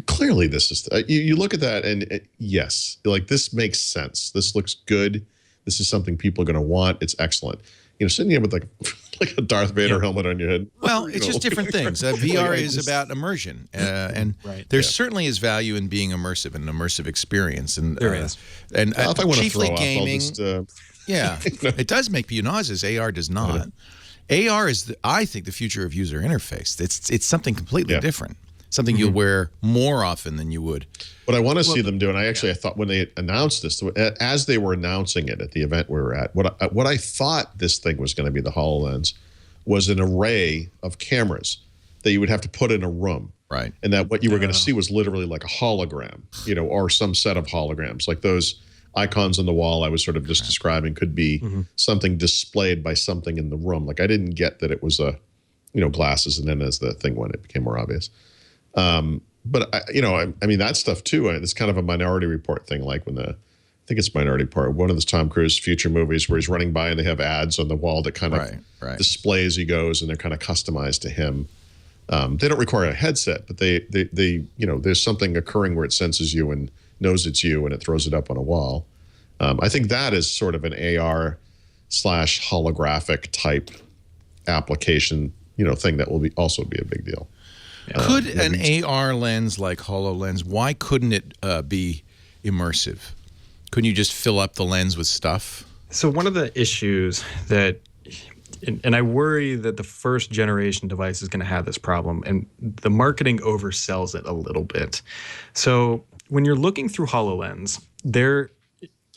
[SPEAKER 4] Clearly, this is you look at that and yes, like this makes sense. This looks good. This is something people are going to want. It's excellent. Sitting here with like a Darth Vader helmet on your head.
[SPEAKER 1] Well, it's just different things. VR is about immersion, and there certainly is value in being immersive, an immersive experience. And
[SPEAKER 5] there is.
[SPEAKER 1] And
[SPEAKER 4] if I want to
[SPEAKER 1] chiefly
[SPEAKER 4] throw
[SPEAKER 1] gaming,
[SPEAKER 4] up,
[SPEAKER 1] it does make you nauseous. AR does not. AR is, I think, the future of user interface. It's something completely different. Something you'll wear more often than you would.
[SPEAKER 4] What I want to see them do, and I thought when they announced this, as they were announcing it at the event we were at, what I thought this thing was going to be, the HoloLens, was an array of cameras that you would have to put in a room.
[SPEAKER 1] Right.
[SPEAKER 4] And that what you were going to see was literally like a hologram, or some set of holograms. Like those icons on the wall I was sort of just describing could be something displayed by something in the room. Like I didn't get that it was glasses, and then as the thing went, it became more obvious. But I mean that stuff too. It's kind of a Minority Report thing, like when I think it's Minority Report, one of the Tom Cruise future movies where he's running by and they have ads on the wall that kind of display as he goes, and they're kind of customized to him. They don't require a headset, but they there's something occurring where it senses you and knows it's you, and it throws it up on a wall. I think that is sort of an AR / holographic type application, thing that will also be a big deal.
[SPEAKER 1] Could an AR lens like HoloLens, why couldn't it be immersive? Couldn't you just fill up the lens with stuff?
[SPEAKER 5] So one of the issues that, and I worry that the first generation device is going to have this problem, and the marketing oversells it a little bit. So when you're looking through HoloLens, there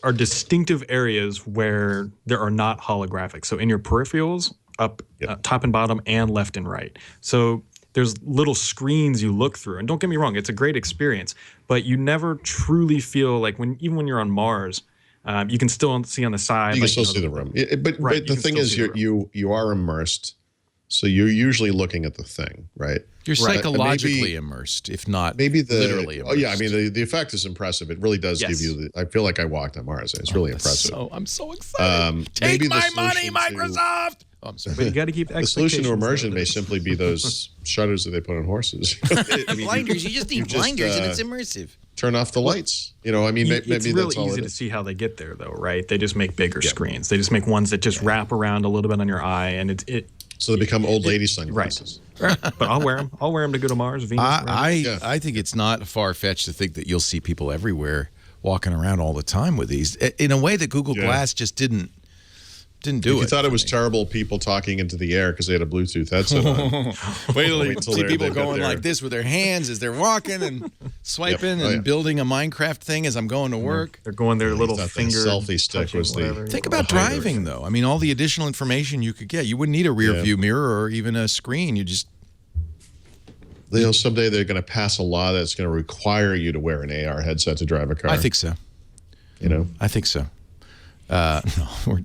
[SPEAKER 5] are distinctive areas where there are not holographic. So in your peripherals, up, top and bottom, and left and right. So there's little screens you look through. And don't get me wrong, it's a great experience, but you never truly feel like even when you're on Mars, you can still see on the side.
[SPEAKER 4] You can still see the room. But the thing is, you are immersed, so you're usually looking at the thing, right?
[SPEAKER 1] You're psychologically immersed, if not literally immersed.
[SPEAKER 4] Oh, yeah, I mean, the effect is impressive. It really does give you I feel like I walked on Mars. It's really impressive.
[SPEAKER 1] I'm so excited. Take my money, Microsoft! Oh, I'm sorry.
[SPEAKER 5] But you got to keep
[SPEAKER 4] the solution to immersion may simply be those shutters that they put on horses.
[SPEAKER 1] Blinders. You just need blinders, and it's immersive.
[SPEAKER 4] Turn off the lights. Maybe
[SPEAKER 5] it's
[SPEAKER 4] that's
[SPEAKER 5] really
[SPEAKER 4] all
[SPEAKER 5] easy
[SPEAKER 4] it
[SPEAKER 5] to
[SPEAKER 4] is.
[SPEAKER 5] see how they get there, though, right? They just make bigger screens. They just make ones that just wrap around a little bit on your eye, and
[SPEAKER 4] So they become old lady sunglasses.
[SPEAKER 5] Right. But I'll wear them. I'll wear them to go to Mars, Venus.
[SPEAKER 1] I think it's not far-fetched to think that you'll see people everywhere walking around all the time with these in a way that Google Glass just didn't do it.
[SPEAKER 4] If you thought it was terrible, people talking into the air because they had a Bluetooth headset on.
[SPEAKER 1] Wait till see people going like this with their hands as they're walking and swiping and building a Minecraft thing as I'm going to work.
[SPEAKER 5] They're going their little finger
[SPEAKER 4] selfie stick was the.
[SPEAKER 1] Think about driving though. I mean, all the additional information you could get. You wouldn't need a rear view mirror or even a screen. You just.
[SPEAKER 4] Someday they're going to pass a law that's going to require you to wear an AR headset to drive a car.
[SPEAKER 1] I think so. I think so. No,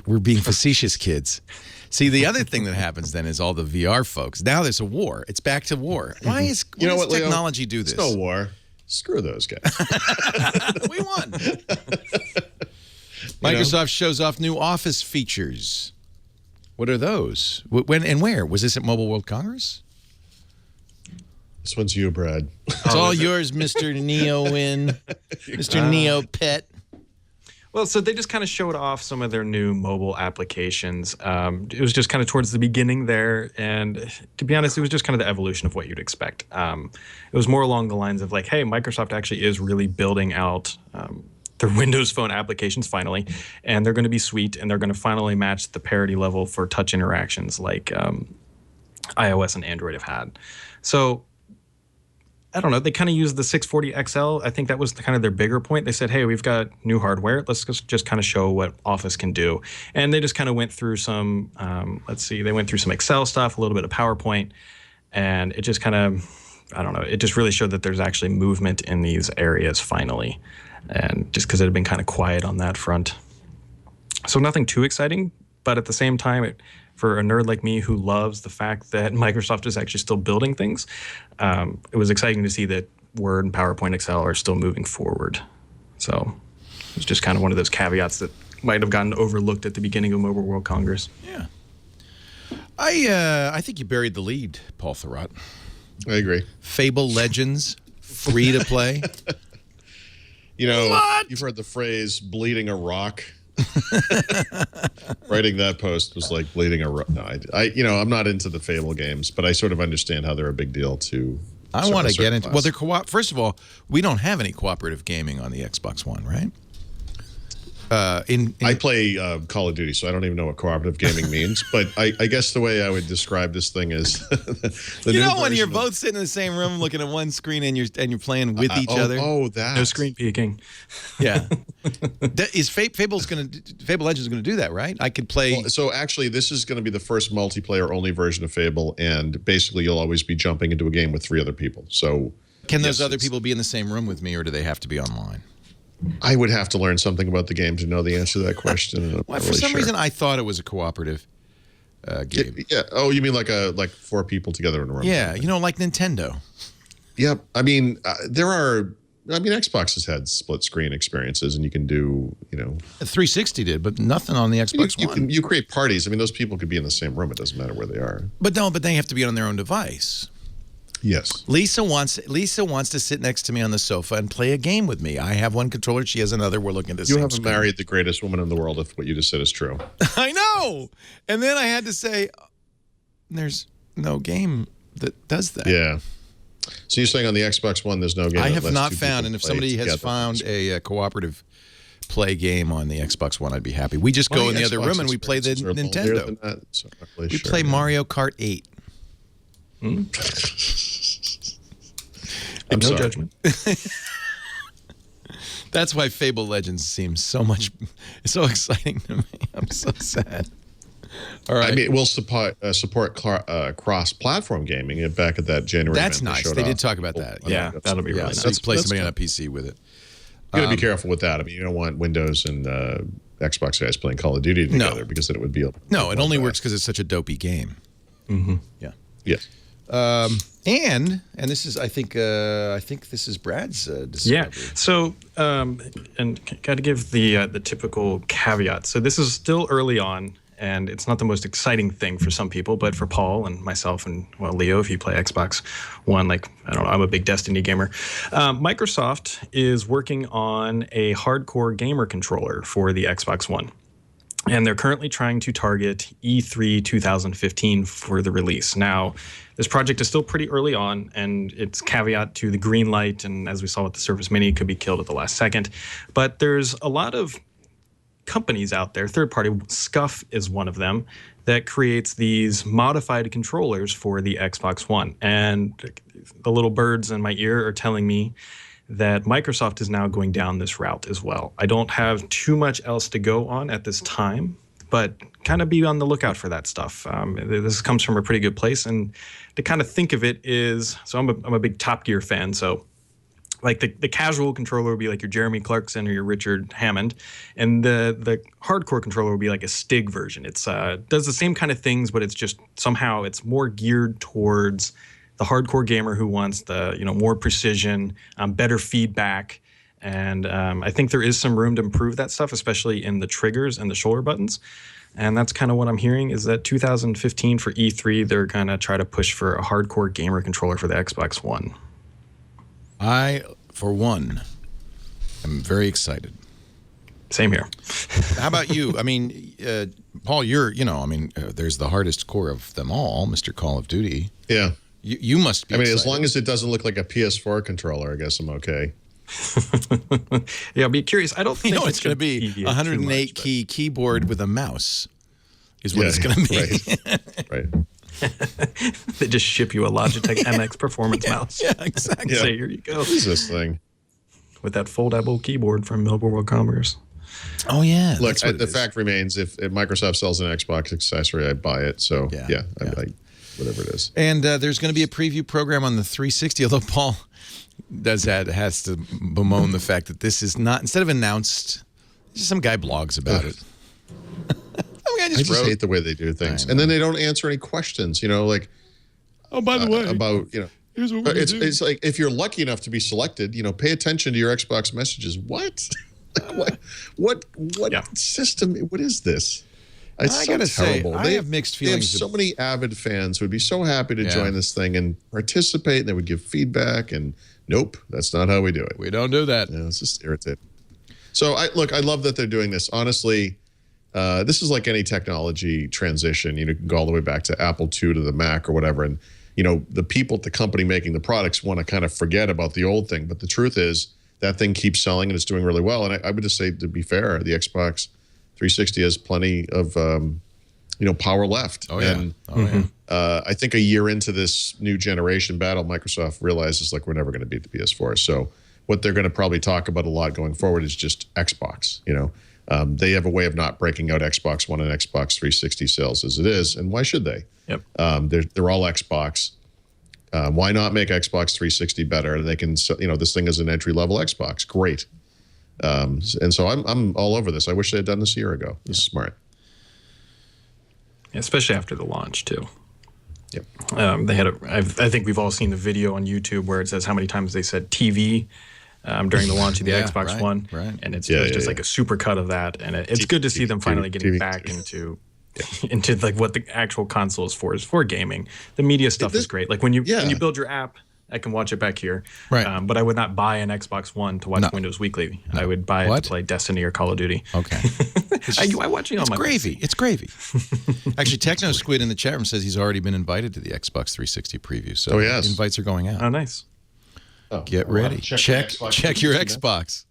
[SPEAKER 1] we're being facetious, kids. See, the other thing that happens then is all the VR folks. Now there's a war. It's back to war. Why does technology do this?
[SPEAKER 4] It's no war. Screw those guys.
[SPEAKER 1] We won. Microsoft shows off new Office features. What are those? When and where? Was this at Mobile World Congress?
[SPEAKER 4] This one's you, Brad.
[SPEAKER 1] It's all yours, Mr. Neo-Win. Mr. Neo-Pet.
[SPEAKER 5] Well, so they just kind of showed off some of their new mobile applications. It was just kind of towards the beginning there. And to be honest, it was just kind of the evolution of what you'd expect. It was more along the lines of like, hey, Microsoft actually is really building out their Windows Phone applications finally. And they're going to be sweet. And they're going to finally match the parity level for touch interactions like iOS and Android have had. So I don't know. They kind of used the 640 XL. I think that was kind of their bigger point. They said, hey, we've got new hardware. Let's just kind of show what Office can do. And they just kind of went through some, they went through some Excel stuff, a little bit of PowerPoint. And it just kind of, I don't know, it just really showed that there's actually movement in these areas finally. And just because it had been kind of quiet on that front. So nothing too exciting, but at the same time, for a nerd like me who loves the fact that Microsoft is actually still building things, it was exciting to see that Word and PowerPoint, Excel are still moving forward. So it's just kind of one of those caveats that might have gotten overlooked at the beginning of Mobile World Congress.
[SPEAKER 1] Yeah. I think you buried the lead, Paul Thurrott.
[SPEAKER 4] I agree.
[SPEAKER 1] Fable Legends, free to play.
[SPEAKER 4] You've heard the phrase bleeding a rock. Writing that post was like bleeding a rock. No, I'm not into the Fable games, but I sort of understand how they're a big deal to.
[SPEAKER 1] I want to get into. Well, they're first of all, we don't have any cooperative gaming on the Xbox One, right?
[SPEAKER 4] I play Call of Duty, so I don't even know what cooperative gaming means. But I guess the way I would describe this thing is,
[SPEAKER 1] when you're both sitting in the same room looking at one screen and you're playing with each other.
[SPEAKER 4] Oh, that
[SPEAKER 5] no screen peeking.
[SPEAKER 1] Yeah, Fable Legends going to do that, right? I could play.
[SPEAKER 4] Well, so actually, this is going to be the first multiplayer only version of Fable, and basically, you'll always be jumping into a game with 3 other people. So,
[SPEAKER 1] can those other people be in the same room with me, or do they have to be online?
[SPEAKER 4] I would have to learn something about the game to know the answer to that question.
[SPEAKER 1] Well, for some reason, I thought it was a cooperative game.
[SPEAKER 4] Yeah. Oh, you mean like 4 people together in a room?
[SPEAKER 1] Yeah. Like Nintendo.
[SPEAKER 4] Yep. I mean, Xbox has had split screen experiences, and you can do,
[SPEAKER 1] 360 did, but nothing on the Xbox One.
[SPEAKER 4] You create parties. I mean, those people could be in the same room. It doesn't matter where they are.
[SPEAKER 1] But they have to be on their own device.
[SPEAKER 4] Yes.
[SPEAKER 1] Lisa wants to sit next to me on the sofa and play a game with me. I have one controller. She has another. We're looking at the same
[SPEAKER 4] haven't
[SPEAKER 1] screen.
[SPEAKER 4] Married the greatest woman in the world if what you just said is true.
[SPEAKER 1] I know. And then I had to say, there's no game that does that.
[SPEAKER 4] Yeah. So you're saying on the Xbox One, there's no game?
[SPEAKER 1] I
[SPEAKER 4] that
[SPEAKER 1] have
[SPEAKER 4] lets
[SPEAKER 1] not
[SPEAKER 4] two
[SPEAKER 1] found,
[SPEAKER 4] people
[SPEAKER 1] and if
[SPEAKER 4] play
[SPEAKER 1] somebody has
[SPEAKER 4] together?
[SPEAKER 1] found a cooperative play game on the Xbox One, I'd be happy. We just go in the other room and we play the Nintendo.
[SPEAKER 4] That, so I'm not really
[SPEAKER 1] We
[SPEAKER 4] sure,
[SPEAKER 1] play Mario Kart 8.
[SPEAKER 5] No judgment.
[SPEAKER 1] That's why Fable Legends seems so exciting to me. I'm so sad. All right.
[SPEAKER 4] I mean, we'll support cross-platform gaming back at that January
[SPEAKER 1] That's
[SPEAKER 4] event
[SPEAKER 1] nice. They did talk about that.
[SPEAKER 5] Yeah, that'll be really nice.
[SPEAKER 1] So you play somebody on a PC with it.
[SPEAKER 4] You got to be careful with that. I mean, you don't want Windows and Xbox guys playing Call of Duty together because then it would be
[SPEAKER 1] no. It only works because it's such a dopey game.
[SPEAKER 5] Mm-hmm.
[SPEAKER 1] Yeah.
[SPEAKER 4] Yes.
[SPEAKER 1] And this is I think this is Brad's discovery.
[SPEAKER 5] Yeah. So and got to give the typical caveat. So this is still early on, and it's not the most exciting thing for some people, but for Paul and myself and Leo, if you play Xbox One, like I don't know, I'm a big Destiny gamer. Microsoft is working on a hardcore gamer controller for the Xbox One. And they're currently trying to target E3 2015 for the release. Now, this project is still pretty early on, and it's caveat to the green light, and as we saw with the Surface Mini, it could be killed at the last second. But there's a lot of companies out there, third-party, Scuff is one of them, that creates these modified controllers for the Xbox One. And the little birds in my ear are telling me that Microsoft is now going down this route as well. I don't have too much else to go on at this time, but kind of be on the lookout for that stuff. This comes from a pretty good place, and to kind of think of it is, so I'm a big Top Gear fan, so like the casual controller would be like your Jeremy Clarkson or your Richard Hammond, and the hardcore controller would be like a Stig version. It's does the same kind of things, but it's just somehow it's more geared towards the hardcore gamer who wants the more precision, better feedback, and I think there is some room to improve that stuff, especially in the triggers and the shoulder buttons. And that's kind of what I'm hearing is that 2015 for E3, they're gonna try to push for a hardcore gamer controller for the Xbox One.
[SPEAKER 1] I, for one, am very excited.
[SPEAKER 5] Same here.
[SPEAKER 1] How about you? I mean, Paul, there's the hardest core of them all, Mr. Call of Duty.
[SPEAKER 4] Yeah.
[SPEAKER 1] You must be excited.
[SPEAKER 4] As long as it doesn't look like a PS4 controller, I guess I'm okay.
[SPEAKER 5] Yeah, I'll be curious. I don't think
[SPEAKER 1] it's going to be a 108 key keyboard with a mouse is what it's going to be.
[SPEAKER 4] Right.
[SPEAKER 5] They just ship you a Logitech MX Performance mouse.
[SPEAKER 1] Yeah, exactly.
[SPEAKER 5] Say, here you go.
[SPEAKER 4] What is this thing?
[SPEAKER 5] With that foldable keyboard from Melbourne World Commerce.
[SPEAKER 1] Oh, yeah.
[SPEAKER 4] Look, the fact remains, if Microsoft sells an Xbox accessory, I buy it. So, yeah. I whatever it is.
[SPEAKER 1] And there's going to be a preview program on the 360, although Paul has to bemoan the fact that this is not, instead of announced, just some guy blogs about it.
[SPEAKER 4] I just hate the way they do things. And then they don't answer any questions, like,
[SPEAKER 1] oh, by the way,
[SPEAKER 4] about,
[SPEAKER 1] here's what we're do.
[SPEAKER 4] It's like, if you're lucky enough to be selected, pay attention to your Xbox messages. What? What system? What is this? It's
[SPEAKER 1] I gotta say,
[SPEAKER 4] terrible.
[SPEAKER 1] I have mixed feelings.
[SPEAKER 4] They have so many avid fans who would be so happy to join this thing and participate, and they would give feedback. And nope, that's not how we do it.
[SPEAKER 1] We don't do that.
[SPEAKER 4] It's just irritating. So I love that they're doing this. Honestly, this is like any technology transition. You can go all the way back to Apple II to the Mac or whatever, and the people at the company making the products want to kind of forget about the old thing. But the truth is that thing keeps selling and it's doing really well. And I would just say, to be fair, the Xbox 360 has plenty of power left. And I think a year into this new generation battle, Microsoft realizes we're never going to beat the PS4. So what they're going to probably talk about a lot going forward is just Xbox. They have a way of not breaking out Xbox One and Xbox 360 sales as it is, and why should they?
[SPEAKER 5] Yep.
[SPEAKER 4] They're all Xbox. Why not make Xbox 360 better? They can, this thing is an entry-level Xbox. Great. And so I'm all over this. I wish they had done this a year ago. This is smart.
[SPEAKER 5] Yeah, especially after the launch too.
[SPEAKER 4] Yep.
[SPEAKER 5] They had I think we've all seen the video on YouTube where it says how many times they said TV during the launch of the Xbox One. Right. And it's just like a super cut of that. And it's good to see them finally getting back into what the actual console is for gaming. The media stuff is great. Like when you build your app, I can watch it back here. Right. But I would not buy an Xbox One to watch Windows Weekly. No. I would buy it to play Destiny or Call of Duty.
[SPEAKER 1] Okay.
[SPEAKER 5] I watch it on
[SPEAKER 1] It's
[SPEAKER 5] my
[SPEAKER 1] gravy. It's gravy. Actually, Techno Squid in the chat room says he's already been invited to the Xbox 360 preview. So invites are going out.
[SPEAKER 5] Oh, nice.
[SPEAKER 1] Get ready. Check your Xbox.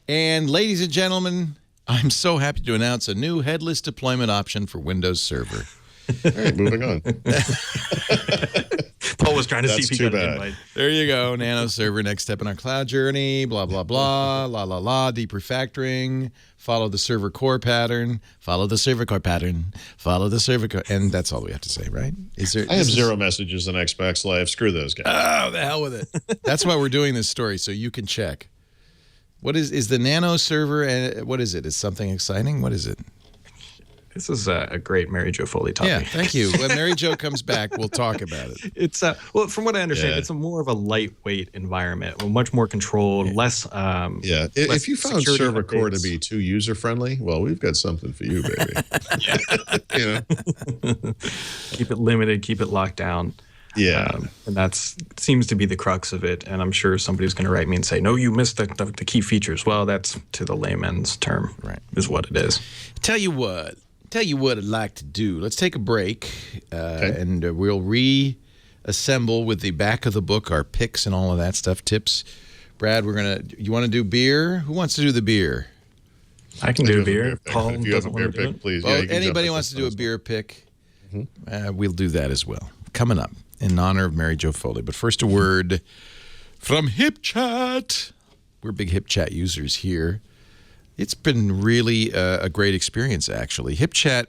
[SPEAKER 1] And ladies and gentlemen, I'm so happy to announce a new headless deployment option for Windows Server.
[SPEAKER 4] All right, moving on.
[SPEAKER 5] Paul was trying to see if he got an invite.
[SPEAKER 1] There you go. Nano Server, next step in our cloud journey, blah, blah, blah, la, la, la, deep refactoring, follow the server core pattern, follow the server core pattern, follow the server core, and that's all we have to say, right?
[SPEAKER 4] I have 0 messages on Xbox Live. Screw those guys.
[SPEAKER 1] Oh, the hell with it. That's why we're doing this story, so you can check. What is the Nano Server, what is it? Is something exciting? What is it?
[SPEAKER 5] This is a great Mary Jo Foley topic.
[SPEAKER 1] Yeah, thank you. When Mary Jo comes back, we'll talk about it.
[SPEAKER 5] It's well, from what I understand, it's a more of a lightweight environment, much more controlled, less.
[SPEAKER 4] If you found server core to be too user friendly, well, we've got something for you, baby.
[SPEAKER 5] Keep it limited, keep it locked down.
[SPEAKER 4] Yeah,
[SPEAKER 5] and that seems to be the crux of it. And I'm sure somebody's going to write me and say, "No, you missed the key features." Well, that's to the layman's term,
[SPEAKER 1] right?
[SPEAKER 5] Is what it is.
[SPEAKER 1] Tell you what I'd like to do. Let's take a break, and we'll reassemble with the back of the book, our picks and all of that stuff, tips. Brad, you want to do beer? Who wants to do the beer?
[SPEAKER 5] I can do beer. Paul,
[SPEAKER 4] if you have a beer pick, please.
[SPEAKER 1] Well, anybody wants to do a beer pick, we'll do that as well. Coming up in honor of Mary Jo Foley. But first, a word from HipChat. We're big HipChat users here. It's been really a great experience, actually. HipChat,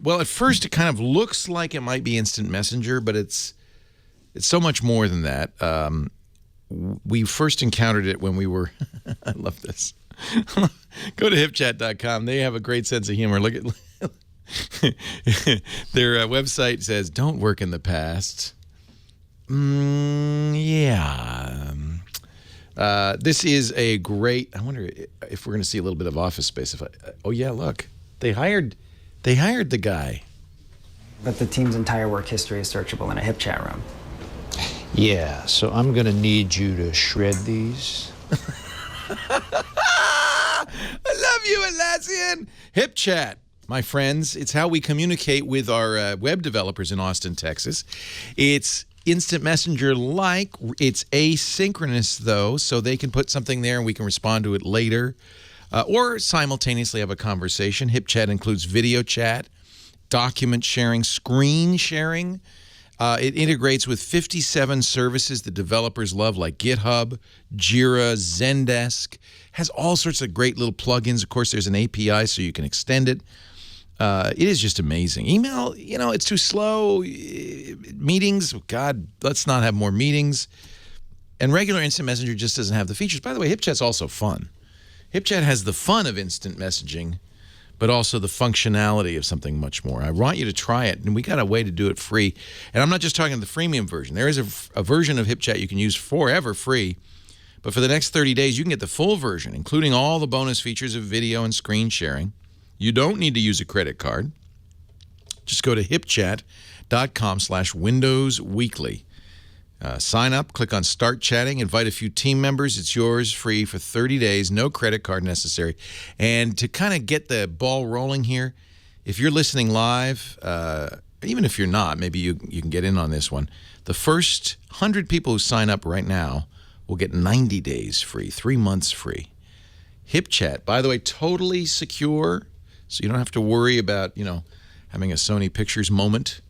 [SPEAKER 1] well, at first it kind of looks like it might be instant messenger, but it's so much more than that. We first encountered it when we were, I love this. Go to hipchat.com. They have a great sense of humor. Look at their website says, "Don't work in the past." Yeah. This is a great. I wonder if we're going to see a little bit of Office Space. Oh yeah, look, they hired the guy.
[SPEAKER 6] But the team's entire work history is searchable in a HipChat room.
[SPEAKER 7] Yeah, so I'm going to need you to shred these.
[SPEAKER 1] I love you, Atlassian. HipChat, my friends. It's how we communicate with our web developers in Austin, Texas. It's instant messenger-like. It's asynchronous, though, so they can put something there and we can respond to it later or simultaneously have a conversation. HipChat includes video chat, document sharing, screen sharing. It integrates with 57 services that developers love, like GitHub, Jira, Zendesk. Has all sorts of great little plugins. Of course, there's an API so you can extend it. It is just amazing. Email, it's too slow. Meetings, God, let's not have more meetings. And regular instant messenger just doesn't have the features. By the way, HipChat's also fun. HipChat has the fun of instant messaging, but also the functionality of something much more. I want you to try it, and we got a way to do it free. And I'm not just talking the freemium version. There is a version of HipChat you can use forever free, but for the next 30 days, you can get the full version, including all the bonus features of video and screen sharing. You don't need to use a credit card. Just go to hipchat.com/Windows Weekly. Sign up, click on Start Chatting, invite a few team members. It's yours free for 30 days, no credit card necessary. And to kind of get the ball rolling here, if you're listening live, even if you're not, maybe you can get in on this one. The first 100 people who sign up right now will get 90 days free, 3 months free. HipChat, by the way, totally secure. So you don't have to worry about, having a Sony Pictures moment.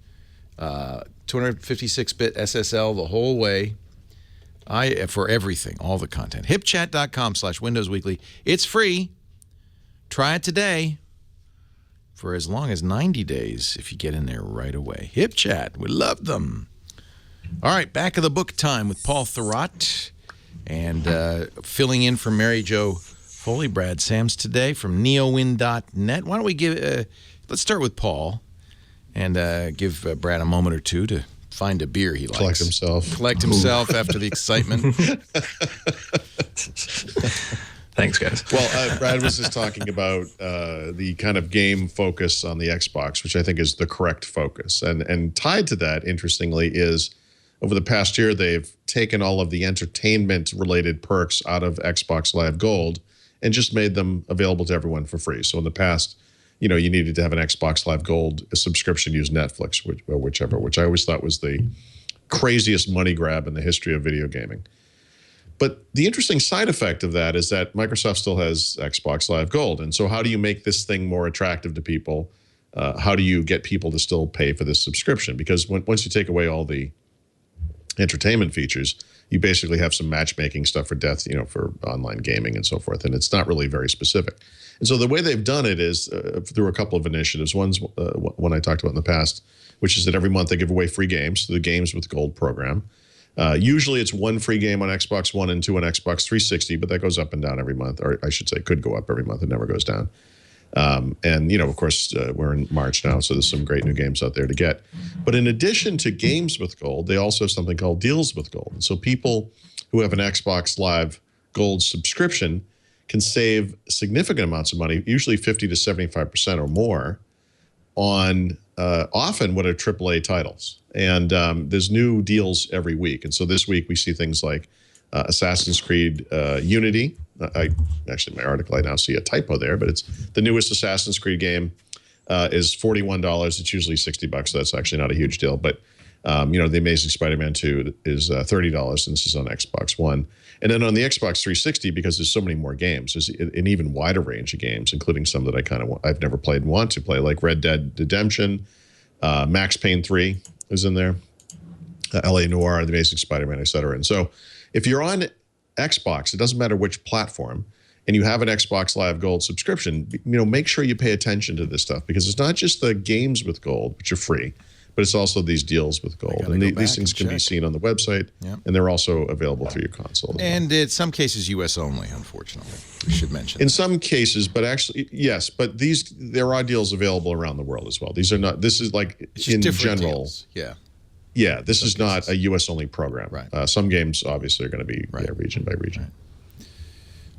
[SPEAKER 1] 256-bit SSL the whole way. For everything, all the content. HipChat.com/Windows Weekly. It's free. Try it today for as long as 90 days if you get in there right away. HipChat, we love them. All right, back of the book time with Paul Thurrott and filling in for Mary Jo Foley, Brad Sams today from neowin.net. Why don't we let's start with Paul and give Brad a moment or two to find a beer he likes. Collect himself after the excitement.
[SPEAKER 5] Thanks, guys.
[SPEAKER 4] Well, Brad was just talking about the kind of game focus on the Xbox, which I think is the correct focus. And tied to that, interestingly, is over the past year, they've taken all of the entertainment-related perks out of Xbox Live Gold and just made them available to everyone for free. So in the past, you know, you needed to have an Xbox Live Gold subscription, use Netflix, whichever, which I always thought was the craziest money grab in the history of video gaming. But the interesting side effect of that is that Microsoft still has Xbox Live Gold. And so how do you make this thing more attractive to people? How do you get people to still pay for this subscription? Because once you take away all the entertainment features, you basically have some matchmaking stuff for death, you know, for online gaming and so forth. And it's not really very specific. And so the way they've done it is through a couple of initiatives. One's one I talked about in the past, which is that every month they give away free games, the Games with Gold program. Usually it's one free game on Xbox One and two on Xbox 360, but that goes up and down every month, or I should say could go up every month. It never goes down. And, you know, of course, we're in March now, so there's some great new games out there to get. But in addition to Games with Gold, they also have something called Deals with Gold. And so people who have an Xbox Live Gold subscription can save significant amounts of money, usually 50 to 75% or more, on often what are AAA titles. And there's new deals every week. And so this week we see things like Assassin's Creed Unity. Actually, my article, I now see a typo there, but it's the newest Assassin's Creed game is $41. It's usually $60, so that's actually not a huge deal. But you know, The Amazing Spider-Man 2 is $30, and this is on Xbox One. And then on the Xbox 360, because there's so many more games, there's an even wider range of games, including some that I've never played and want to play, like Red Dead Redemption, Max Payne 3 is in there, LA Noire, The Amazing Spider-Man, etc. And so if you're on Xbox, it doesn't matter which platform, and you have an Xbox Live Gold subscription, you know, make sure you pay attention to this stuff, because it's not just the Games with Gold, which are free, but it's also these deals with gold. And these things can be seen on the website, and they're also available through your console.
[SPEAKER 1] And in some cases, U.S. only, unfortunately. We should mention
[SPEAKER 4] in some cases, but actually, yes, but there are deals available around the world as well. These are not, this is like in general.
[SPEAKER 1] Deals. Yeah.
[SPEAKER 4] Yeah, this is not a U.S. only program.
[SPEAKER 1] Right.
[SPEAKER 4] Some games obviously are going to be region by region.
[SPEAKER 1] Right.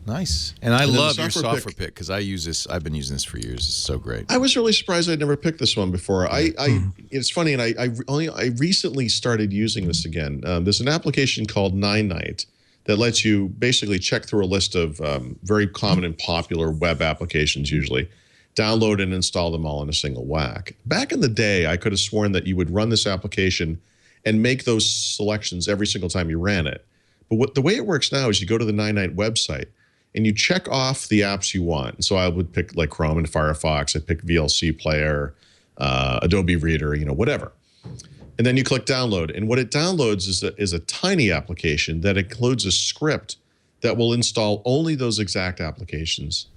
[SPEAKER 1] Nice. And I love your software pick, because I use this. I've been using this for years. It's so great.
[SPEAKER 4] I was really surprised I'd never picked this one before. It's funny, and I recently started using this again. There's an application called Ninite that lets you basically check through a list of very common and popular web applications, usually, download and install them all in a single whack. Back in the day, I could have sworn that you would run this application and make those selections every single time you ran it. But the way it works now is you go to the Ninite website and you check off the apps you want. And so I would pick like Chrome and Firefox. I'd pick VLC Player, Adobe Reader, you know, whatever. And then you click download. And what it downloads is a tiny application that includes a script that will install only those exact applications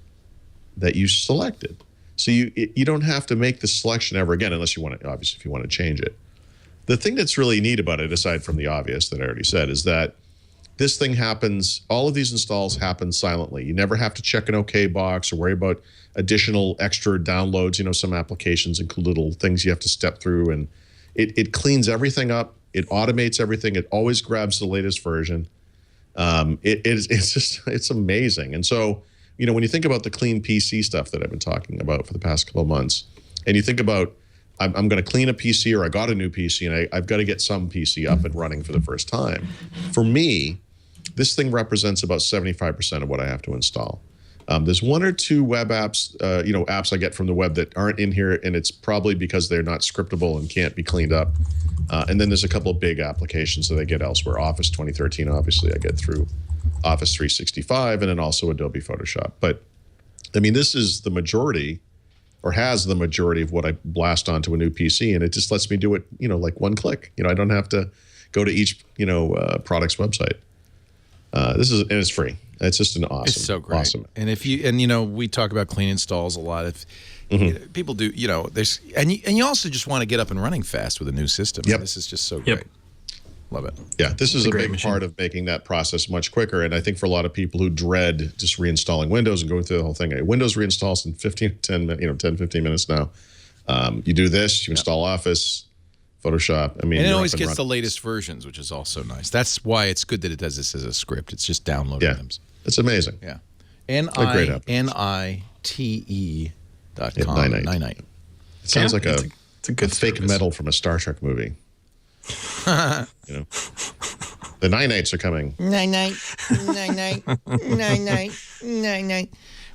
[SPEAKER 4] that you selected. So you don't have to make the selection ever again, unless you want to, obviously, if you want to change it. The thing that's really neat about it, aside from the obvious that I already said, is that this thing happens, all of these installs happen silently. You never have to check an OK box or worry about additional extra downloads. You know, some applications include little things you have to step through, and it cleans everything up. It automates everything. It always grabs the latest version. It's amazing. And so, you know, when you think about the clean PC stuff that I've been talking about for the past couple of months, and you think about, I'm going to clean a PC, or I got a new PC, and I've got to get some PC up and running for the first time. For me, this thing represents about 75% of what I have to install. There's one or two web apps, you know, apps I get from the web that aren't in here, and it's probably because they're not scriptable and can't be cleaned up. And then there's a couple of big applications that I get elsewhere. Office 2013, obviously, I get through Office 365, and then also Adobe Photoshop. But, I mean, this is the majority, or has the majority of what I blast onto a new PC, and it just lets me do it, you know, like one click. You know, I don't have to go to each, you know, product's website. And it's free. It's just an awesome,
[SPEAKER 1] it's so great.
[SPEAKER 4] Awesome.
[SPEAKER 1] And you know, we talk about clean installs a lot. If you know, people do, you know, there's, and you also just want to get up and running fast with a new system.
[SPEAKER 4] Yep.
[SPEAKER 1] This is just so great. Love it.
[SPEAKER 4] Yeah, this is a big part of making that process much quicker. And I think for a lot of people who dread just reinstalling Windows and going through the whole thing, Windows reinstalls in 15 minutes now. You do this, you install Office, Photoshop. I mean,
[SPEAKER 1] and it always gets the latest versions, which is also nice. That's why it's good that it does this as a script. It's just downloading them.
[SPEAKER 4] It's amazing.
[SPEAKER 1] Yeah. Ninite.com. Ninite.
[SPEAKER 4] It sounds like
[SPEAKER 5] it's a good
[SPEAKER 4] fake metal from a Star Trek movie. You know. The Ninites are coming.
[SPEAKER 1] Night.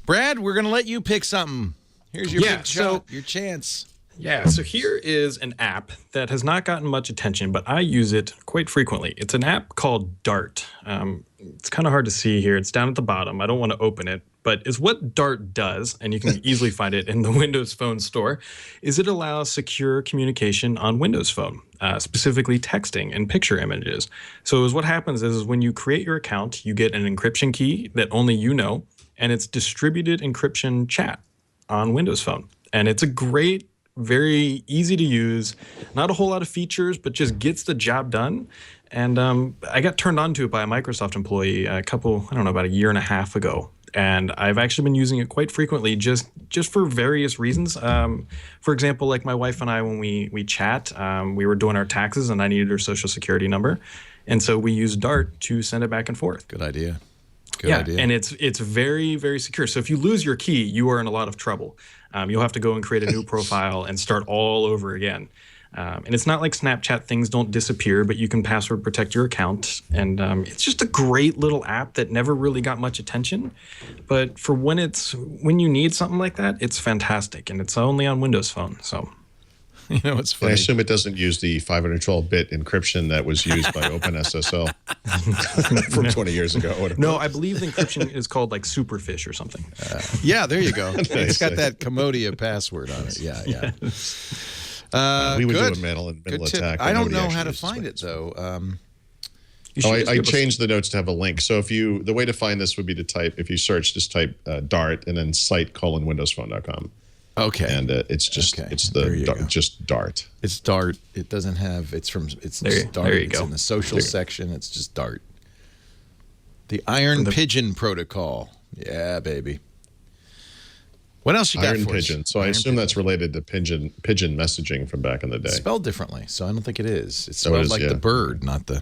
[SPEAKER 1] Brad, we're going to let you pick something. Here's your big shot, your chance.
[SPEAKER 5] Yeah, so here is an app that has not gotten much attention, but I use it quite frequently. It's an app called Dart. It's kind of hard to see here. It's down at the bottom. I don't want to open it, but is what Dart does, and you can easily find it in the Windows Phone store, is it allows secure communication on Windows Phone, specifically texting and picture images. So what happens is when you create your account, you get an encryption key that only you know, and it's distributed encryption chat on Windows Phone. And it's a great, very easy to use, not a whole lot of features, but just gets the job done. And I got turned on to it by a Microsoft employee about a year and a half ago. And I've actually been using it quite frequently just for various reasons. For example, like my wife and I, when we chat, we were doing our taxes and I needed her social security number. And so we used Dart to send it back and forth.
[SPEAKER 1] Good idea. Good idea.
[SPEAKER 5] And it's very, very secure. So if you lose your key, you are in a lot of trouble. You'll have to go and create a new profile and start all over again. And it's not like Snapchat, things don't disappear, but you can password protect your account. And it's just a great little app that never really got much attention. But for when you need something like that, it's fantastic. And it's only on Windows Phone. So,
[SPEAKER 1] you know, it's funny.
[SPEAKER 4] I assume it doesn't use the 512-bit encryption that was used by OpenSSL from 20 years ago.
[SPEAKER 5] No, I believe the encryption is called like Superfish or something.
[SPEAKER 1] Yeah, there you go. It's got that Commodia password on it. Yeah.
[SPEAKER 4] We would do a middle attack.
[SPEAKER 1] I don't know how to find it, though.
[SPEAKER 4] I changed the notes to have a link. So the way to find this would be to type, if you search, just type Dart and then site:windowsphone.com.
[SPEAKER 1] Okay.
[SPEAKER 4] And it's just just Dart.
[SPEAKER 1] It's Dart. It doesn't have. It's Dart.
[SPEAKER 5] There you
[SPEAKER 1] it's
[SPEAKER 5] go.
[SPEAKER 1] in the social section. It's just Dart. The Iron Pigeon Protocol. Yeah, baby. What else you got
[SPEAKER 4] Iron
[SPEAKER 1] for
[SPEAKER 4] Pigeon.
[SPEAKER 1] us?
[SPEAKER 4] So I assume that's related to pigeon messaging from back in the day.
[SPEAKER 1] It's spelled differently, so I don't think it is. It's spelled like the bird, not the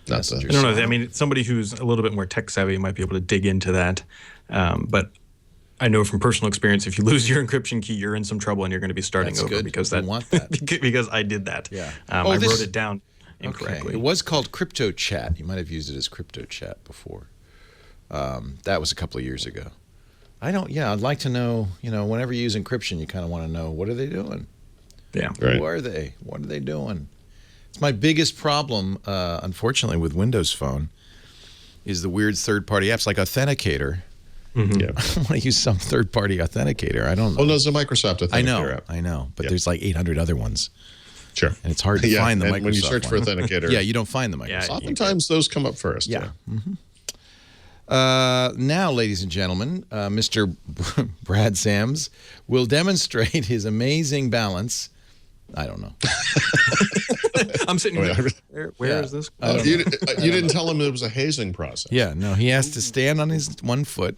[SPEAKER 1] messenger.
[SPEAKER 5] I don't know. I mean, somebody who's a little bit more tech savvy might be able to dig into that. But I know from personal experience, if you lose your encryption key, you're in some trouble and you're going to be starting over because
[SPEAKER 1] want that.
[SPEAKER 5] because I did that.
[SPEAKER 1] Yeah.
[SPEAKER 5] I wrote it down incorrectly.
[SPEAKER 1] Okay. It was called Crypto Chat. You might have used it as Crypto Chat before. That was a couple of years ago. I'd like to know, whenever you use encryption, you kind of want to know, what are they doing?
[SPEAKER 5] Yeah.
[SPEAKER 4] Right.
[SPEAKER 1] Who are they? What are they doing? It's my biggest problem, unfortunately, with Windows Phone is the weird third-party apps like Authenticator.
[SPEAKER 5] Mm-hmm.
[SPEAKER 4] Yeah.
[SPEAKER 1] I don't want to use some third-party authenticator. I don't know.
[SPEAKER 4] Oh, no, it's a Microsoft Authenticator app.
[SPEAKER 1] I know. But there's like 800 other ones.
[SPEAKER 4] Sure.
[SPEAKER 1] And it's hard to find the Microsoft
[SPEAKER 4] when you search for
[SPEAKER 1] one.
[SPEAKER 4] Authenticator.
[SPEAKER 1] Yeah, you don't find the Microsoft.
[SPEAKER 4] Oftentimes those come up first.
[SPEAKER 1] Yeah. Mm-hmm. Now, ladies and gentlemen, Mr. Brad Sams will demonstrate his amazing balance. I don't know.
[SPEAKER 5] I'm sitting here. Where is this?
[SPEAKER 4] You didn't tell him it was a hazing process.
[SPEAKER 1] Yeah, no, he has to stand on his one foot.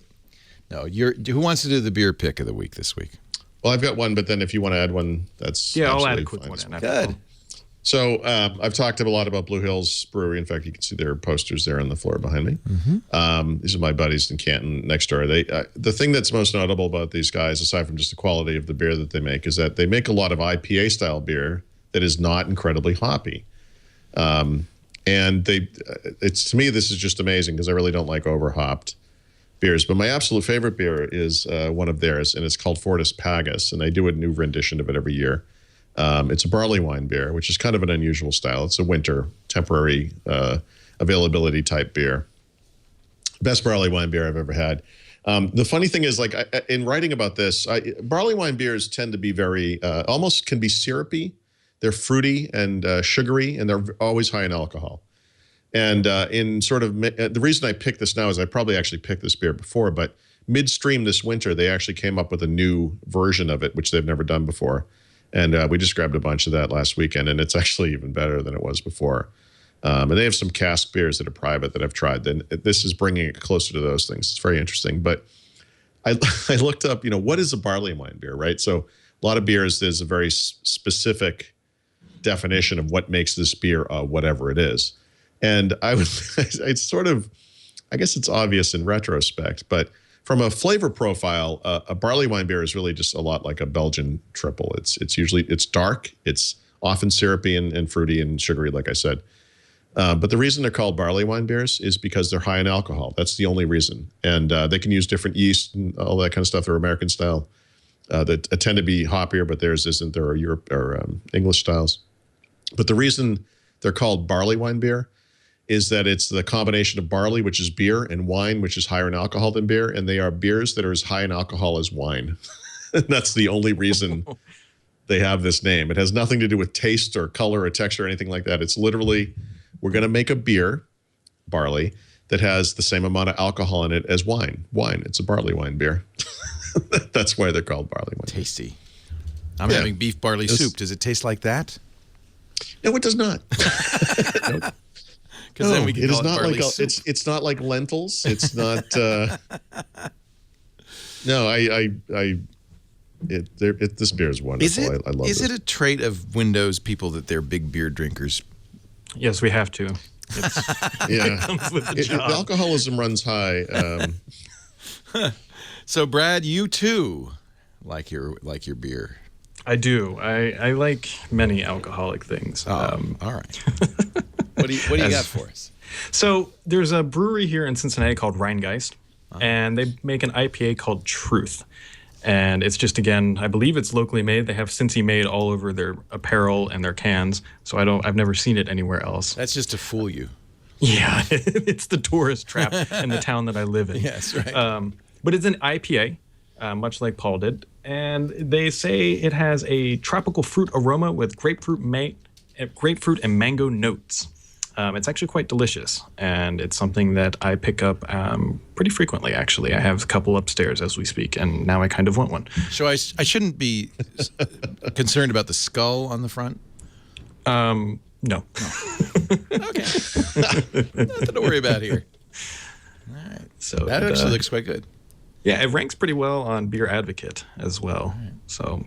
[SPEAKER 1] No, who wants to do the beer pick of the week this week?
[SPEAKER 4] Well, I've got one, but then if you want to add one, that's
[SPEAKER 5] I'll add a quick one in.
[SPEAKER 1] Good.
[SPEAKER 4] So I've talked a lot about Blue Hills Brewery. In fact, you can see their posters there on the floor behind me. Mm-hmm. These are my buddies in Canton next door. The thing that's most notable about these guys, aside from just the quality of the beer that they make, is that they make a lot of IPA-style beer that is not incredibly hoppy. And to me, this is just amazing because I really don't like over-hopped beers. But my absolute favorite beer is one of theirs, and it's called Fortis Pagus, and they do a new rendition of it every year. It's a barley wine beer, which is kind of an unusual style. It's a winter, temporary availability type beer. Best barley wine beer I've ever had. The funny thing is, like in writing about this, barley wine beers tend to be very, almost can be syrupy. They're fruity and sugary, and they're always high in alcohol. And in sort of, the reason I picked this now is I probably actually picked this beer before, but midstream this winter, they actually came up with a new version of it, which they've never done before. And we just grabbed a bunch of that last weekend, and it's actually even better than it was before. And they have some cask beers that are private that I've tried. Then this is bringing it closer to those things. It's very interesting. But I looked up, what is a barley wine beer, right? So a lot of beers, there's a very specific definition of what makes this beer whatever it is. And it's sort of, I guess it's obvious in retrospect, but from a flavor profile, a barley wine beer is really just a lot like a Belgian triple. It's dark. It's often syrupy and fruity and sugary, like I said. But the reason they're called barley wine beers is because they're high in alcohol. That's the only reason. And they can use different yeast and all that kind of stuff. They're American style. That tend to be hoppier, but theirs isn't. There are Europe or English styles. But the reason they're called barley wine beer is that it's the combination of barley, which is beer, and wine, which is higher in alcohol than beer. And they are beers that are as high in alcohol as wine. That's the only reason they have this name. It has nothing to do with taste or color or texture or anything like that. It's literally, we're going to make a beer, barley, that has the same amount of alcohol in it as wine. Wine, it's a barley wine beer. That's why they're called barley wine.
[SPEAKER 1] Tasty. I'm having beef barley soup. Does it taste like that?
[SPEAKER 4] No, it does not.
[SPEAKER 1] Because then we can call it
[SPEAKER 4] not
[SPEAKER 1] barley
[SPEAKER 4] like
[SPEAKER 1] soup.
[SPEAKER 4] it's not like lentils. It's not. No, this beer is wonderful. I love it.
[SPEAKER 1] Is it a trait of Windows people that they're big beer drinkers?
[SPEAKER 5] Yes, we have to.
[SPEAKER 4] Yeah,
[SPEAKER 5] comes with the job.
[SPEAKER 4] alcoholism runs high.
[SPEAKER 1] So, Brad, you too like your beer.
[SPEAKER 5] I do. I like many alcoholic things.
[SPEAKER 1] All right. What do you got for us?
[SPEAKER 5] So there's a brewery here in Cincinnati called Rheingeist, and they make an IPA called Truth. And it's just, again, I believe it's locally made. They have Cincy made all over their apparel and their cans. So I've never seen it anywhere else.
[SPEAKER 1] That's just to fool you.
[SPEAKER 5] Yeah, it's the tourist trap in the town that I live in.
[SPEAKER 1] Yes, right.
[SPEAKER 5] But it's an IPA, much like Paul did. And they say it has a tropical fruit aroma with grapefruit and mango notes. It's actually quite delicious, and it's something that I pick up pretty frequently, actually. I have a couple upstairs as we speak, and now I kind of want one.
[SPEAKER 1] So I shouldn't be concerned about the skull on the front?
[SPEAKER 5] No.
[SPEAKER 1] Okay. Nothing to worry about here. All right.
[SPEAKER 5] So
[SPEAKER 1] That actually looks quite good.
[SPEAKER 5] Yeah, it ranks pretty well on Beer Advocate as well. Right. So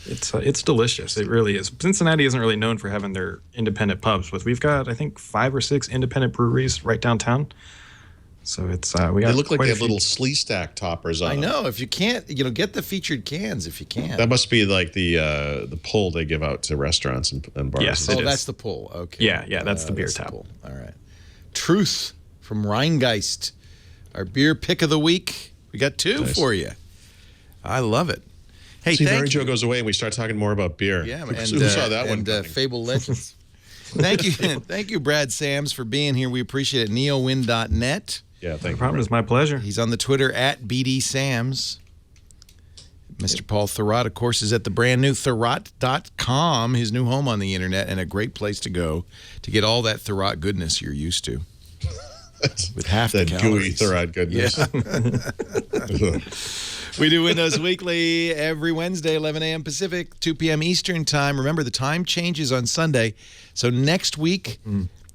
[SPEAKER 5] it's delicious. It really is. Cincinnati isn't really known for having their independent pubs, but we've got, I think, 5 or 6 independent breweries right downtown. So it's we got.
[SPEAKER 4] They look like they have little slee stack toppers on.
[SPEAKER 1] I know. If you can't, get the featured cans if you can.
[SPEAKER 4] That must be like the pull they give out to restaurants and bars.
[SPEAKER 5] Yes,
[SPEAKER 1] oh, that's the pull. Okay.
[SPEAKER 5] Yeah, that's the beer tap.
[SPEAKER 1] All right. Truth from Rheingeist, our beer pick of the week. We got 2 for you. I love it. Hey,
[SPEAKER 4] see,
[SPEAKER 1] thank
[SPEAKER 4] Mary
[SPEAKER 1] you.
[SPEAKER 4] Jo goes away and we start talking more about beer.
[SPEAKER 1] Yeah,
[SPEAKER 4] who saw that one?
[SPEAKER 1] And Fable Legends. Thank you, Brad Sams, for being here. We appreciate it. neowin.net.
[SPEAKER 4] Yeah, thank
[SPEAKER 5] No
[SPEAKER 4] you.
[SPEAKER 5] problem. It's my pleasure.
[SPEAKER 1] He's on the Twitter at BDSams. Mr. Paul Thurrott, of course, is at the brand new Thurrott.com, his new home on the internet, and a great place to go to get all that Thurrott goodness you're used to. With half the
[SPEAKER 4] that
[SPEAKER 1] calories.
[SPEAKER 4] gooey Thurrott goodness.
[SPEAKER 1] Yeah. We do Windows Weekly every Wednesday, 11 a.m. Pacific, 2 p.m. Eastern Time. Remember, the time changes on Sunday. So next week,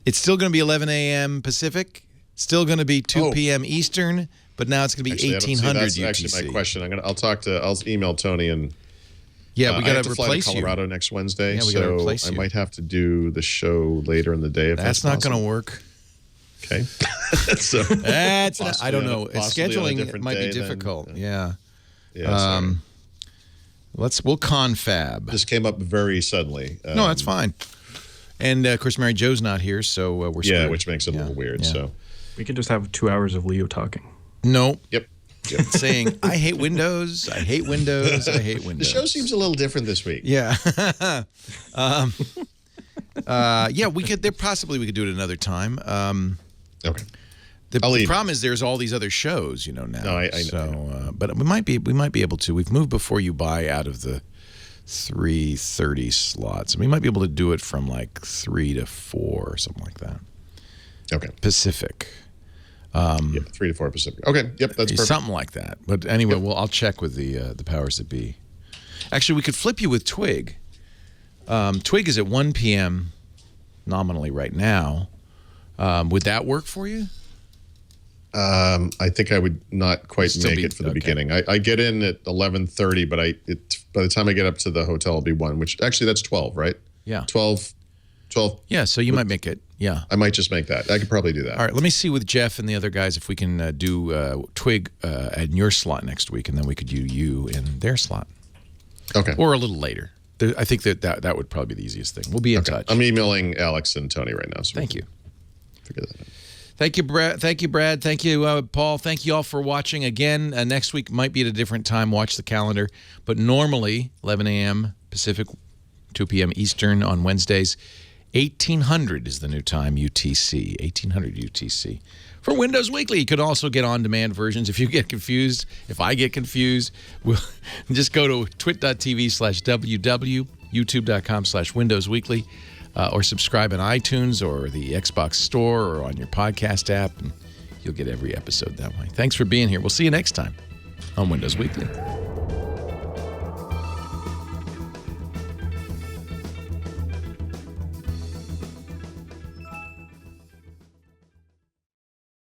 [SPEAKER 1] it's still going to be 11 a.m. Pacific, still going to be 2 p.m. Eastern, but now it's going to be 1800
[SPEAKER 4] That's
[SPEAKER 1] UTC.
[SPEAKER 4] actually my question. I'll email Tony and
[SPEAKER 1] Yeah, we got to
[SPEAKER 4] fly
[SPEAKER 1] replace
[SPEAKER 4] to Colorado next Wednesday.
[SPEAKER 1] Yeah, we got to replace
[SPEAKER 4] I
[SPEAKER 1] you.
[SPEAKER 4] might have to do the show later in the day. If that's
[SPEAKER 1] not
[SPEAKER 4] possible.
[SPEAKER 1] going to work.
[SPEAKER 4] Okay. So
[SPEAKER 1] That's not, I don't know.
[SPEAKER 4] Possibly on a
[SPEAKER 1] Scheduling
[SPEAKER 4] different
[SPEAKER 1] might be
[SPEAKER 4] day then,
[SPEAKER 1] difficult. Yeah.
[SPEAKER 4] Yeah.
[SPEAKER 1] We'll confab.
[SPEAKER 4] This came up very suddenly.
[SPEAKER 1] No, that's fine. And of course, Mary Jo's not here, so we're screwed.
[SPEAKER 4] Yeah, which makes it a little weird.
[SPEAKER 1] Yeah.
[SPEAKER 4] So
[SPEAKER 5] We could just have 2 hours of Leo talking.
[SPEAKER 1] No.
[SPEAKER 4] Yep.
[SPEAKER 1] Saying, I hate Windows, I hate Windows, I hate
[SPEAKER 4] The
[SPEAKER 1] Windows.
[SPEAKER 4] show seems a little different this week.
[SPEAKER 1] Yeah. Yeah, we could do it another time.
[SPEAKER 4] Okay.
[SPEAKER 1] The problem is there's all these other shows, now.
[SPEAKER 4] No, I know.
[SPEAKER 1] So, but we might be able to. We've moved Before You Buy out of the 3:30 slots. We might be able to do it from like 3 to 4 or something like that.
[SPEAKER 4] Okay.
[SPEAKER 1] Pacific.
[SPEAKER 4] 3 to 4 Pacific. Okay. Yep. That's perfect.
[SPEAKER 1] Something like that. But anyway, I'll check with the powers that be. Actually, we could flip you with Twig. Twig is at 1 p.m. nominally right now. Would that work for you?
[SPEAKER 4] I think I would not quite make it for the beginning. I get in at 11:30, but by the time I get up to the hotel, it'll be 1. Which actually that's 12, right?
[SPEAKER 1] Yeah.
[SPEAKER 4] 12.
[SPEAKER 1] Yeah. So you might make it. Yeah.
[SPEAKER 4] I might just make that. I could probably do that.
[SPEAKER 1] All right. Let me see with Jeff and the other guys if we can do Twig in your slot next week, and then we could do you in their slot.
[SPEAKER 4] Okay.
[SPEAKER 1] Or a little later. I think that would probably be the easiest thing. We'll be in touch.
[SPEAKER 4] I'm emailing Alex and Tony right now. So
[SPEAKER 1] Thank you.
[SPEAKER 4] Figure that out.
[SPEAKER 1] Thank you, Brad. Thank you, Brad. Thank you, Paul. Thank you all for watching. Again, next week might be at a different time. Watch the calendar. But normally, 11 a.m. Pacific, 2 p.m. Eastern on Wednesdays. 1800 is the new time, UTC. 1800 UTC. For Windows Weekly, you could also get on-demand versions. If you get confused, if I get confused, we'll just go to twit.tv/WW, youtube.com/Windows Weekly. Or subscribe on iTunes or the Xbox Store or on your podcast app, and you'll get every episode that way. Thanks for being here. We'll see you next time on Windows Weekly.